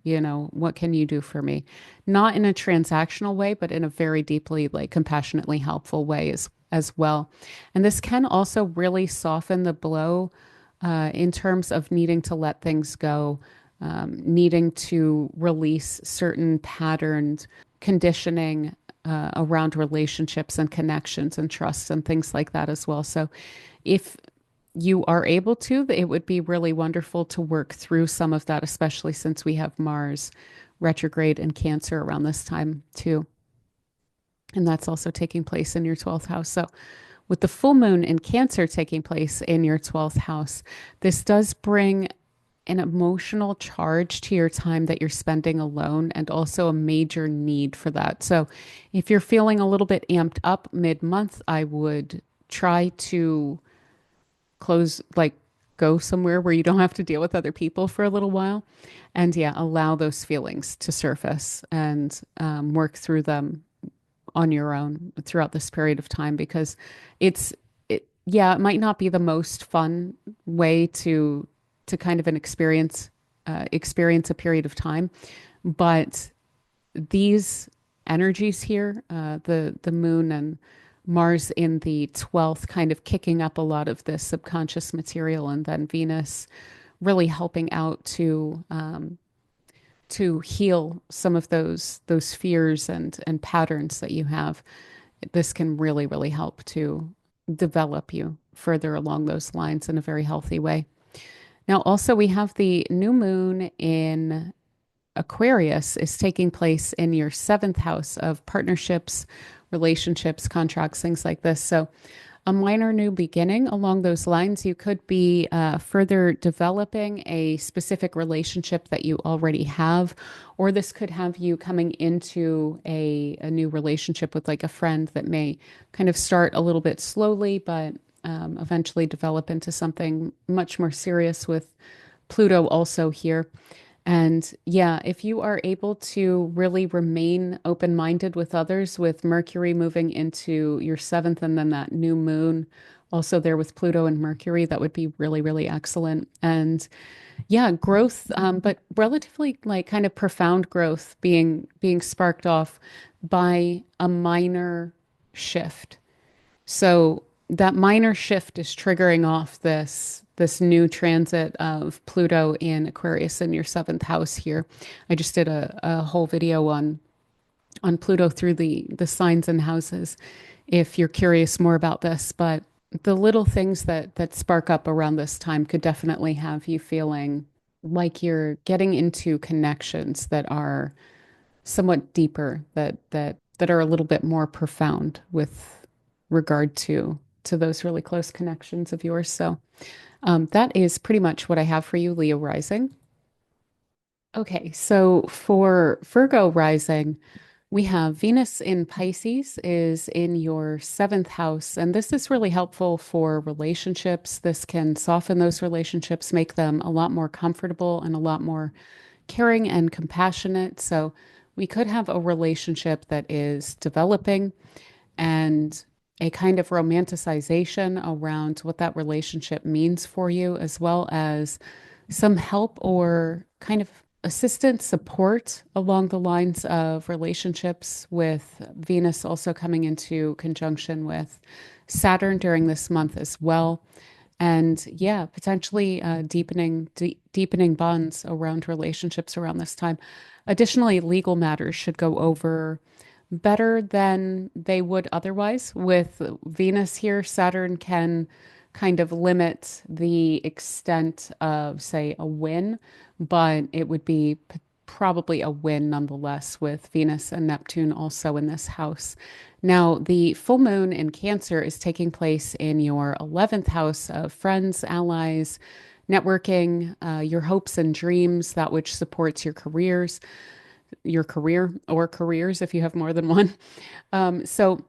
What can you do for me? Not in a transactional way, but in a very deeply, like compassionately helpful way as well. And this can also really soften the blow in terms of needing to let things go, needing to release certain patterned conditioning around relationships and connections and trust and things like that as well. So if you are able to, it would be really wonderful to work through some of that, especially since we have Mars retrograde in Cancer around this time too. And that's also taking place in your 12th house. So with the full moon in Cancer taking place in your 12th house, this does bring an emotional charge to your time that you're spending alone and also a major need for that. So if you're feeling a little bit amped up mid-month, I would try to go somewhere where you don't have to deal with other people for a little while. And yeah, allow those feelings to surface and work through them on your own throughout this period of time because it might not be the most fun way to kind of experience a period of time, but these energies here, the moon and Mars in the 12th, kind of kicking up a lot of this subconscious material, and then Venus really helping out to heal some of those fears and patterns that you have. This can really, really help to develop you further along those lines in a very healthy way. Now, also, we have the new moon in Aquarius is taking place in your seventh house of partnerships, relationships, contracts, things like this. So, a minor new beginning along those lines. You could be further developing a specific relationship that you already have, or this could have you coming into a new relationship with like a friend that may kind of start a little bit slowly, but eventually develop into something much more serious with Pluto also here. And yeah, if you are able to really remain open-minded with others, with Mercury moving into your seventh and then that new moon also there with Pluto and Mercury, that would be really, really excellent. And yeah, growth, but relatively like kind of profound growth being sparked off by a minor shift. So that minor shift is triggering off this new transit of Pluto in Aquarius in your seventh house here. I just did a whole video on Pluto through the signs and houses if you're curious more about this. But the little things that spark up around this time could definitely have you feeling like you're getting into connections that are somewhat deeper, that are a little bit more profound with regard to those really close connections of yours. So that is pretty much what I have for you, Leo rising. Okay, so for Virgo rising, we have Venus in Pisces is in your seventh house, and this is really helpful for relationships. This can soften those relationships, make them a lot more comfortable and a lot more caring and compassionate. So we could have a relationship that is developing and a kind of romanticization around what that relationship means for you, as well as some help or kind of assistance, support along the lines of relationships with Venus also coming into conjunction with Saturn during this month as well. And yeah, potentially deepening bonds around relationships around this time. Additionally, legal matters should go over better than they would otherwise. With Venus here, Saturn can kind of limit the extent of, say, a win, but it would be probably a win nonetheless with Venus and Neptune also in this house. Now, the full moon in Cancer is taking place in your 11th house of friends, allies, networking, your hopes and dreams, that which supports your career or careers if you have more than one. So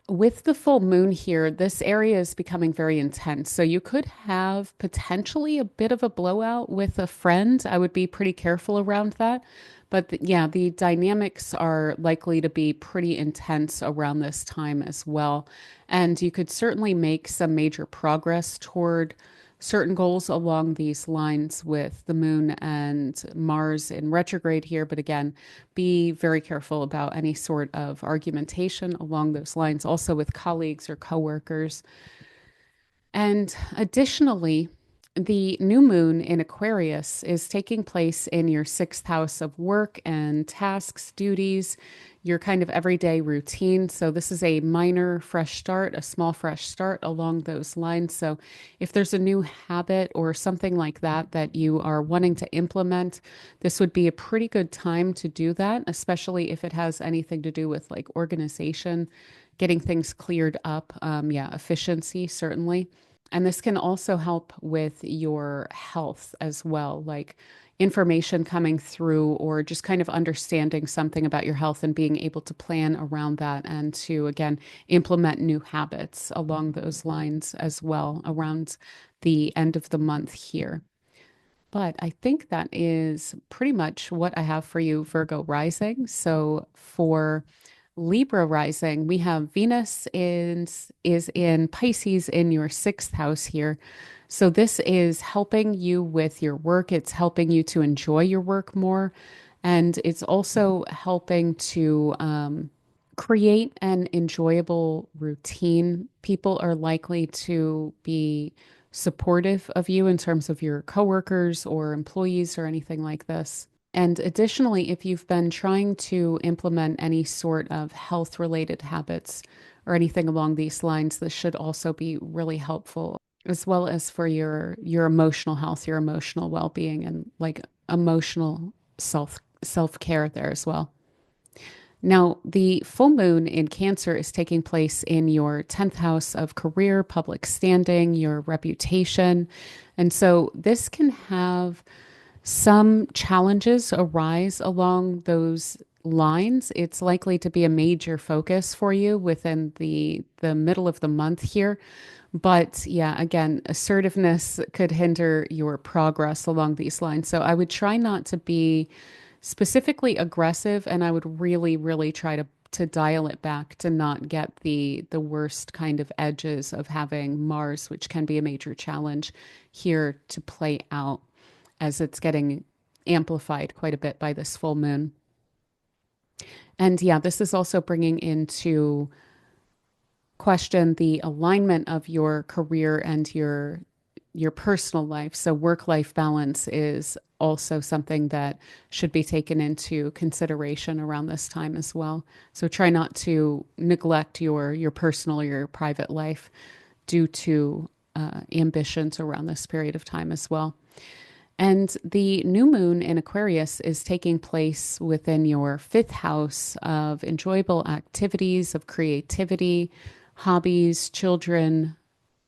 with the full moon here, this area is becoming very intense. So you could have potentially a bit of a blowout with a friend. I would be pretty careful around that. But yeah, the dynamics are likely to be pretty intense around this time as well. And you could certainly make some major progress toward certain goals along these lines with the moon and Mars in retrograde here. But again, be very careful about any sort of argumentation along those lines, also with colleagues or coworkers. And additionally, the new moon in Aquarius is taking place in your sixth house of work and tasks, duties, your kind of everyday routine. So, this is a minor fresh start, a small fresh start along those lines. So, if there's a new habit or something like that that you are wanting to implement, this would be a pretty good time to do that, especially if it has anything to do with like organization, getting things cleared up. Yeah, efficiency, certainly. And this can also help with your health as well, like information coming through or just kind of understanding something about your health and being able to plan around that and to, again, implement new habits along those lines as well around the end of the month here. But I think that is pretty much what I have for you, Virgo rising. So for Libra rising, we have is in Pisces in your sixth house here. So this is helping you with your work. It's helping you to enjoy your work more. And it's also helping to create an enjoyable routine. People are likely to be supportive of you in terms of your coworkers or employees or anything like this. And additionally, if you've been trying to implement any sort of health related habits or anything along these lines, this should also be really helpful, as well as for your emotional health, your emotional well-being, and like emotional self-care there as well. Now, the full moon in Cancer is taking place in your 10th house of career, public standing, your reputation. And so this can have some challenges arise along those lines. It's likely to be a major focus for you within the middle of the month here. But yeah, again, assertiveness could hinder your progress along these lines. So I would try not to be specifically aggressive, and I would really, really try to dial it back to not get the worst kind of edges of having Mars, which can be a major challenge here to play out as it's getting amplified quite a bit by this full moon. And yeah, this is also bringing into question the alignment of your career and your personal life. So work-life balance is also something that should be taken into consideration around this time as well. So try not to neglect your personal or your private life due to ambitions around this period of time as well. And the new moon in Aquarius is taking place within your fifth house of enjoyable activities, of creativity, hobbies, children,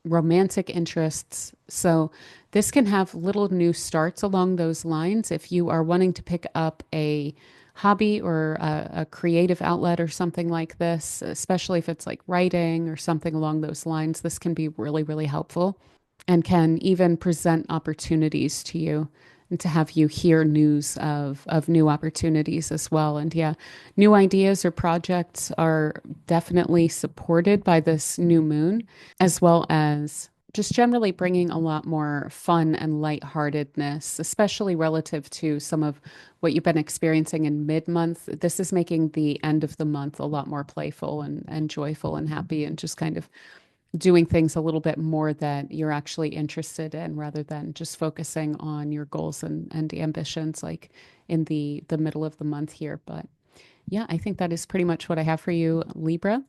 romantic interests. So this can have little new starts along those lines. If you are wanting to pick up a hobby or a creative outlet or something like this, especially if it's like writing or something along those lines, this can be really, really helpful and can even present opportunities to you and to have you hear news of new opportunities as well. And yeah, new ideas or projects are definitely supported by this new moon, as well as just generally bringing a lot more fun and lightheartedness, especially relative to some of what you've been experiencing in mid-month. This is making the end of the month a lot more playful and joyful and happy, and just kind of doing things a little bit more that you're actually interested in rather than just focusing on your goals and ambitions like in the middle of the month here. But yeah, I think that is pretty much what I have for you, Libra.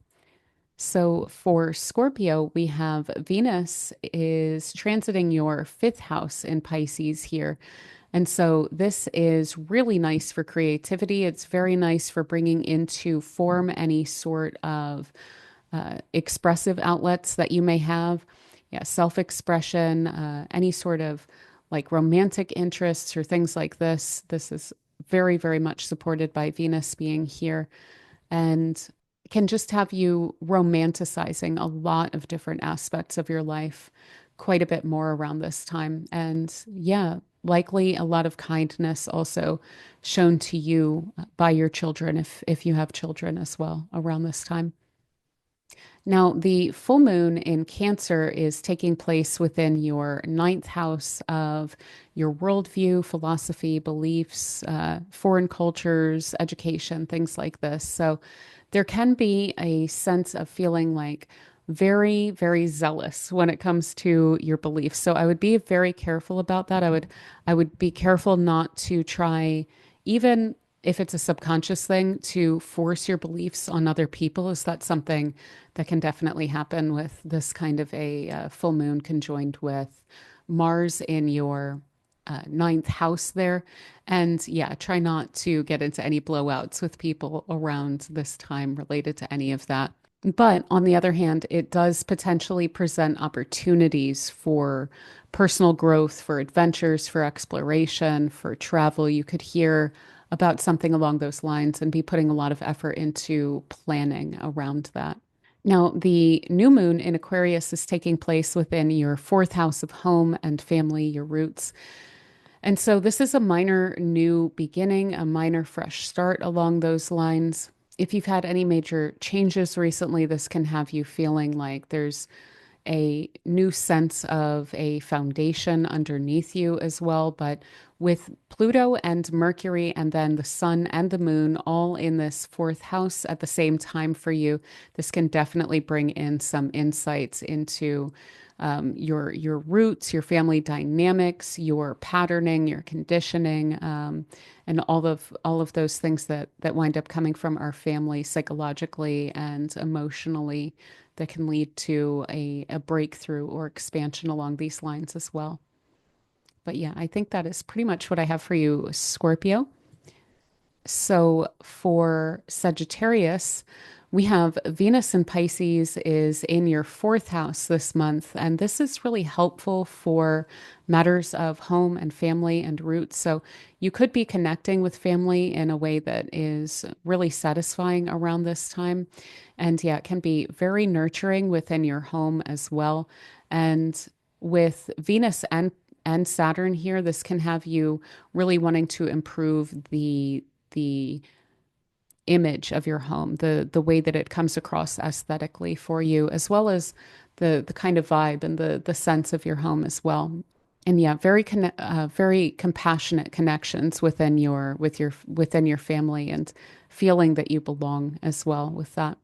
So for Scorpio, we have Venus is transiting your fifth house in Pisces here. And so this is really nice for creativity. It's very nice for bringing into form any sort of expressive outlets that you may have. Yeah, self-expression, any sort of like romantic interests or things like this. This is very, very much supported by Venus being here, and can just have you romanticizing a lot of different aspects of your life quite a bit more around this time. And yeah, likely a lot of kindness also shown to you by your children if you have children as well around this time. Now, the full moon in Cancer is taking place within your ninth house of your worldview, philosophy, beliefs, foreign cultures, education, things like this. So there can be a sense of feeling like very, very zealous when it comes to your beliefs. So I would be very careful about that. I would be careful not to try, even if it's a subconscious thing, to force your beliefs on other people. Is that something that can definitely happen with this kind of a full moon conjoined with Mars in your ninth house there. And yeah, try not to get into any blowouts with people around this time related to any of that. But on the other hand, it does potentially present opportunities for personal growth, for adventures, for exploration, for travel. You could hear about something along those lines and be putting a lot of effort into planning around that. Now, the new moon in Aquarius is taking place within your fourth house of home and family, your roots. And so this is a minor new beginning, a minor fresh start along those lines. If you've had any major changes recently, this can have you feeling like there's a new sense of a foundation underneath you as well. But with Pluto and Mercury and then the sun and the moon all in this fourth house at the same time for you, this can definitely bring in some insights into your roots, your family dynamics, your patterning, your conditioning, and all of those things that wind up coming from our family psychologically and emotionally that can lead to a breakthrough or expansion along these lines as well. But yeah, I think that is pretty much what I have for you, Scorpio. So for Sagittarius, we have Venus in Pisces is in your fourth house this month, and this is really helpful for matters of home and family and roots. So you could be connecting with family in a way that is really satisfying around this time. And yeah, it can be very nurturing within your home as well. And with Venus and Saturn here, this can have you really wanting to improve the image of your home, the way that it comes across aesthetically for you, as well as the kind of vibe and the sense of your home as well. And yeah, very compassionate connections within your family and feeling that you belong as well with that.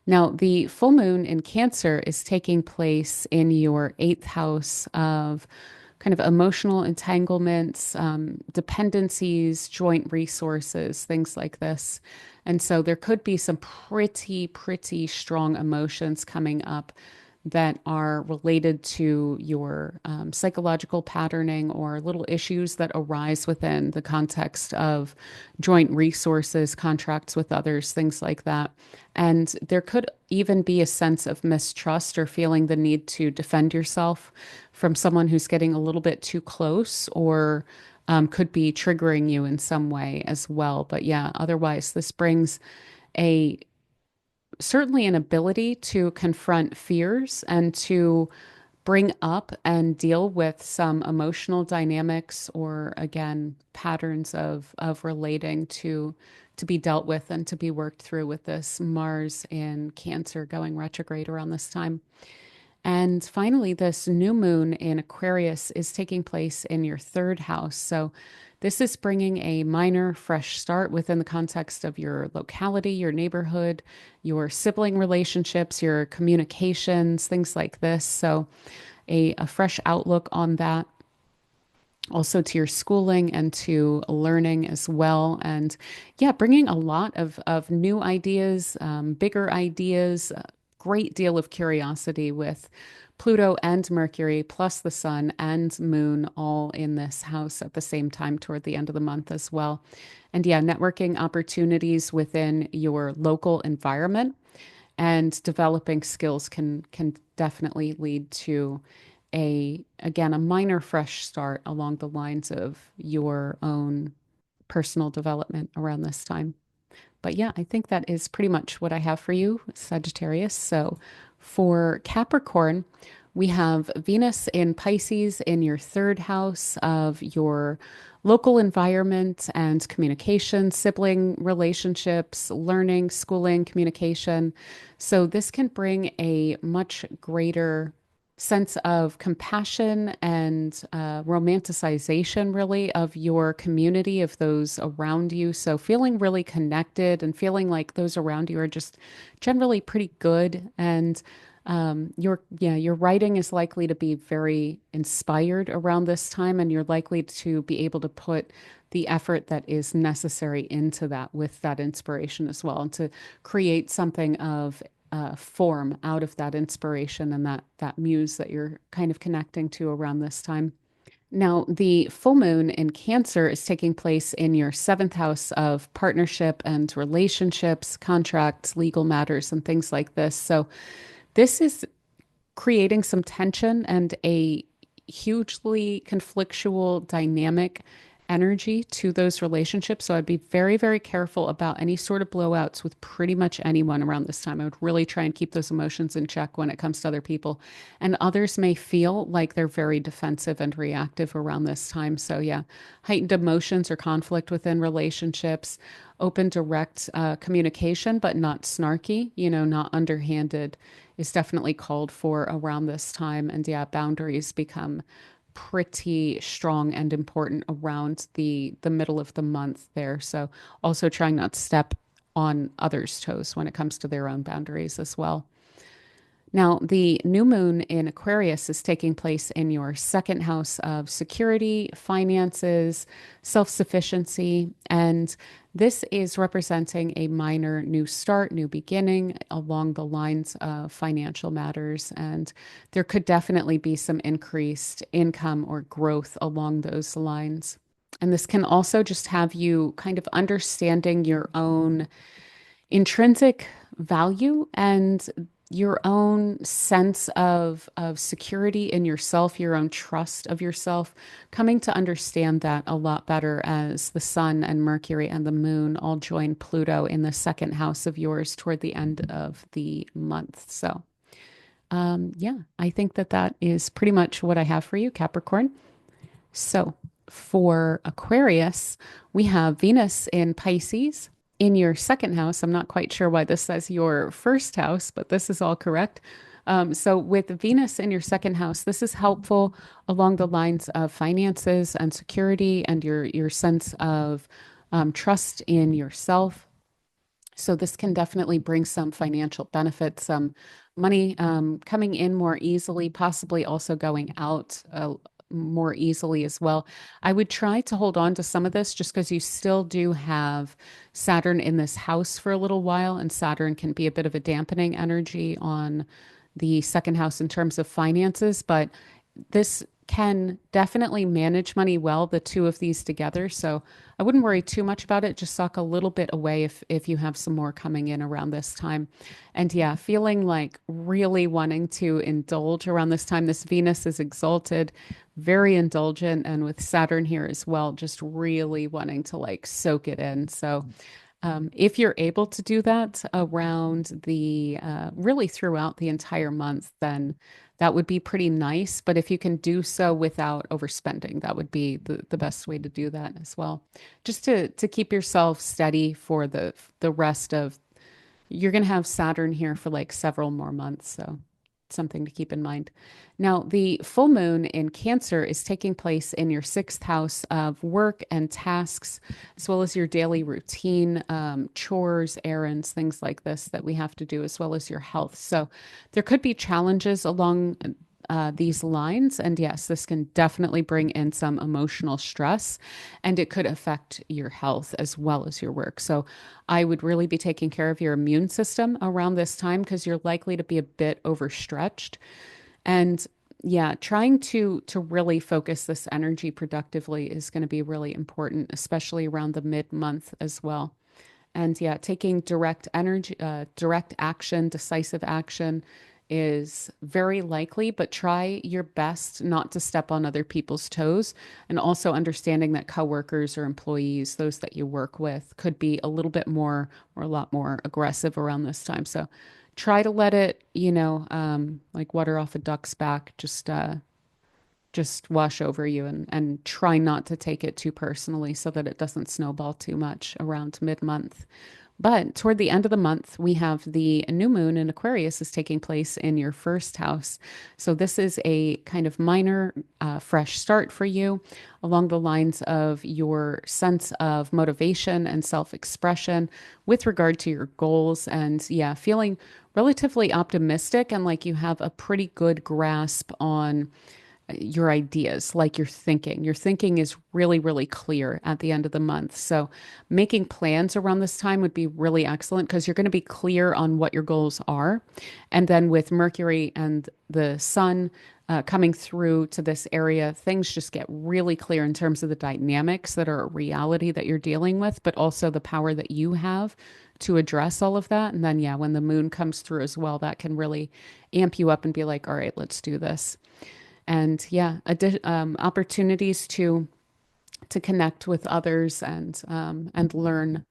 Now, the full moon in Cancer is taking place in your eighth house of kind of emotional entanglements, dependencies, joint resources, things like this. And so there could be some pretty strong emotions coming up that are related to your psychological patterning or little issues that arise within the context of joint resources, contracts with others, things like that. And there could even be a sense of mistrust or feeling the need to defend yourself from someone who's getting a little bit too close or could be triggering you in some way as well. But yeah, otherwise, this brings a certainly an ability to confront fears and to bring up and deal with some emotional dynamics or again patterns of relating to be dealt with and to be worked through with this Mars in Cancer going retrograde around this time. And finally, this new moon in Aquarius is taking place in your third house. So, this is bringing a minor fresh start within the context of your locality, your neighborhood, your sibling relationships, your communications, things like this. So, a fresh outlook on that. Also to your schooling and to learning as well. And yeah, bringing a lot of new ideas, bigger ideas, great deal of curiosity with Pluto and Mercury, plus the sun and moon all in this house at the same time toward the end of the month as well. And yeah, networking opportunities within your local environment and developing skills can definitely lead to a minor fresh start along the lines of your own personal development around this time. But yeah, I think that is pretty much what I have for you, Sagittarius. So for Capricorn, we have Venus in Pisces in your third house of your local environment and communication, sibling relationships, learning, schooling, communication. So this can bring a much greater sense of compassion and romanticization, really, of your community, of those around you. So feeling really connected and feeling like those around you are just generally pretty good. And your writing is likely to be very inspired around this time, and you're likely to be able to put the effort that is necessary into that with that inspiration as well, and to create something of form out of that inspiration and that muse that you're kind of connecting to around this time. Now, the full moon in Cancer is taking place in your seventh house of partnership and relationships, contracts, legal matters, and things like this. So, this is creating some tension and a hugely conflictual dynamic energy to those relationships. So I'd be very, very careful about any sort of blowouts with pretty much anyone around this time. I would really try and keep those emotions in check when it comes to other people. And others may feel like they're very defensive and reactive around this time. So, yeah, heightened emotions or conflict within relationships, open, direct communication, but not snarky, not underhanded, is definitely called for around this time. And yeah, boundaries become pretty strong and important around the middle of the month there. So also trying not to step on others' toes when it comes to their own boundaries as well. Now, the new moon in Aquarius is taking place in your second house of security, finances, self sufficiency. And this is representing a minor new start, new beginning along the lines of financial matters. And there could definitely be some increased income or growth along those lines. And this can also just have you kind of understanding your own intrinsic value and your own sense of security in yourself, your own trust of yourself, coming to understand that a lot better as the sun and Mercury and the moon all join Pluto in the second house of yours toward the end of the month. So, yeah, I think that that is pretty much what I have for you, Capricorn. So for Aquarius, we have Venus in Pisces in your second house. I'm not quite sure why this says your first house, but this is all correct. So with Venus in your second house, this is helpful along the lines of finances and security and your sense of trust in yourself. So this can definitely bring some financial benefits, some money coming in more easily, possibly also going out more easily as well. I would try to hold on to some of this just because you still do have Saturn in this house for a little while, and Saturn can be a bit of a dampening energy on the second house in terms of finances, but this can definitely manage money well, the two of these together. So I wouldn't worry too much about it. Just suck a little bit away if you have some more coming in around this time. And yeah, feeling like really wanting to indulge around this time. This Venus is exalted, very indulgent, and with Saturn here as well, just really wanting to like soak it in. So if you're able to do that around the really throughout the entire month, then that would be pretty nice. But if you can do so without overspending, that would be the best way to do that as well. Just to keep yourself steady for the rest of, you're going to have Saturn here for like several more months. So something to keep in mind. Now, the full moon in Cancer is taking place in your sixth house of work and tasks, as well as your daily routine, chores, errands, things like this that we have to do, as well as your health. So there could be challenges along these lines. And yes, this can definitely bring in some emotional stress, and it could affect your health as well as your work. So I would really be taking care of your immune system around this time because you're likely to be a bit overstretched. And yeah, trying to really focus this energy productively is going to be really important, especially around the mid-month as well. And yeah, taking direct energy, direct action, decisive action is very likely, but try your best not to step on other people's toes. And also understanding that coworkers or employees, those that you work with, could be a little bit more or a lot more aggressive around this time. So try to let it, like water off a duck's back, just wash over you and try not to take it too personally so that it doesn't snowball too much around mid-month. But toward the end of the month, we have the new moon in Aquarius is taking place in your first house. So this is a kind of minor, fresh start for you along the lines of your sense of motivation and self-expression with regard to your goals. And yeah, feeling relatively optimistic and like you have a pretty good grasp on your ideas, like your thinking. Your thinking is really, really clear at the end of the month. So making plans around this time would be really excellent because you're going to be clear on what your goals are. And then with Mercury and the sun coming through to this area, things just get really clear in terms of the dynamics that are a reality that you're dealing with, but also the power that you have to address all of that. And then, yeah, when the moon comes through as well, that can really amp you up and be like, all right, let's do this. And yeah, opportunities to to connect with others and learn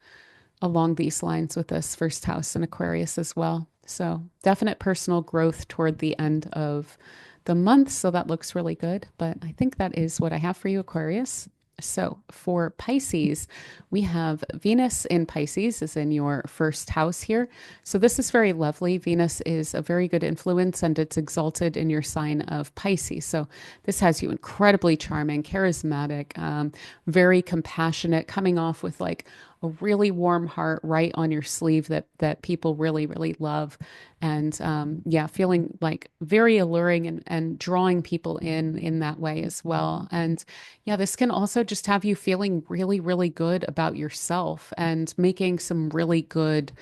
along these lines with this first house in Aquarius as well. So definite personal growth toward the end of the month. So that looks really good. But I think that is what I have for you, Aquarius. So for Pisces, we have Venus in Pisces is in your first house here. So this is very lovely. Venus is a very good influence and it's exalted in your sign of Pisces. So this has you incredibly charming, charismatic, very compassionate, coming off with like a really warm heart right on your sleeve that people really, really love. And yeah, feeling like very alluring and drawing people in that way as well. And yeah, this can also just have you feeling really, really good about yourself and making some really good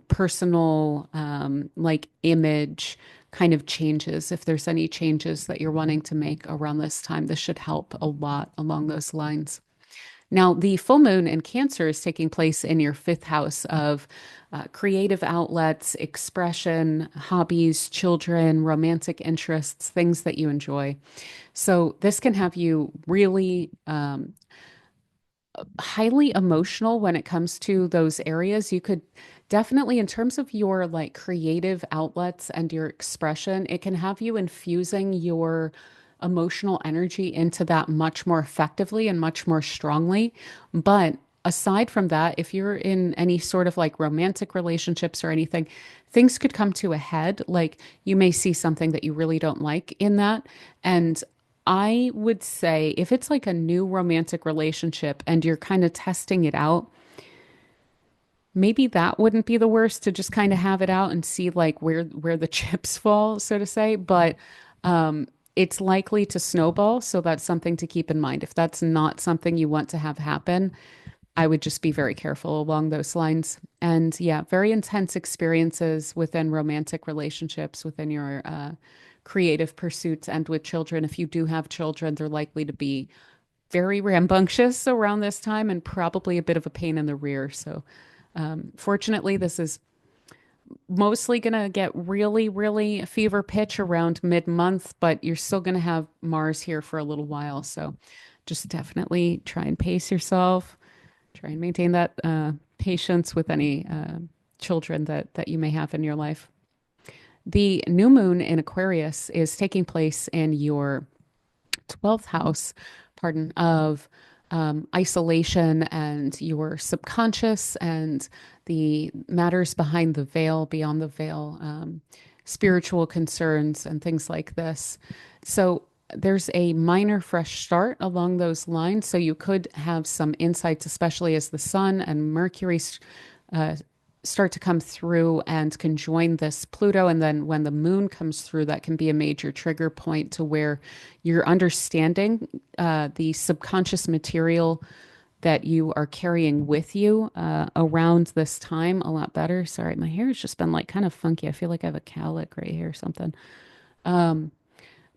personal like image kind of changes. If there's any changes that you're wanting to make around this time, this should help a lot along those lines. Now, the full moon in Cancer is taking place in your fifth house of creative outlets, expression, hobbies, children, romantic interests, things that you enjoy. So, this can have you really highly emotional when it comes to those areas. You could definitely, in terms of your like creative outlets and your expression, it can have you infusing your emotional energy into that much more effectively and much more strongly. But aside from that, if you're in any sort of like romantic relationships or anything, things could come to a head. Like you may see something that you really don't like in that. And I would say if it's like a new romantic relationship and you're kind of testing it out, maybe that wouldn't be the worst to just kind of have it out and see like where the chips fall, so to say. But it's likely to snowball, so that's something to keep in mind. If that's not something you want to have happen, I would just be very careful along those lines. And yeah, very intense experiences within romantic relationships, within your creative pursuits, and with children. If you do have children, they're likely to be very rambunctious around this time and probably a bit of a pain in the rear. So, fortunately, this is mostly going to get really, really fever pitch around mid-month, but you're still going to have Mars here for a little while. So, just definitely try and pace yourself. Try and maintain that patience with any children that you may have in your life. The new moon in Aquarius is taking place in your 12th house, pardon, of isolation and your subconscious and the matters behind the veil, beyond the veil, spiritual concerns and things like this. So there's a minor fresh start along those lines. So you could have some insights, especially as the sun and Mercury uh, start to come through and conjoin this Pluto. And then when the moon comes through, that can be a major trigger point to where you're understanding the subconscious material that you are carrying with you around this time a lot better. Sorry, my hair has just been like kind of funky. I feel like I have a cowlick right here or something.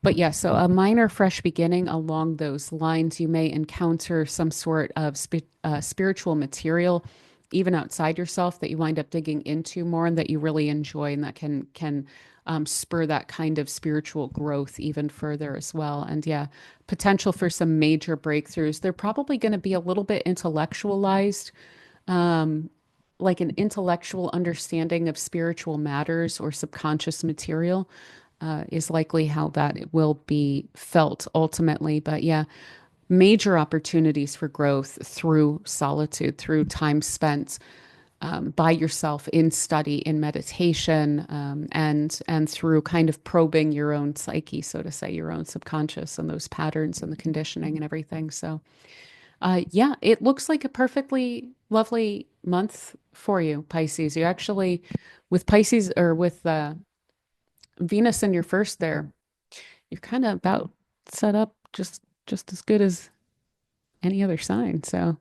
But yeah, so a minor fresh beginning along those lines. You may encounter some sort of spiritual material, even outside yourself, that you wind up digging into more and that you really enjoy, and that can spur that kind of spiritual growth even further as well. And yeah, potential for some major breakthroughs. They're probably going to be a little bit intellectualized, like an intellectual understanding of spiritual matters or subconscious material is likely how that it will be felt ultimately. But yeah, major opportunities for growth through solitude, through time spent by yourself in study, in meditation, and through kind of probing your own psyche, so to say, your own subconscious and those patterns and the conditioning and everything. So, yeah, it looks like a perfectly lovely month for you, Pisces. You actually, with Pisces or with Venus in your first there, you're kind of about set up just as good as any other sign. So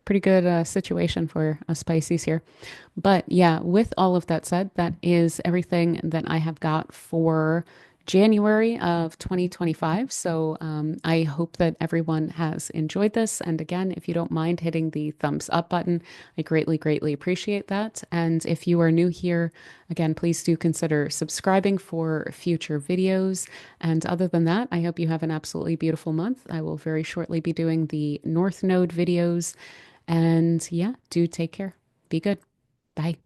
pretty good situation for us Pisces here. But yeah, with all of that said, that is everything that I have got for January of 2025. So I hope that everyone has enjoyed this. And again, if you don't mind hitting the thumbs up button, I greatly, greatly appreciate that. And if you are new here, again, please do consider subscribing for future videos. And other than that, I hope you have an absolutely beautiful month. I will very shortly be doing the North Node videos. And yeah, do take care. Be good. Bye.